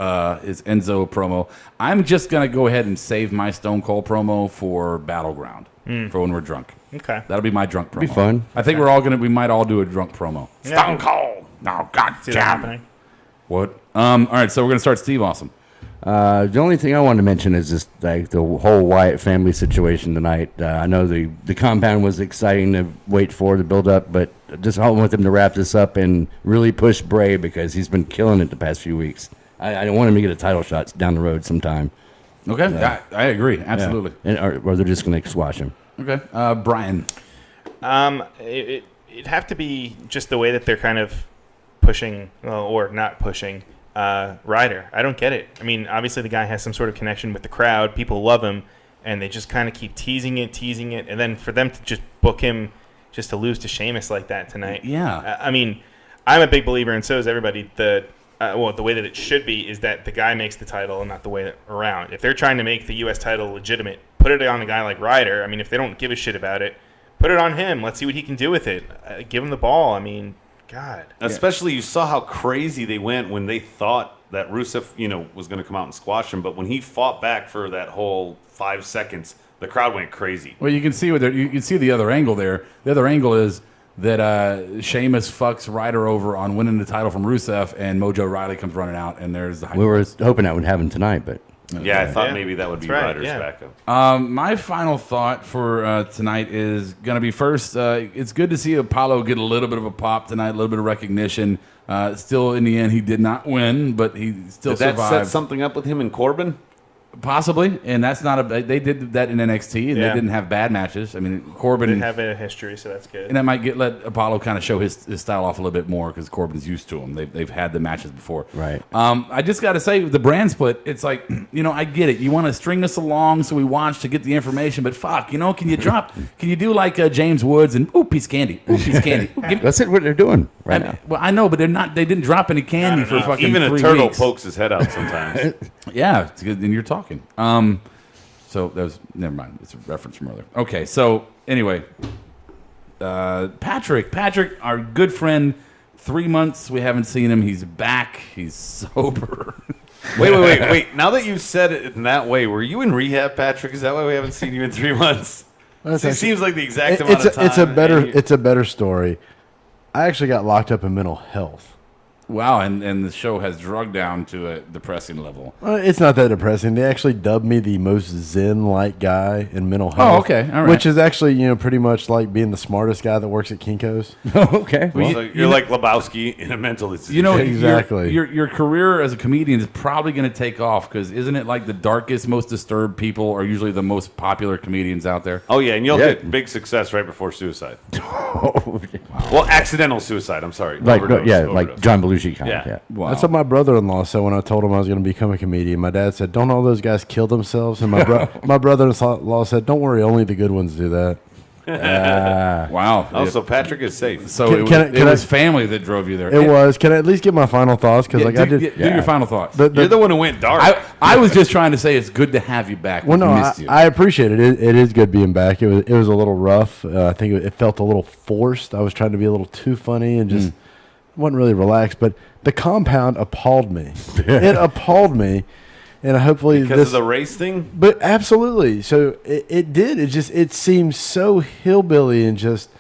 promo. I'm just gonna go ahead and save my Stone Cold promo for Battleground for when we're drunk. Okay. That'll be my drunk promo. Be fun. I think we might all do a drunk promo. Stone Cold. No, God See that happening? What? All right, so we're gonna start Steve Awesome. The only thing I wanted to mention is just like the whole Wyatt family situation tonight. I know the compound was exciting to wait for the build up, but just hoping with them to wrap this up and really push Bray because he's been killing it the past few weeks. I want him to get a title shot down the road sometime. Okay, I agree absolutely. Yeah. Or they're just going to squash him. Okay, Brian. It'd have to be just the way that they're kind of pushing, or not pushing, Ryder. I don't get it. I mean, obviously the guy has some sort of connection with the crowd. People love him, and they just kind of keep teasing it, and then for them to just book him just to lose to Sheamus like that tonight. Yeah. I mean, I'm a big believer, and so is everybody, the way that it should be is that the guy makes the title and not the way around. If they're trying to make the U.S. title legitimate, put it on a guy like Ryder. I mean, if they don't give a shit about it, put it on him. Let's see what he can do with it. Give him the ball. I mean, God. Especially, you saw how crazy they went when they thought that Rusev, was going to come out and squash him. But when he fought back for that whole 5 seconds, the crowd went crazy. Well, you can see you can see the other angle there. The other angle is that Sheamus fucks Ryder over on winning the title from Rusev, and Mojo Rawley comes running out, and there's the. We were hoping that would happen tonight, but. Yeah, I thought maybe that would be Ryder's backup. My final thought for tonight is going to be first, it's good to see Apollo get a little bit of a pop tonight, a little bit of recognition. Still, in the end, he did not win, but he still survived. Did that set something up with him and Corbin? Possibly, and that's not they did that in NXT, and they didn't have bad matches. I mean, Corbin didn't have a history, so that's good. And that might let Apollo kind of show his style off a little bit more because Corbin's used to him. They've had the matches before, right? I just got to say, the brand split. It's like, I get it. You want to string us along so we watch to get the information, but fuck, can you drop? Can you do like James Woods and piece of candy, piece of candy? That's what they're doing right now. Well, I know, but they're not. They didn't drop any candy for fucking even 3 a turtle weeks. pokes his head out sometimes. Yeah, it's good. And you're talking. So that was never mind. It's a reference from earlier. Okay, so anyway, Patrick, our good friend. 3 months we haven't seen him. He's back. He's sober. Wait. Now that you've said it in that way, were you in rehab, Patrick? Is that why we haven't seen you in 3 months? It seems like the exact amount of time. It's a better story. I actually got locked up in mental health. Wow, and the show has drugged down to a depressing level. It's not that depressing. They actually dubbed me the most Zen-like guy in mental health. Oh, okay, all right. Which is actually, pretty much like being the smartest guy that works at Kinko's. Oh, okay. Well, you're like Lebowski in a mental institution. Exactly. Your career as a comedian is probably going to take off because isn't it like the darkest, most disturbed people are usually the most popular comedians out there? Oh, yeah, and you'll get big success right before suicide. Well, accidental suicide, I'm sorry. Like Overdose. John Belushi kind of. Yeah. Wow. That's what my brother-in-law said when I told him I was going to become a comedian. My dad said, "Don't all those guys kill themselves?" And my brother-in-law said, "Don't worry, only the good ones do that." Wow. Oh, so Patrick is safe. So it was family that drove you there. It was. Can I at least get my final thoughts? Because do your final thoughts. You're the one who went dark. I was just trying to say it's good to have you back. Well, no, missed you. I appreciate it. It is good being back. It was a little rough. I think it felt a little forced. I was trying to be a little too funny and just wasn't really relaxed. But the compound appalled me. It appalled me. And hopefully because of the race thing? But absolutely. So it did. It seemed so hillbilly and just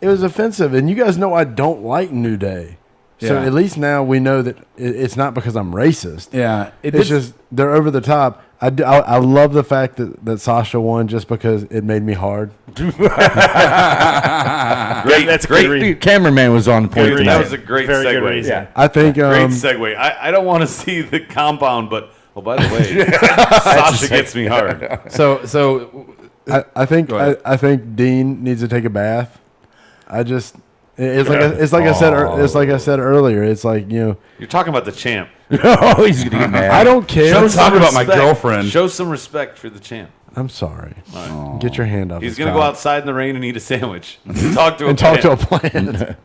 it was offensive. And you guys know I don't like New Day. So at least now we know that it's not because I'm racist. Yeah. It's just they're over the top. I love the fact that Sasha won just because it made me hard. Great. That's great. Cameraman was on point tonight. That was a great segue. Yeah. I think great segue. I don't want to see the compound, but by the way, Sasha gets me hard. So I think Dean needs to take a bath. It's like I said earlier. It's like you're talking about the champ. Oh, he's gonna get mad. I don't care. Don't talk about my girlfriend. Show some respect for the champ. I'm sorry. Right. Get your hand off. He's gonna go outside in the rain and eat a sandwich. Talk to a plant.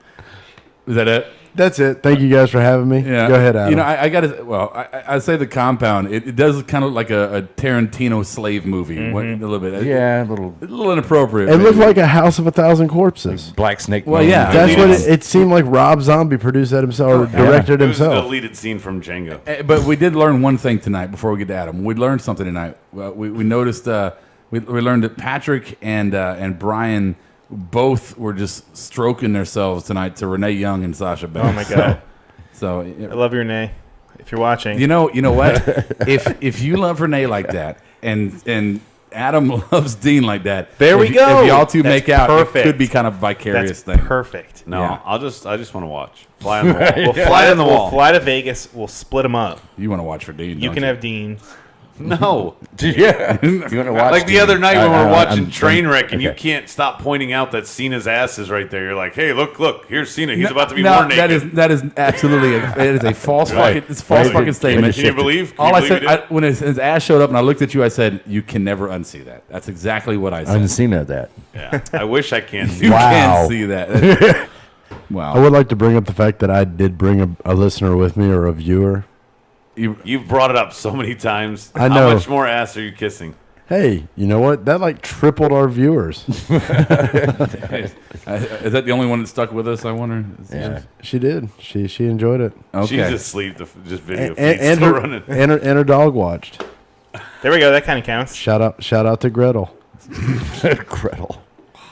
Is that it? That's it. Thank you guys for having me. Yeah. Go ahead, Adam. I got to. Well, I say the compound. It does look kind of like a Tarantino slave movie. A little bit. Yeah, a little inappropriate. It looked like a House of 1,000 Corpses. Like Black Snake. Well, yeah, that's what it seemed like. Rob Zombie produced that himself or directed himself. It was a deleted scene from Django. But we did learn one thing tonight. Before we get to Adam, we learned something tonight. We noticed. We learned that Patrick and Brian both were just stroking themselves tonight to Renee Young and Sasha Banks. Oh my god! So I love you, Renee. If you're watching, you know what? if you love Renee like that, and Adam loves Dean like that, there we go. If y'all two make out, perfect. it could be kind of vicarious thing. Perfect. No, Yeah. I just want to watch. Fly on the wall. We'll fly on the wall. We'll fly to Vegas. We'll split them up. You want to watch for Dean? You don't can have Dean. No. Yeah. You want to watch? Like the other night when we were watching I'm- Trainwreck, and you okay. can't stop pointing out that Cena's ass is right there. You're like, hey, look, here's Cena. He's about to be No, more naked. that is absolutely it is a false Right. fucking it's a false Right. fucking statement. Can you believe? All I believe said he did? when his ass showed up and I looked at you, I said, "You can never unsee that." That's exactly what I I said. didn't see that. Yeah, I wish I can. You Wow. can't see that. Wow. I would like to bring up the fact that I did bring a listener with me or a viewer. You've brought it up so many times. I know. How much more ass are you kissing? Hey, you know what? That like tripled our viewers. Is that the only one that stuck with us? I wonder. Yeah. She did. She enjoyed it. Okay. She's asleep. Just video feeds And still her, running. and her dog watched. There we go. That kind of counts. Shout out to Gretel. Gretel.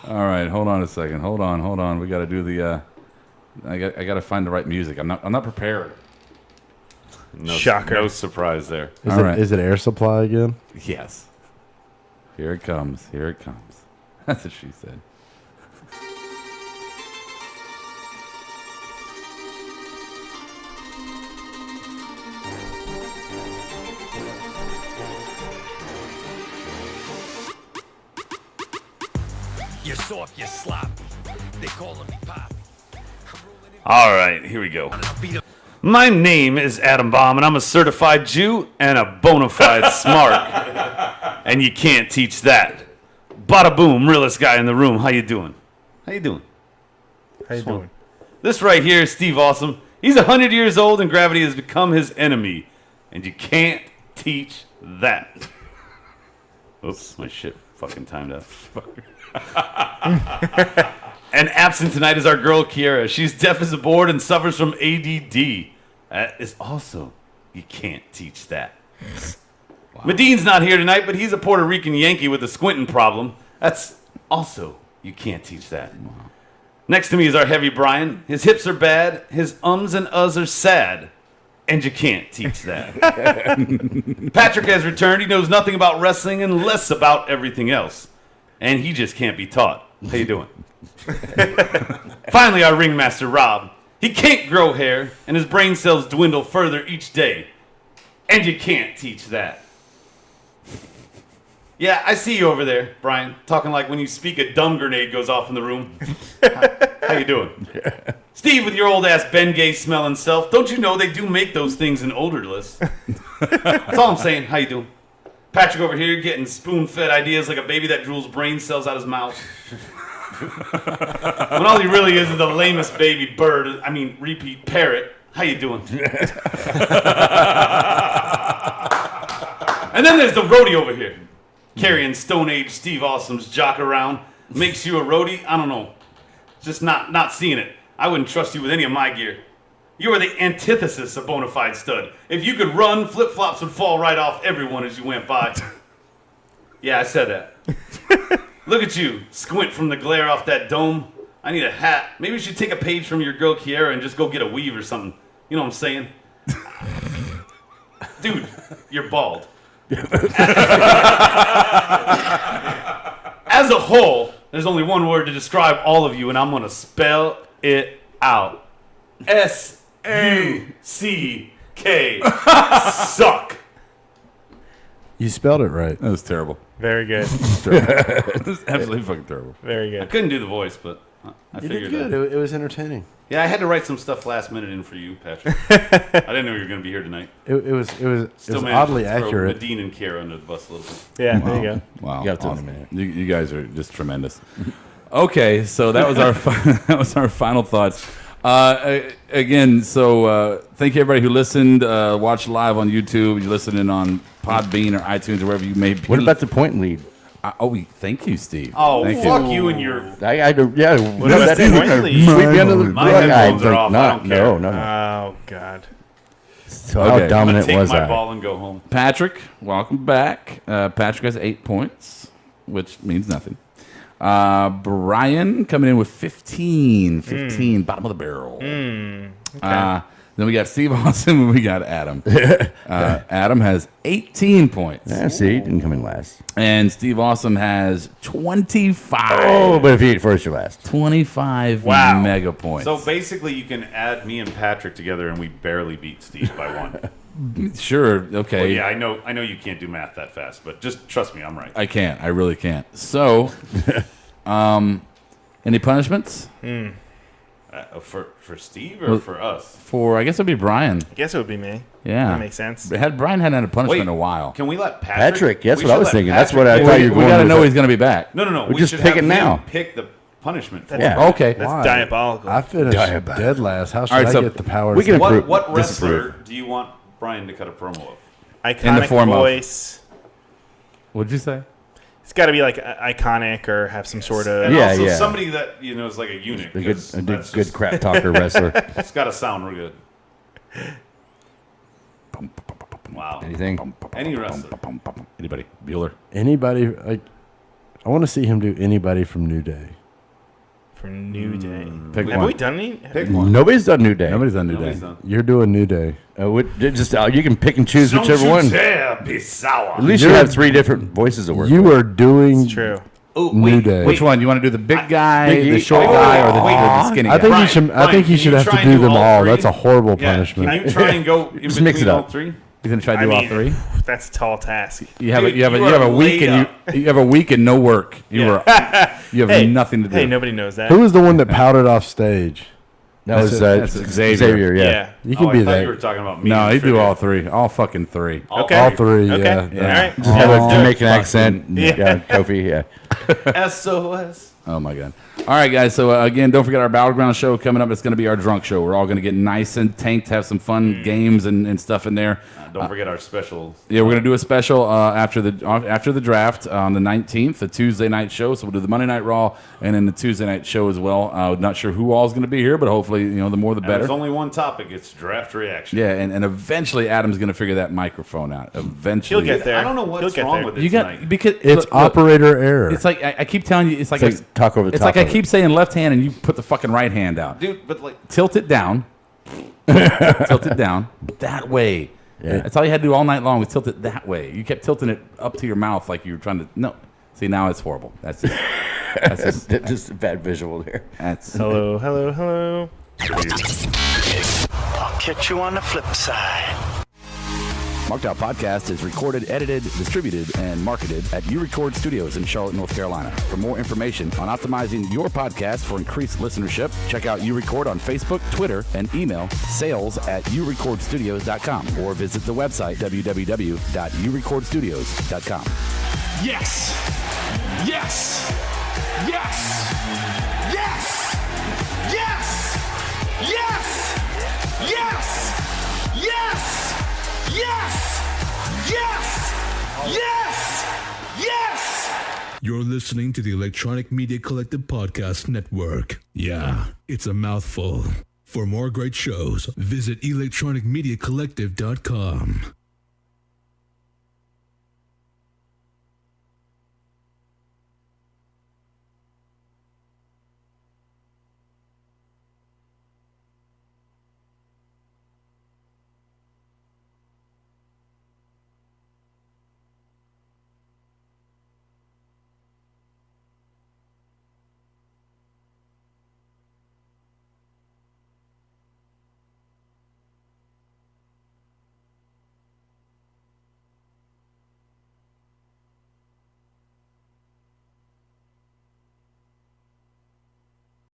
All right, hold on a second. Hold on. We got to do the. I got to find the right music. I'm not prepared. Shocker. No surprise there. All right. Is it Air Supply again? Yes. Here it comes. That's what she said. You're soft, you're sloppy. They calling me Poppy. All right, here we go. My name is Adam Baum, and I'm a certified Jew and a bona fide smart. And you can't teach that. Bada boom, realest guy in the room. How you doing? How you doing? This right here is Steve Awesome. He's 100 years old, and gravity has become his enemy. And you can't teach that. Oops, my shit fucking timed out. And absent tonight is our girl Kiera. She's deaf as a board and suffers from ADD. That is also, you can't teach that. Wow. Medine's not here tonight, but he's a Puerto Rican Yankee with a squinting problem. That's also, you can't teach that. Wow. Next to me is our heavy Brian. His hips are bad, his ums and uhs are sad. And you can't teach that. Patrick has returned. He knows nothing about wrestling and less about everything else. And he just can't be taught. How you doing? Finally, our ringmaster, Rob. He can't grow hair, and his brain cells dwindle further each day. And you can't teach that. Yeah, I see you over there, Brian, talking like when you speak a dumb grenade goes off in the room. How you doing? Steve, with your old-ass Bengay smelling self, don't you know they do make those things in odorless? That's all I'm saying. How you doing? Patrick over here getting spoon-fed ideas like a baby that drools brain cells out his mouth. When all he really is the lamest baby bird, repeat parrot. How you doing? And then there's the roadie over here. Carrying Stone Age Steve Awesome's jock around. Makes you a roadie? I don't know. Just not seeing it. I wouldn't trust you with any of my gear. You are the antithesis of bona fide stud. If you could run, flip-flops would fall right off everyone as you went by. Yeah, I said that. Look at you, squint from the glare off that dome. I need a hat. Maybe you should take a page from your girl Kiera and just go get a weave or something. You know what I'm saying? Dude, you're bald. As a whole, there's only one word to describe all of you, and I'm going to spell it out. S-U-C-K. Suck. You spelled it right. That was terrible. Very good. It was absolutely fucking terrible. Very good. I couldn't do the voice, but I You figured did good. It was entertaining. Yeah, I had to write some stuff last minute in for you, Patrick. I didn't know you were going to be here tonight. It was Still managed oddly to throw accurate. Medine and Kiera under the bus a little bit. Yeah, there you go. Wow, You got to awesome. admit it. You guys are just tremendous. Okay, so that was our that was our final thoughts. Again, so thank you everybody who listened, watched live on YouTube, you listening on Podbean or iTunes or wherever you may be. What about the point lead? Thank you, Steve. Oh, thank fuck you and your... I do, yeah. What about the point lead? Sweep me under the My rug. headphones are think off, I not. don't care. No. Oh, God. So Okay. how I'm I'm dominant going to was take my I? ball and go home. Patrick, welcome back. Patrick has 8 points, which means nothing. Brian coming in with 15, bottom of the barrel. Okay. Then we got Steve Awesome and we got Adam. Adam has 18 points. Yeah, see, he didn't come in last. And Steve Awesome has 25. Oh, but if you eat first, you're last. 25 mega points. So basically, you can add me and Patrick together, and we barely beat Steve by one. Sure. Okay. Well, yeah, I know you can't do math that fast, but just trust me, I'm right. I can't. I really can't. So, any punishments? For Steve or for us? I guess it'd be Brian. I guess it would be me. Yeah. That makes sense. Brian hadn't had a punishment in a while. Can we let Patrick? That's what I was thinking. That's what I thought you were We going got to with know it. he's going to be back. No. We just should pick have it now. him Pick the punishment. Okay. That's Why? diabolical. I finished dead last. How should All right, I so get the power? we can approve. What wrestler Disapprove. do you want Brian to cut a promo of? Iconic In the form of- voice. What'd you say? It's got to be like iconic or have some sort of. And Yeah, also yeah. somebody that is like a eunuch. A 'cause good that's good just- crap talker wrestler. It's got to sound real good. Wow. Anything? Any wrestler. Anybody? Bueller. Anybody? Like, I want to see him do anybody from New Day. From New Day. Pick Have one. we done any? Pick one. Nobody's done New Day. Nobody's done New Nobody's Day. done. You're doing New Day. You can pick and choose Don't whichever you one. dare be sour. At least you have 3 different voices to work You with. are doing It's true. Oh, New Day. Which one? You want to do the big guy, Big the E? short Oh, guy, or wait. the skinny guy? I think Brian, you should. I Brian, think you can should you have to try and do do them all all. three? That's a horrible Yeah, punishment. Can you try and go in Just mix between it all up. three? You gonna try to do all 3? That's a tall task. You have Dude, you have you a are week laid and you have a week and no work. You have Hey, nothing to do. Hey, nobody knows that. Who was the one that pouted off stage? That was that's Xavier. Yeah. You can I be thought you were that. talking about me. No, in he'd do trivia. all 3. All fucking 3. Okay. All 3. Okay. Yeah. All right. Just have a Oh, Jamaican fucking- accent. Yeah, Kofi. Yeah. SOS. Oh my god! All right, guys. So again, don't forget our Battleground show coming up. It's going to be our drunk show. We're all going to get nice and tanked, have some fun games and stuff in there. Don't forget our special. Yeah, we're going to do a special after the draft on the 19th, a Tuesday night show. So we'll do the Monday Night Raw and then the Tuesday night show as well. Not sure who all is going to be here, but hopefully, the more the And better. there's only one topic. It's draft reaction. Yeah, and eventually Adam's going to figure that microphone out. Eventually, He'll get there. I don't know He'll what's get wrong there. with it You got tonight. because It's look, operator error. It's like I keep telling you. It's like It's like talk over the It's top like I of it. keep saying left hand, and you put the fucking right hand out. Dude, but like, Tilt it down. Tilt it down that way. Yeah. That's all you had to do all night long was tilt it that way. You kept tilting it up to your mouth like you were trying to. No, see now it's horrible. That's it. That's just a bad visual there. That's Hello, hello, hello. I'll catch you on the flip side. Marked Out Podcast is recorded, edited, distributed, and marketed at U-Record Studios in Charlotte, North Carolina. For more information on optimizing your podcast for increased listenership, check out U-Record on Facebook, Twitter, and email sales@urecordstudios.com or visit the website www.urecordstudios.com. Yes! Yes! Yes! Yes! Yes! Yes! Yes! Yes! Yes! Yes! Yes! Yes! You're listening to the Electronic Media Collective Podcast Network. Yeah, it's a mouthful. For more great shows, visit electronicmediacollective.com.